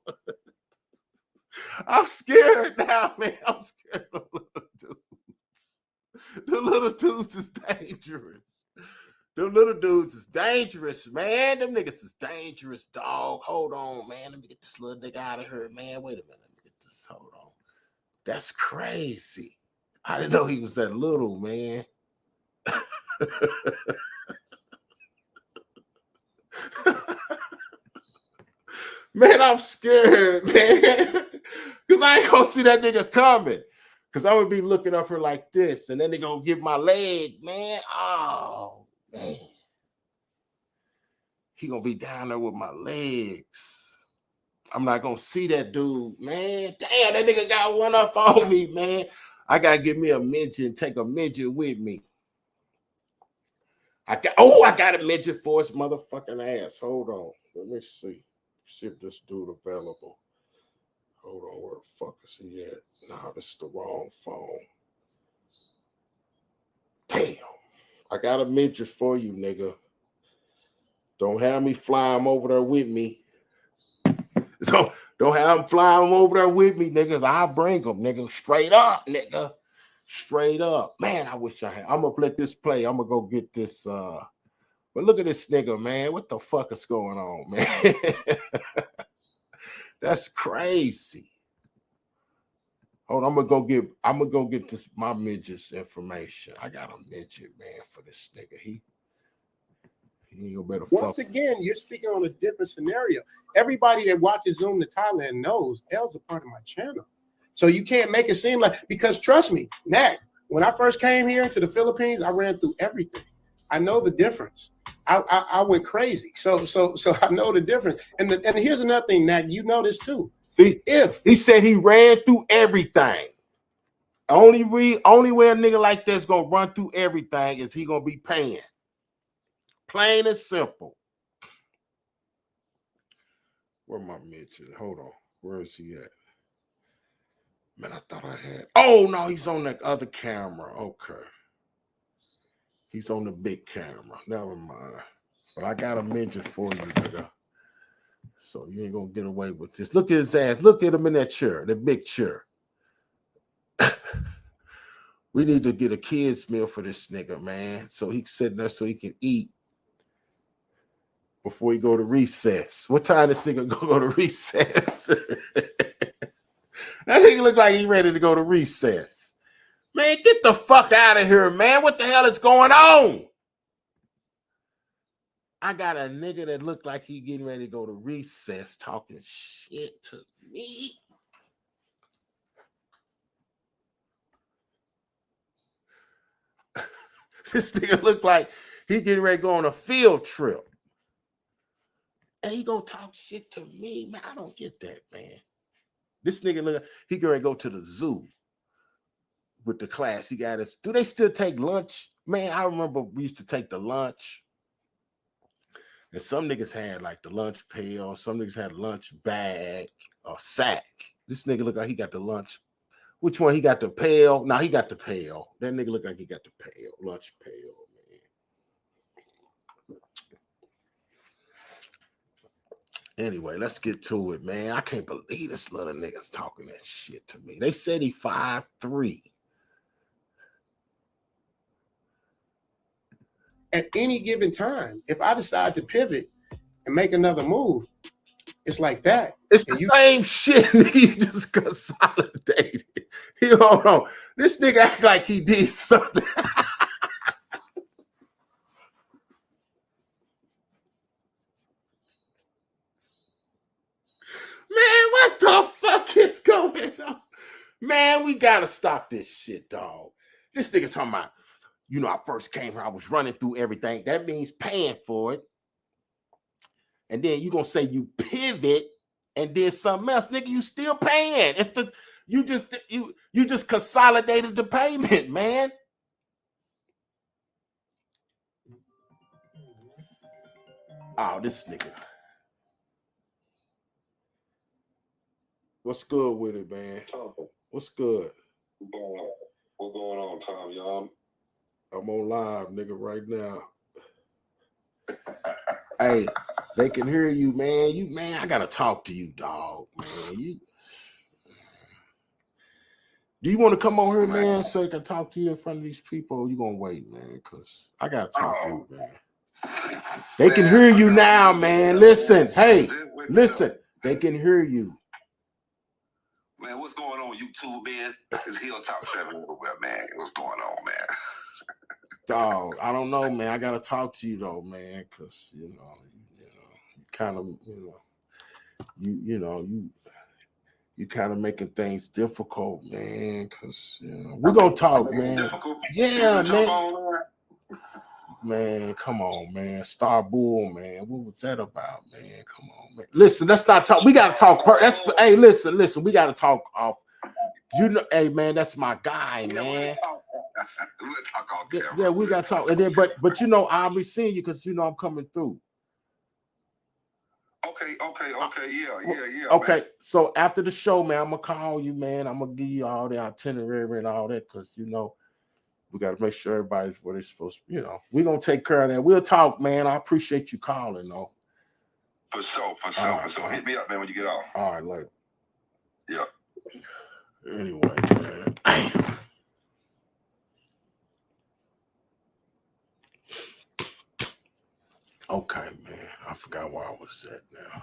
I'm scared now, man. I'm scared of little dudes. The little dudes is dangerous. The little dudes is dangerous, man. Them niggas is dangerous, dog. Hold on, man. Let me get this little nigga out of here, man. Wait a minute. Let me get this. Hold on. That's crazy. I didn't know he was that little, man. Man, I'm scared, man. Because I ain't going to see that nigga coming. Because I'm going to be looking up here like this. And then they going to give my leg, man. Oh, man. He going to be down there with my legs. I'm not going to see that dude, man. Damn, that nigga got one up on me, man. I got to get me a midget and take a midget with me. I got a midget for his motherfucking ass. Hold on. Let me see. See if this dude available. Hold on. Where the fuck is he at? Nah, this is the wrong phone. Damn. I got a midget for you, nigga. Don't have me fly him over there with me. Don't have him fly him over there with me, niggas. I'll bring him, nigga. Straight up, nigga. Straight up. Man, I wish I had. I'm going to let this play. I'm going to go get this. But look at this nigga, man. What the fuck is going on, man? That's crazy. Hold on, I'm gonna go get this my midget's information. I got a midget, man, for this nigga. He ain't gonna better fuck. Once again, you're speaking on a different scenario. Everybody that watches Zoom to Thailand knows L's a part of my channel. So you can't make it seem like, because trust me, Nat, when I first came here into the Philippines, I ran through everything. I know the difference. I went crazy. So I know the difference. And here's another thing, Nat, you know this too. See, if he said he ran through everything, only way a nigga like that's gonna run through everything is he gonna be paying. Plain and simple. Where my midget? Hold on. Where is he at? Man, I thought I had. Oh no, he's on that other camera. Okay. He's on the big camera. Never mind. But I got a midget for you, nigga. So you ain't gonna get away with this. Look at his ass. Look at him in that chair, the big chair. We need to get a kid's meal for this nigga, man. So he's sitting there so he can eat before he go to recess. What time this nigga go to recess? That nigga look like he ready to go to recess. Man, get the fuck out of here, man. What the hell is going on? I got a nigga that look like he getting ready to go to recess talking shit to me. This nigga look like he getting ready to go on a field trip. And he gonna talk shit to me, man. I don't get that, man. This nigga look, he gonna go to the zoo with the class. He got us. Do they still take lunch? Man, I remember we used to take the lunch. And some niggas had like the lunch pail, some niggas had a lunch bag or sack. This nigga look like he got the lunch. Which one? He got the pail? No, he got the pail. That nigga look like he got the pail, lunch pail, man. Anyway, let's get to it, man. I can't believe this little nigga's talking that shit to me. They said he 5'3". At any given time, if I decide to pivot and make another move, it's like that. It's the same shit. He just consolidated. You don't know. This nigga act like he did something. Man, what the fuck is going on? Man, we gotta stop this shit, dog. This nigga talking about, you know, I first came here, I was running through everything. That means paying for it. And then you gonna say you pivot and did something else, nigga. You still paying. It's the you just consolidated the payment, man. Oh, this nigga. What's good with it, man? What's good? What's going on, Tom, y'all? I'm on live, nigga, right now. Hey, they can hear you, man. I gotta talk to you, dog, man. Do you want to come on here, man, so I can talk to you in front of these people? Or you gonna wait, man? Cause I gotta talk to you, man. They can hear you now, man. Listen, hey, listen. They can hear you. Man, what's going on, YouTube, man? It's Hilltop Trevor everywhere, man. What's going on, man? Dog, I don't know, man. I gotta talk to you though, man, because you kind of, you kind of making things difficult, man. Because we're gonna talk, man. Yeah, man. Man, come on, man. Star Bull, man. What was that about, man? Come on, man. Listen, let's not talk. We gotta talk. Hey, listen. We gotta talk off. You know, hey, man, that's my guy, man. We'll talk off camera. Yeah, we gotta talk. And then, but you know, I'll be seeing you because I'm coming through. Okay, yeah. Okay, man. so after the show, man, I'm gonna call you, man. I'm gonna give you all the itinerary and all that because we gotta make sure everybody's where they're supposed to. We're gonna take care of that. We'll talk, man. I appreciate you calling, though. For sure. Hit me up, man, when you get off. All right, later. Yeah. Anyway, man. Okay, man. I forgot where I was at now.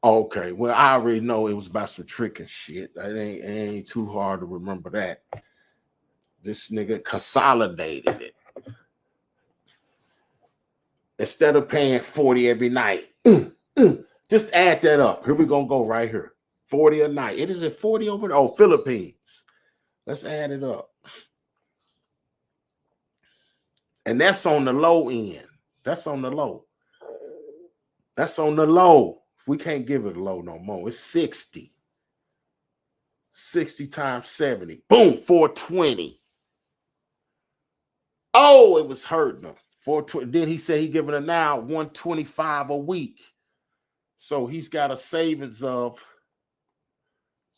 Okay, well, I already know it was about some trick and shit. It ain't too hard to remember that. This nigga consolidated it. Instead of paying 40 every night, just add that up. Here we gonna go right here. 40 a night. It is at 40 over there. Oh, Philippines. Let's add it up. And that's on the low end. That's on the low. That's on the low. We can't give it a low no more. It's 60. 60 times 70. Boom, 420. Oh, it was hurting him. 420. Then he said he giving her now 125 a week. So he's got a savings of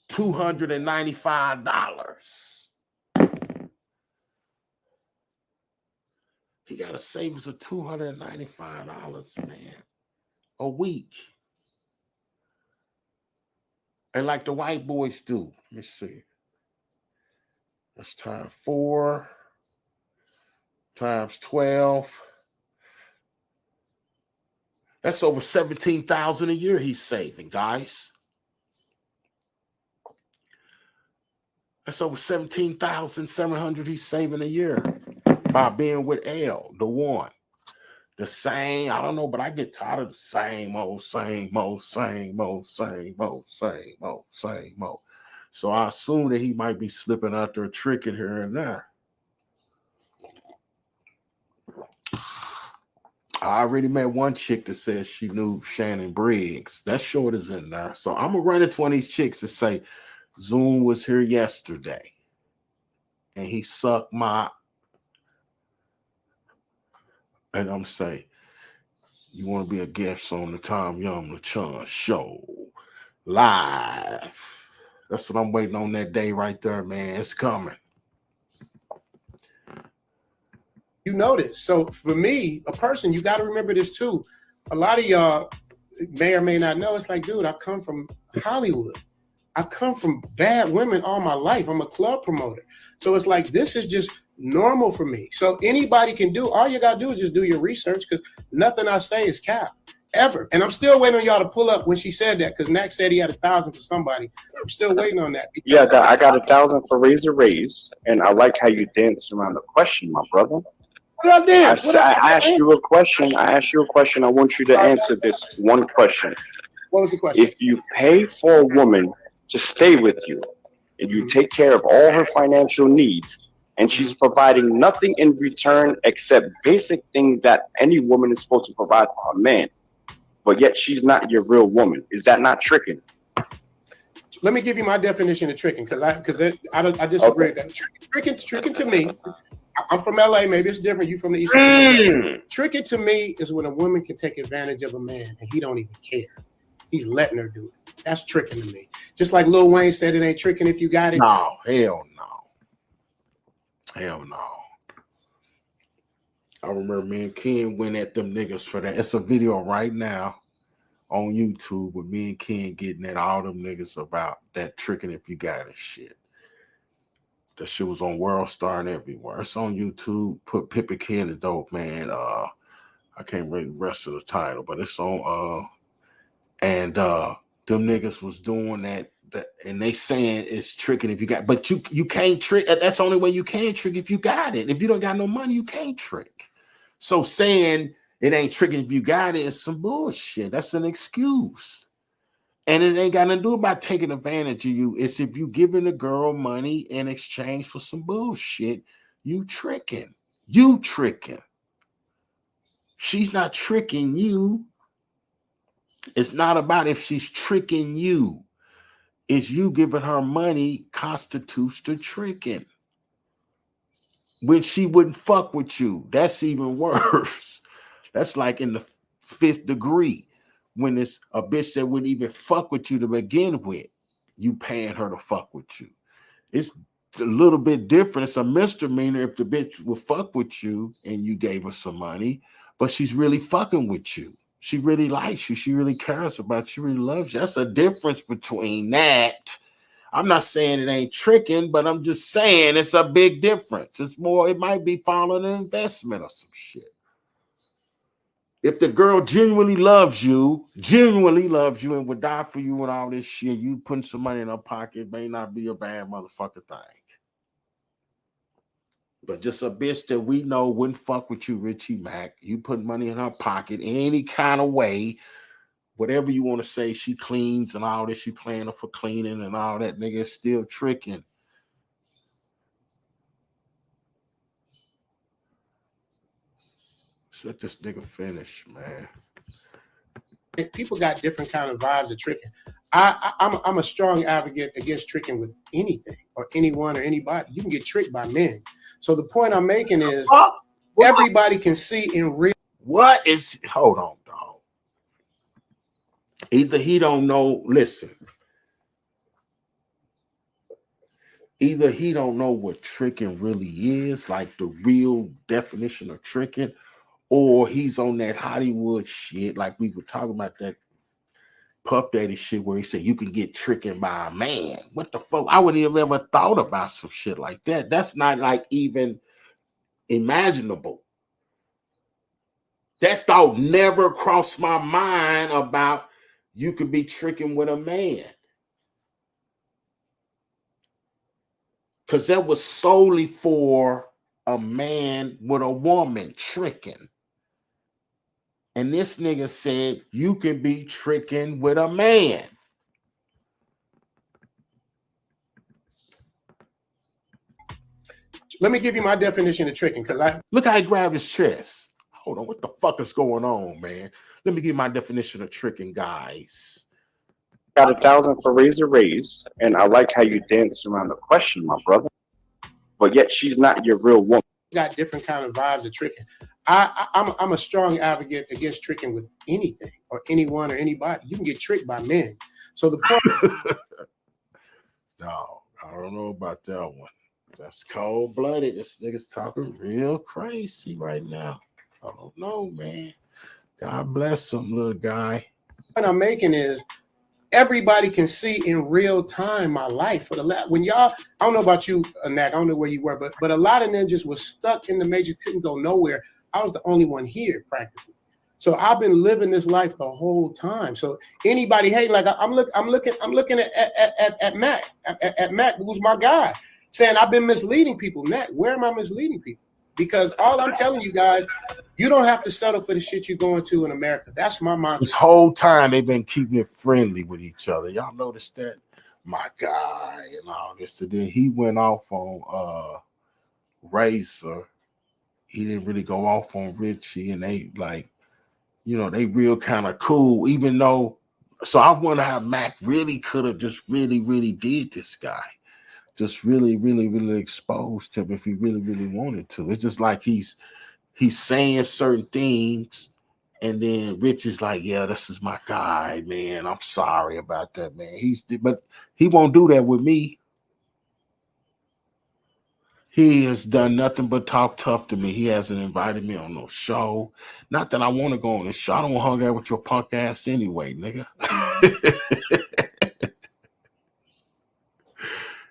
$295. He got a savings of $295, man, a week. And like the white boys do. Let me see. That's times 4 times 12. That's over $17,000 a year he's saving, guys. That's over $17,700 he's saving a year by being with L, the one. The same, I don't know, but I get tired of the same old. So I assume that he might be slipping out there tricking here and there. I already met one chick that says she knew Shannon Briggs. That short is in there. So I'm going to run into one of these chicks and say, Zoom was here yesterday. And he sucked my... And I'm saying, you want to be a guest on the Tom Young LeChun show live. That's what I'm waiting on that day right there, man. It's coming. You know this. So for me, a person, you got to remember this too. A lot of y'all may or may not know. It's like, dude, I come from Hollywood. I come from bad women all my life. I'm a club promoter. So it's like, this is just normal for me. So anybody can do, all you got to do is just do your research, because nothing I say is cap ever. And I'm still waiting on y'all to pull up when she said that, because Nak said he had 1,000 for somebody. I'm still waiting on that. Yeah, I got 1,000 for Razor Rays, and I like how you dance around the question, my brother. What I dance? I asked you a question. I want you to answer this one question. What was the question? If you pay for a woman to stay with you, and you take care of all her financial needs, and she's providing nothing in return except basic things that any woman is supposed to provide for her man, but yet she's not your real woman, is that not tricking? Let me give you my definition of tricking, because I disagree with that. Tricking to me, I'm from LA, maybe it's different. You from the East Coast. Tricking to me is when a woman can take advantage of a man and he don't even care. He's letting her do it. That's tricking to me. Just like Lil Wayne said, it ain't tricking if you got it. No, hell no. Hell no. I remember me and Ken went at them niggas for that. It's a video right now on YouTube with me and Ken getting at all them niggas about that tricking if you got it shit. That shit was on World Star and everywhere. It's on YouTube. Put Pippa Ken the Dope Man. I can't read the rest of the title, but it's on and them niggas was doing that, and they saying it's tricking if you got, but you can't trick. That's the only way you can trick if you got it. If you don't got no money, you can't trick. So saying it ain't tricking if you got it is some bullshit. That's an excuse. And it ain't got nothing to do about taking advantage of you. It's if you giving a girl money in exchange for some bullshit, you tricking. You tricking. She's not tricking you. It's not about if she's tricking you. It's you giving her money constitutes the tricking. When she wouldn't fuck with you, that's even worse. That's like in the 5th degree. When it's a bitch that wouldn't even fuck with you to begin with, you paying her to fuck with you. It's a little bit different. It's a misdemeanor if the bitch will fuck with you and you gave her some money, but she's really fucking with you. She really likes you. She really cares about you. She really loves you. That's a difference between that. I'm not saying it ain't tricking, but I'm just saying it's a big difference. It's more, it might be following an investment or some shit. If the girl genuinely loves you and would die for you and all this shit, you putting some money in her pocket may not be a bad motherfucker thing. But just a bitch that we know wouldn't fuck with you, Richie Mack. You put money in her pocket any kind of way, whatever you want to say, she cleans and all this, she playing her for cleaning and all that, nigga is still tricking. Just let this nigga finish, man. People got different kind of vibes of tricking. I'm a strong advocate against tricking with anything or anyone or anybody. You can get tricked by men. So the point I'm making is everybody can see in real. What is, hold on, dog. Either he don't know, listen. either he don't know what tricking really is, like the real definition of tricking, or he's on that Hollywood shit, like we were talking about that Puff Daddy shit where he said you can get tricking by a man. What the fuck? I wouldn't have ever thought about some shit like that. That's not like even imaginable. That thought never crossed my mind about you could be tricking with a man. Because that was solely for a man with a woman tricking. And this nigga said you can be tricking with a man. Let me give you my definition of tricking, because I look how he grabbed his chest. Hold on, what the fuck is going on, man? Let me give you my definition of tricking, guys. Got 1,000 for raise a raise, and I like how you dance around the question, my brother. But yet she's not your real woman. got different kind of vibes of tricking. I'm a strong advocate against tricking with anything or anyone or anybody. You can get tricked by men. So the point. No, I don't know about that one. That's cold-blooded. This nigga's talking real crazy right now. I don't know, man. God bless him, little guy. What I'm making is everybody can see in real time my life. For the when y'all, I don't know about you, Nak, I don't know where you were, but a lot of ninjas was stuck in the major, couldn't go nowhere. I was the only one here practically. So I've been living this life the whole time. So anybody hating, like I'm looking at Mac, at Mac, who's my guy, saying I've been misleading people. Mac, where am I misleading people? Because all I'm telling you guys, you don't have to settle for the shit you're going to in America. That's my mantra. This whole time they've been keeping it friendly with each other. Y'all notice that? My guy and all this. And then he went off on Razor. He didn't really go off on Richie, and they like, you know, they real kind of cool, even though. So I wonder how Mac really could have just really did this guy. Just really exposed him if he really wanted to. It's just like he's saying certain things, and then Rich is like, yeah, this is my guy, man. I'm sorry about that, man. But he won't do that with me. He has done nothing but talk tough to me. He hasn't invited me on no show. Not that I want to go on the show. I don't want to hang out with your punk ass anyway, nigga.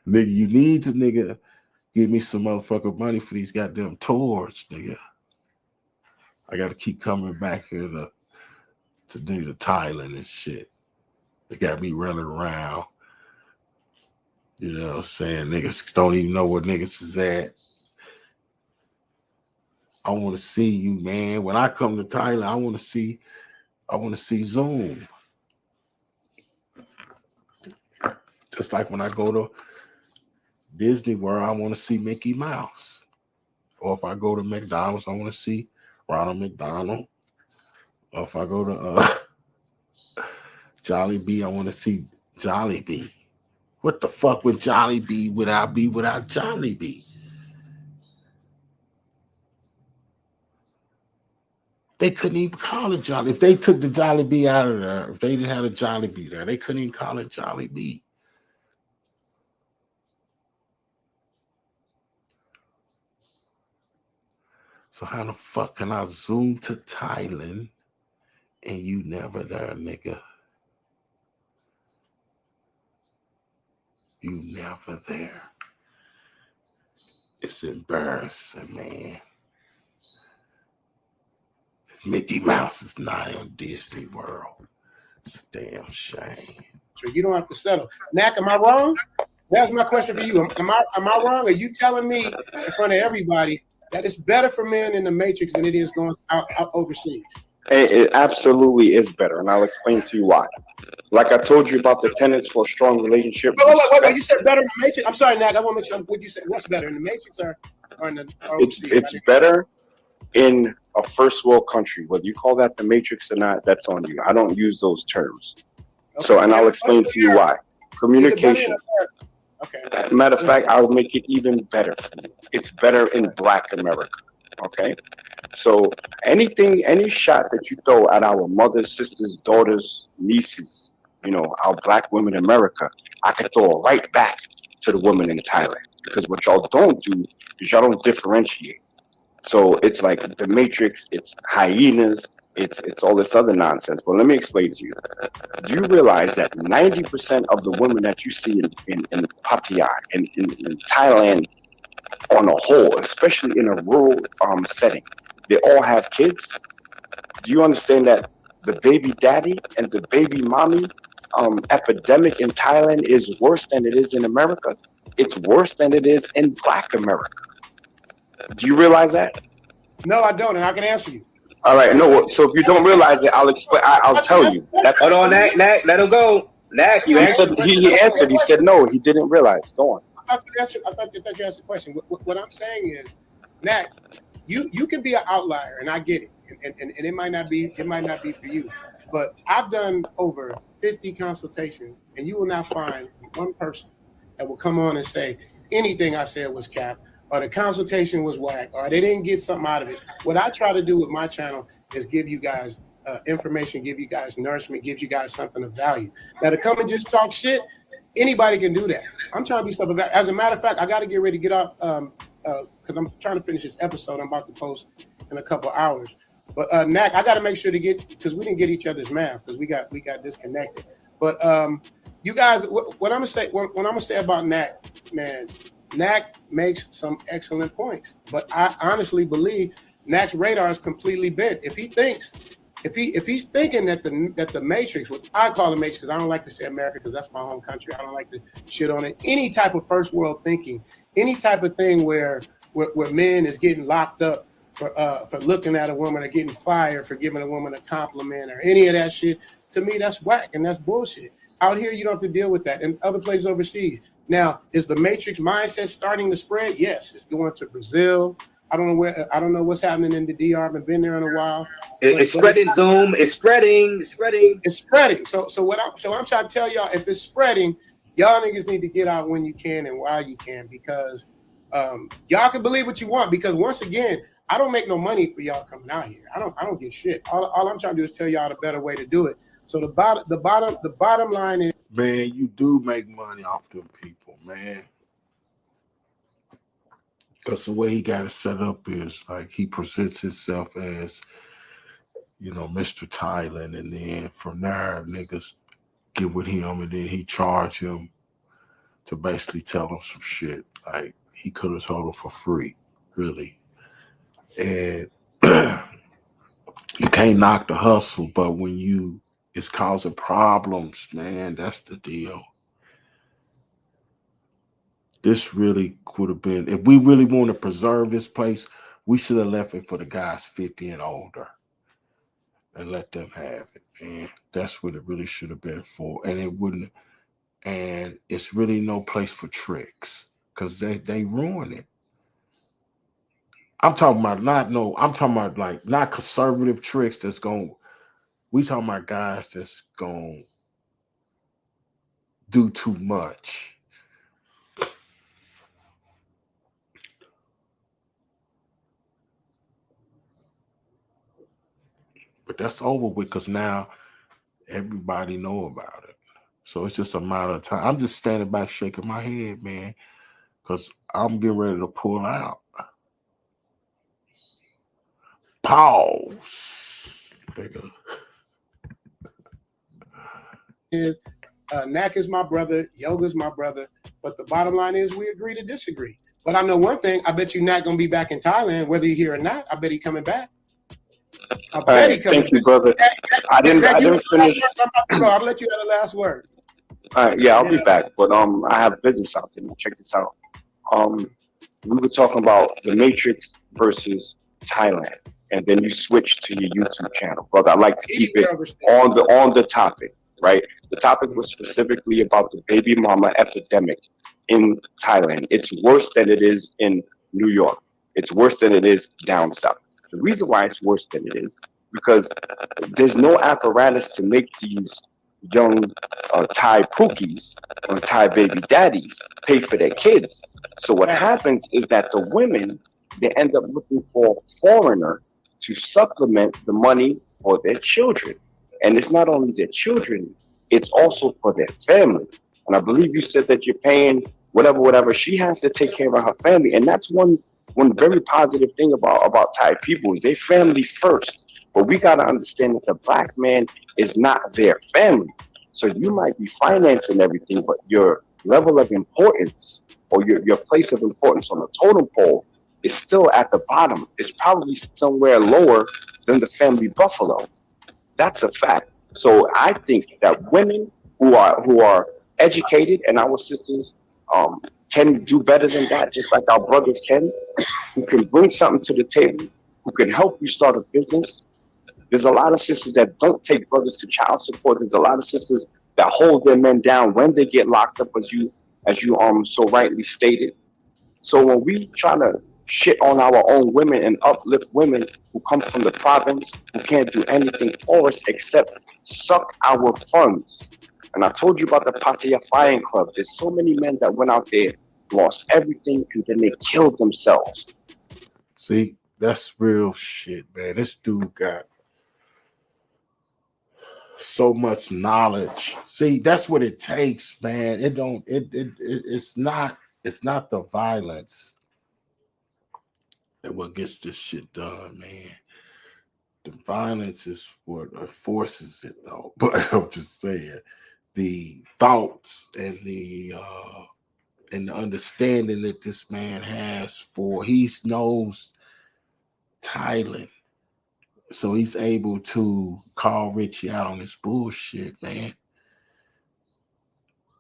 Nigga, you need to, nigga, give me some motherfucking money for these goddamn tours, nigga. I got to keep coming back here to do the Thailand and shit. They got me running around. You know what I'm saying? Niggas don't even know where niggas is at. I want to see you, man. When I come to Thailand, I want to see Zoom. Just like when I go to Disney World, I want to see Mickey Mouse. Or if I go to McDonald's, I want to see Ronald McDonald. Or if I go to Jollibee, I want to see Jollibee. What the fuck would Jollibee without Jollibee? They couldn't even call it Jollibee. If they took the Jollibee out of there, if they didn't have a Jollibee there, they couldn't even call it Jollibee. So how the fuck can I zoom to Thailand and you never there, nigga? You never there. It's embarrassing, man. Mickey Mouse is not on Disney World. It's a damn shame. So you don't have to settle. Nak, am I wrong? That's my question for you. Am I wrong? Are you telling me in front of everybody that it's better for men in the Matrix than it is going out overseas? It absolutely is better, and I'll explain to you why. Like I told you about the tenets for a strong relationship. Wait. You said better in the Matrix? I'm sorry, Nak. I want to make sure what you said. What's better in the Matrix or in the overseas? It's better in a first world country. Whether you call that the Matrix or not, that's on you. I don't use those terms. Okay. So, and I'll explain to you why. Communication. Okay. Matter of fact, I'll make it even better. It's better in Black America. Okay. So any shot that you throw at our mothers, sisters, daughters, nieces, you know, our Black women in America, I could throw it right back to the women in Thailand. Because what y'all don't do is y'all don't differentiate. So it's like the Matrix, it's hyenas, it's all this other nonsense. But let me explain to you. Do you realize that 90% of the women that you see in Pattaya and in Thailand on a whole, especially in a rural setting, they all have kids? Do you understand that the baby daddy and the baby mommy epidemic in Thailand is worse than it is in America? It's worse than it is in Black America. Do you realize that? No, I don't, and I can answer you. All right, no. So if you don't realize it, I'll explain. I'll tell you. That's Hold on, Nak, let him go. Nak, you he answered. said he answered. He said no, he didn't realize. Go on. I thought you asked the question. What I'm saying is, Nak, you can be an outlier, and I get it, and it might not be for you, but I've done over 50 consultations, and you will not find one person that will come on and say anything I said was cap, or the consultation was whack, or they didn't get something out of it. What I try to do with my channel is give you guys information, give you guys nourishment, give you guys something of value. Now to come and just talk shit, anybody can do that. I'm trying to do stuff about. As a matter of fact, I got to get ready to get off because I'm trying to finish this episode. I'm about to post in a couple hours. But Nak, I got to make sure to get, because we didn't get each other's math because we got disconnected. But you guys, what I'm gonna say about Nak, man, Nak makes some excellent points. But I honestly believe Nak's radar is completely bent. If he's thinking that the Matrix, what I call the Matrix, because I don't like to say America because that's my home country. I don't like to shit on it. Any type of first world thinking, any type of thing where men is getting locked up for looking at a woman or getting fired for giving a woman a compliment or any of that shit, to me that's whack and that's bullshit. Out here you don't have to deal with that. In other places overseas. Now, is the Matrix mindset starting to spread? Yes, it's going to Brazil. I don't know what's happening in the DR. I haven't been there in a while. It's spreading, Zoom. It's spreading. It's spreading. So I'm trying to tell y'all, if it's spreading, y'all niggas need to get out when you can and while you can, because y'all can believe what you want. Because once again, I don't make no money for y'all coming out here. I don't get shit. All I'm trying to do is tell y'all the better way to do it. So the bottom line is, man, you do make money off them people, man. Because the way he got it set up is like he presents himself as, you know, Mr. Thailand, and then from there niggas get with him, and then he charge him to basically tell him some shit. Like he could have told him for free, really. And you can't knock the hustle, but when it's causing problems, man, that's the deal. This really could have been, if we really want to preserve this place, we should have left it for the guys 50 and older and let them have it. And that's what it really should have been for. And it wouldn't, and it's really no place for tricks because they ruin it. I'm talking about not conservative tricks we talking about guys that's going to do too much. But that's over with because now everybody know about it. So it's just a matter of time. I'm just standing back shaking my head, man, because I'm getting ready to pull out. Pause. Nigga. is Nak is my brother, Yoga's my brother, but the bottom line is we agree to disagree. But I know one thing, I bet you Nak gonna be back in Thailand, whether you're here or not. I bet he coming back. I bet he coming back. Thank you, brother. I didn't finish. I'll let you have the last word. All right, yeah, I'll be back. But I have business out there. Check this out. We were talking about the Matrix versus Thailand, and then you switched to your YouTube channel, brother. I like to keep it on the topic, right? The topic was specifically about the baby mama epidemic in Thailand. It's worse than it is in New York. It's worse than it is down south. The reason why it's worse than it is because there's no apparatus to make these young Thai pookies or Thai baby daddies pay for their kids. So what happens is that the women, they end up looking for a foreigner to supplement the money for their children. And it's not only their children, it's also for their family. And I believe you said that you're paying whatever. She has to take care of her family, and that's one very positive thing about Thai people is they family first. But we gotta understand that the black man is not their family. So you might be financing everything, but your level of importance or your place of importance on the totem pole is still at the bottom. It's probably somewhere lower than the family buffalo. That's a fact. So I think that women who are educated and our sisters can do better than that, just like our brothers can, who can bring something to the table, who can help you start a business. There's a lot of sisters that don't take brothers to child support. There's a lot of sisters that hold their men down when they get locked up, as you so rightly stated. So when we try to shit on our own women and uplift women who come from the province who can't do anything for us except suck our funds. And I told you about the Pattaya Flying Club. There's so many men that went out there, lost everything, and then they killed themselves. See, that's real shit, man. This dude got so much knowledge. See, that's what it takes, man. It's not the violence that what gets this shit done, man. The violence is what forces it, though. But I'm just saying, the thoughts and the understanding that this man has he knows Thailand, so he's able to call Richie out on this bullshit, man.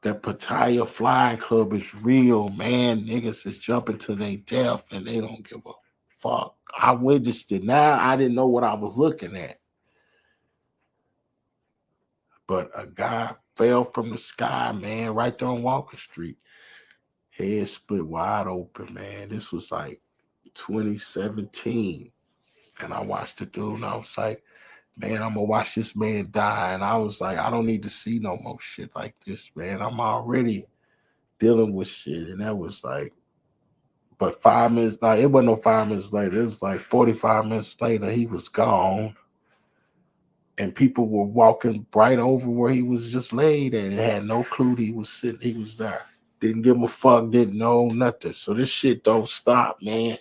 That Pattaya Flying Club is real, man. Niggas is jumping to their death and they don't give a fuck. I witnessed it. Now I didn't know what I was looking at. But a guy fell from the sky, man, right there on Walker Street. Head split wide open, man. This was like 2017. And I watched the dude and I was like, man, I'm gonna watch this man die. And I was like, I don't need to see no more shit like this, man. I'm already dealing with shit. And that was like, but 5 minutes, like, it wasn't no 5 minutes later. It was like 45 minutes later, he was gone. And people were walking right over where he was just laid and had no clue he was sitting, he was there. Didn't give a fuck, didn't know nothing. So this shit don't stop, man.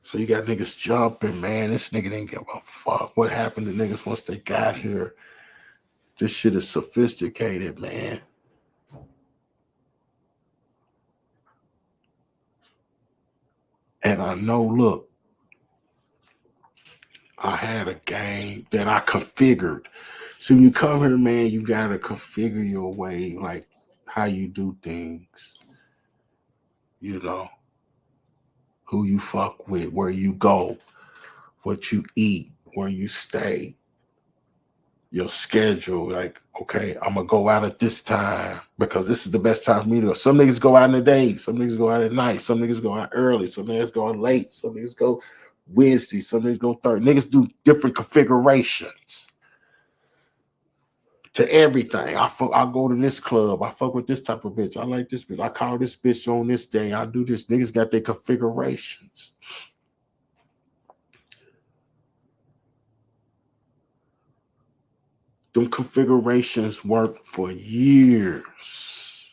So you got niggas jumping, man. This nigga didn't give a fuck. What happened to niggas once they got here? This shit is sophisticated, man. And I know, look, I had a game that I configured. So when you come here, man, you got to configure your way, like how you do things. You know, who you fuck with, where you go, what you eat, where you stay, your schedule. Like, okay, I'm going to go out at this time because this is the best time for me to go. Some niggas go out in the day. Some niggas go out at night. Some niggas go out early. Some niggas go out late. Some niggas go Wednesday. Some niggas go Thursday. Niggas do different configurations to everything. I go to this club. I fuck with this type of bitch. I like this bitch. I call this bitch on this day. I do this. Niggas got their configurations. Them configurations work for years.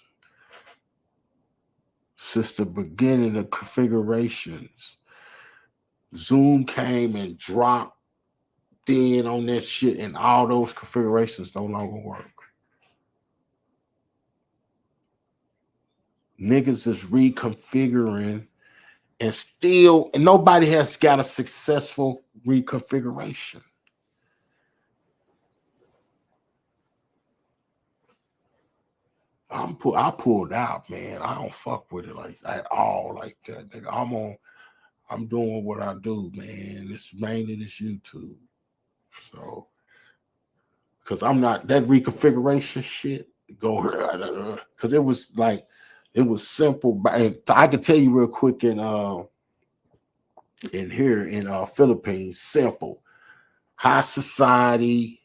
Since the beginning of configurations. Zoom came and dropped in on that shit, and all those configurations no longer work. Niggas is reconfiguring and nobody has got a successful reconfiguration. I pulled out, man. I don't fuck with it like at all like that. Nigga, I'm doing what I do, man. It's mainly this YouTube. So, because I'm not that reconfiguration shit, because it was simple. And I can tell you real quick in here in Philippines, simple. High society.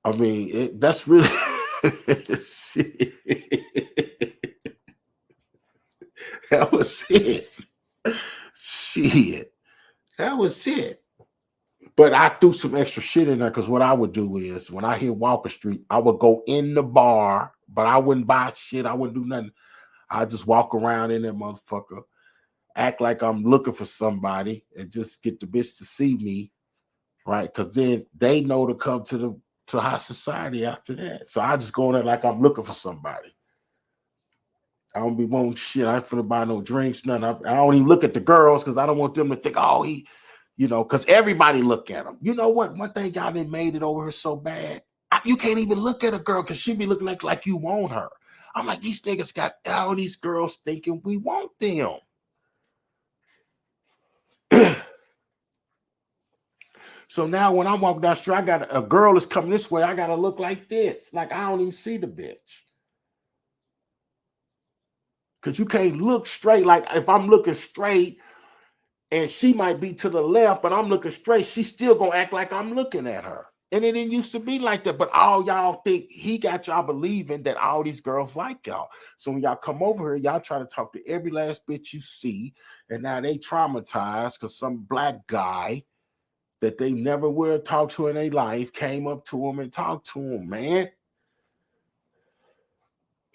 I mean, that's really shit. That was it. Shit. That was it. But I threw some extra shit in there because what I would do is when I hit Walker Street, I would go in the bar, but I wouldn't buy shit. I wouldn't do nothing. I just walk around in that motherfucker, act like I'm looking for somebody, and just get the bitch to see me, right? Because then they know to come to high society after that. So I just go in there like I'm looking for somebody. I don't be wanting shit. I ain't finna buy no drinks, nothing. I don't even look at the girls because I don't want them to think, oh, he, because everybody look at him. You know what? One thing y'all done made it over here so bad. You can't even look at a girl because she be looking like you want her. I'm like, these niggas got all these girls thinking we want them. So now when I walk down the street, I got a girl is coming this way. I got to look like this. Like I don't even see the bitch. Because you can't look straight. Like if I'm looking straight and she might be to the left, but I'm looking straight, she's still going to act like I'm looking at her. And it didn't used to be like that. But all y'all think he got y'all believing that all these girls like y'all. So when y'all come over here, y'all try to talk to every last bitch you see. And now they traumatized because some black guy that they never would have talked to in their life came up to them and talked to them, man.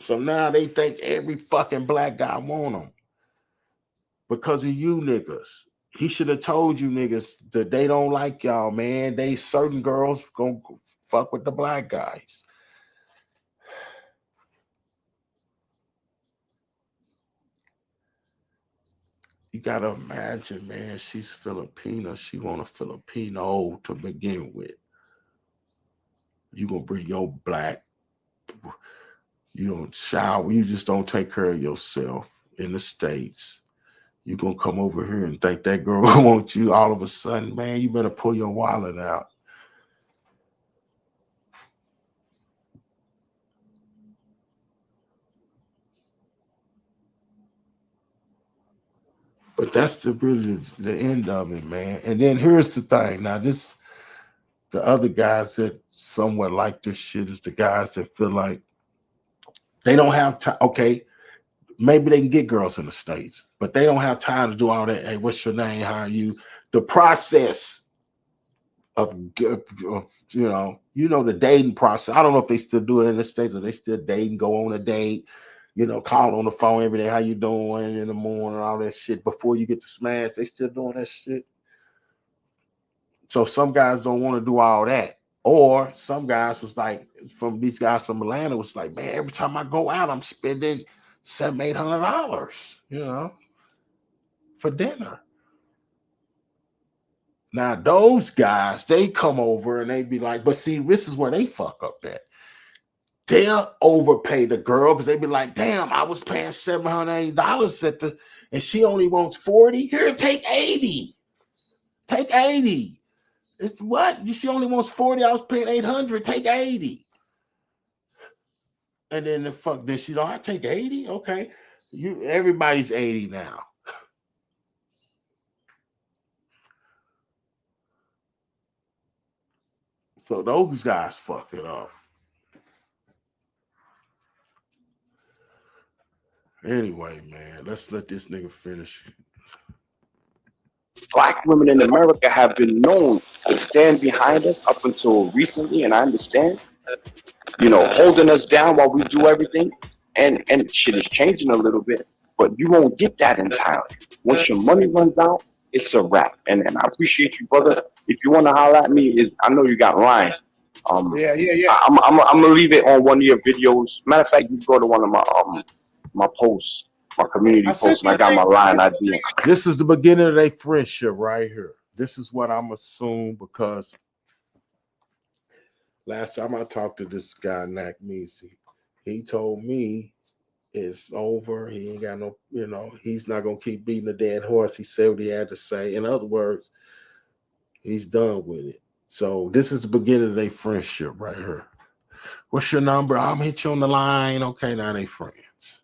So now they think every fucking black guy want them because of you niggas. He should have told you niggas that they don't like y'all, man. They certain girls gonna fuck with the black guys. You gotta imagine, man, she's Filipino. She want a Filipino to begin with. You gonna bring your black, you don't shower, you just don't take care of yourself in the States. You gonna come over here and think that girl wants you all of a sudden, man, you better pull your wallet out. But that's really the end of it, man. And then here's the thing. Now, the other guys that somewhat like this shit is the guys that feel like they don't have time. Okay, maybe they can get girls in the States, but they don't have time to do all that. Hey, what's your name? How are you? The process of the dating process. I don't know if they still do it in the States or they still date, go on a date, call on the phone every day. How you doing in the morning? All that shit before you get to smash. They still doing that shit. So some guys don't want to do all that. Or some guys was like, these guys from Atlanta was like, man, every time I go out, I'm spending $700-800, for dinner. Now those guys, they come over and they be like, but see, this is where they fuck up at. They'll overpay the girl because they be like, damn, I was paying $780 and she only wants 40. Here, take 80. Take 80. It's what? She only wants 40. I was paying 800. Take 80. And then then she's like, I take 80. Okay. Everybody's 80 now. So those guys fucked it up. Anyway, man, let's let this nigga finish. Black women in America have been known to stand behind us up until recently, and I understand, holding us down while we do everything. And shit is changing a little bit, but you won't get that in Thailand. Once your money runs out, it's a wrap. And I appreciate you, brother. If you want to holler at me, I know you got line. Yeah. I'm gonna leave it on one of your videos. Matter of fact, you go to one of my posts, my community posts, and I got my line idea. This is the beginning of their friendship right here. This is what I'm assuming because last time I talked to this guy, NAKMEEZY, he told me it's over. He ain't got no, he's not going to keep beating a dead horse. He said what he had to say. In other words, he's done with it. So this is the beginning of their friendship right here. What's your number? I'm hit you on the line. Okay, now they friends.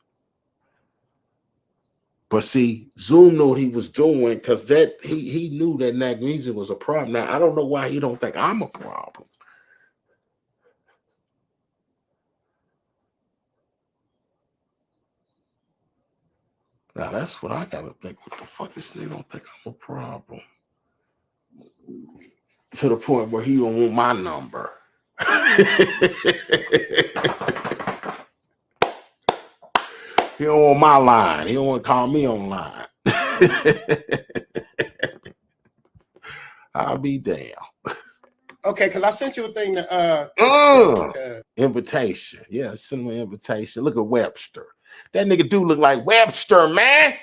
But see, Zoom knew what he was doing because he knew that NAKMEEZY was a problem. Now, I don't know why he don't think I'm a problem. Now, that's what I got to think. What the fuck? This nigga don't think I'm a problem. to the point where he don't want my number. He don't want my line. He don't want to call me online. I'll be damn. Okay, because I sent you a thing invitation. Yeah, send him an invitation. Look at Webster. That nigga do look like Webster, man.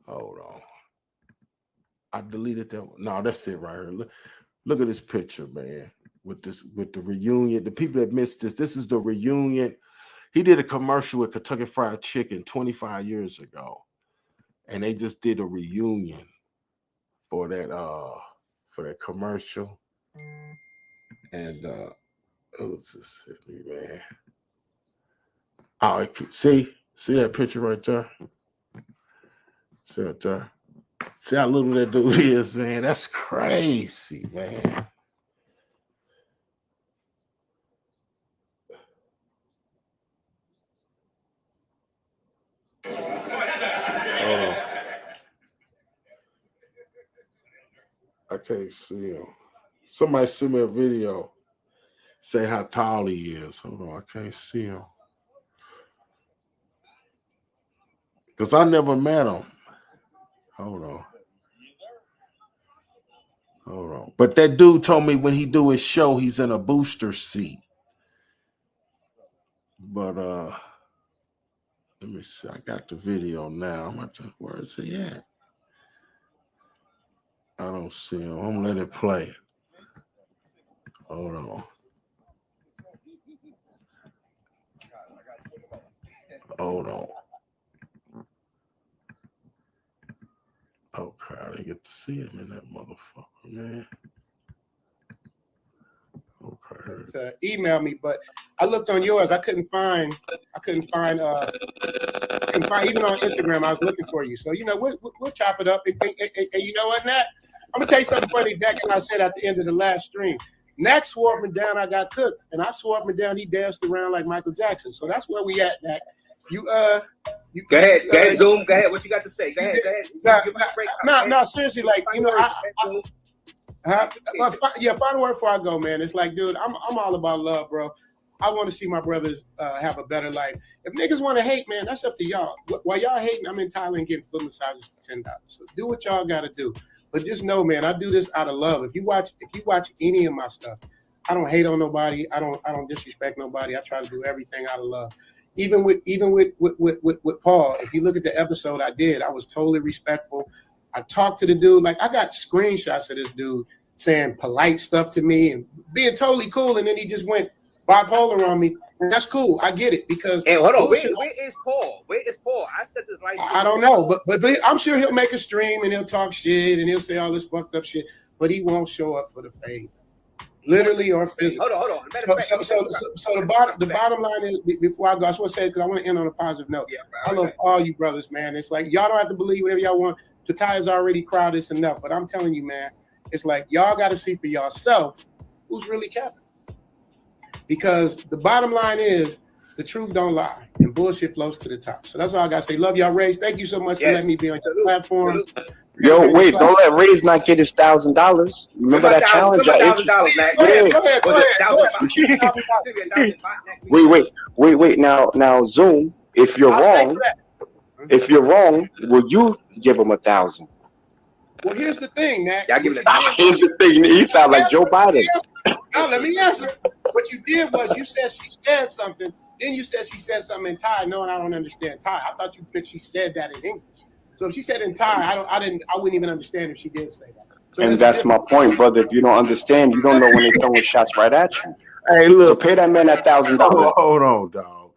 Hold on. I deleted that one. No, that's it right here. Look at this picture, man. With the reunion. The people that missed this is the reunion. He did a commercial with Kentucky Fried Chicken 25 years ago. And they just did a reunion for that commercial. And what's this, man? Oh, see that picture right there? See right there? See how little that dude is, man. That's crazy, man. Hold on. I can't see him. Somebody send me a video. Say how tall he is. Hold on, I can't see him. Because I never met him. Hold on. But that dude told me when he do his show, he's in a booster seat. But let me see. I got the video now. Where is he at? I don't see him. I'm gonna let it play. Hold on. Okay, I didn't get to see him in that motherfucker, man. to email me, but I looked on yours. I couldn't find even on Instagram. I was looking for you. So, we'll chop it up. And you know what, Nat? I'm going to tell you something funny that I said at the end of the last stream. Nat swore up and down I got cooked, and I swore up and down he danced around like Michael Jackson. So that's where we at, Nat. You go ahead, Zoom. Go ahead. What you got to say? Go ahead. No, seriously, like, final word before I go, man. It's like, dude, I'm all about love, bro. I want to see my brothers have a better life. If niggas want to hate, man, that's up to y'all. While y'all hating, I'm in Thailand getting foot massages for $10. So do what y'all got to do. But just know, man, I do this out of love. If you watch any of my stuff, I don't hate on nobody. I don't disrespect nobody. I try to do everything out of love. Even with Paul, if you look at the episode I did, I was totally respectful. I talked to the dude. Like, I got screenshots of this dude saying polite stuff to me and being totally cool, and then he just went bipolar on me. And that's cool. I get it because. Hey, hold on. Where is Paul? I said this like. I don't know, but I'm sure he'll make a stream and he'll talk shit and he'll say all this fucked up shit, but he won't show up for the fade, literally or physically. Hold on. So the bottom line is, before I go, I just want to say, because I want to end on a positive note. Yeah, I love all you brothers, man. It's like, y'all don't have to believe whatever y'all want. Pattaya's already crowded enough, but I'm telling you, man, it's like y'all got to see for yourself who's really capping. Because the bottom line is the truth don't lie and bullshit flows to the top. So that's all I got to say. Love y'all, Rays. Thank you so much for letting me be on your platform. Yo, wait, don't let Rays not get his $1,000. Remember that challenge? Wait. Now, Zoom, if you're wrong, will you give him 1,000? Well, here's the thing, Nat. Here's the thing. He sound like Joe Biden. No, let me answer. What you did was you said she said something. Then you said she said something in Thai. No, and I don't understand Thai. I thought she said that in English. So if she said in Thai, I wouldn't even understand if she did say that. So and that's my point, brother. If you don't understand, you don't know when they're throwing shots right at you. Hey, look, so pay that man $1,000. Hold on, dog.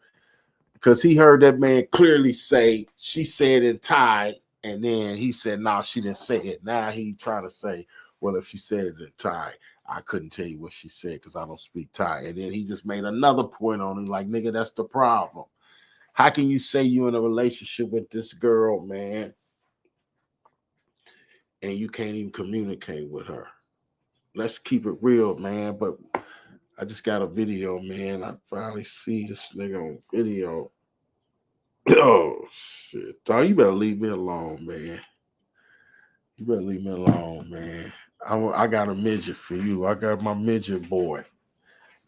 Because he heard that man clearly say she said in Thai, and then he said, no, she didn't say it. Now he trying to say, well, if she said it in Thai, I couldn't tell you what she said because I don't speak Thai. And then he just made another point on it, like, nigga, that's the problem. How can you say you in a relationship with this girl, man, and you can't even communicate with her? Let's keep it real, man. But I just got a video, man. I finally see this nigga on video. Oh, shit. Dog, you better leave me alone, man. You better leave me alone, man. I got a midget for you. I got my midget boy.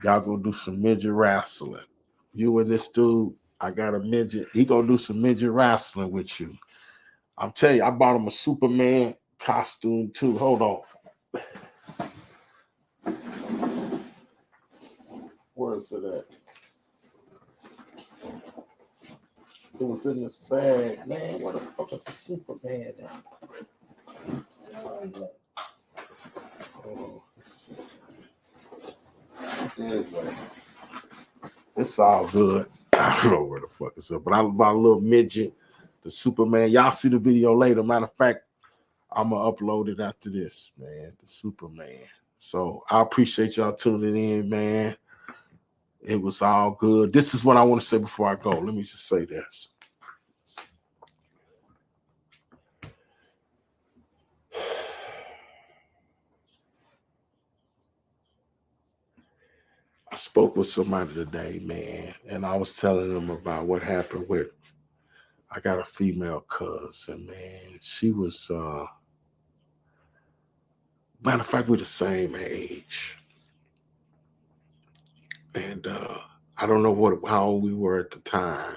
Y'all go do some midget wrestling. You and this dude, I got a midget. He gonna do some midget wrestling with you. I'm telling you, I bought him a Superman costume too. Hold on. Where is it at? It was in this bag, man. What the fuck is the Superman at? Anyway, it's all good. I don't know where the fuck it's up, but I bought a little midget, the Superman. Y'all see the video later. Matter of fact, I'm gonna upload it after this, man. The Superman. So I appreciate y'all tuning in, man. It was all good. This is what I want to say before I go. Let me just say this. I spoke with somebody today, man, and I was telling them about what happened with, I got a female cousin, man. She was, matter of fact, we're the same age. And I don't know how old we were at the time,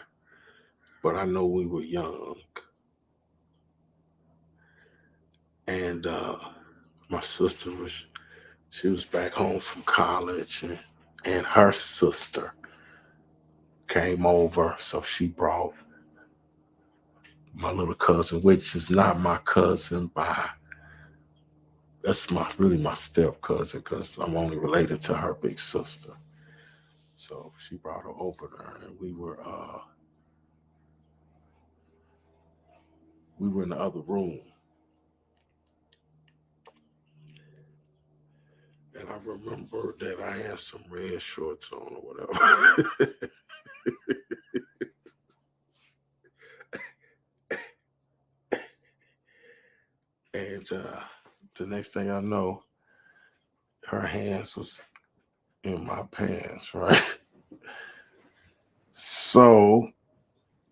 but I know we were young. And my sister she was back home from college, and her sister came over, so she brought my little cousin, which is not my cousin that's really my step cousin, because I'm only related to her big sister. So she brought her over there, and we were in the other room. And I remember that I had some red shorts on or whatever. And the next thing I know, her hands was in my pants, right? So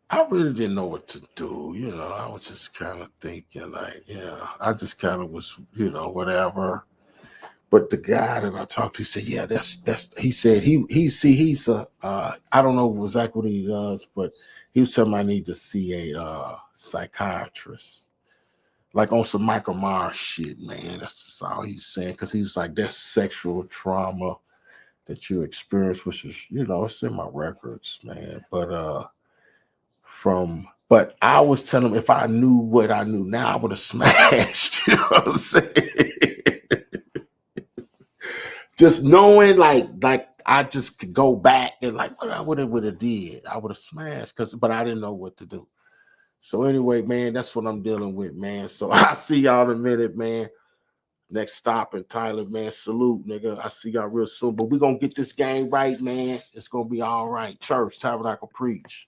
I really didn't know what to do. You know, I was just kind of thinking like, yeah, I just kind of was, whatever. But the guy that I talked to said, yeah, that's he said he's I don't know exactly what he does, but he was telling me I need to see a psychiatrist. Like on some Michael Myers shit, man. That's just all he's saying. Because he was like, that's sexual trauma that you experience, which is, it's in my records, man. But but I was telling him if I knew what I knew now, I would have smashed. You know what I'm saying? Just knowing like I just could go back and like what I would have did, I would have smashed but I didn't know what to do. So anyway, man, that's what I'm dealing with, man. So I'll see y'all in a minute, man. Next stop in Thailand, man. Salute, nigga. I see y'all real soon. But we're gonna get this game right, man. It's gonna be all right. Church, Tabernacle, Preach.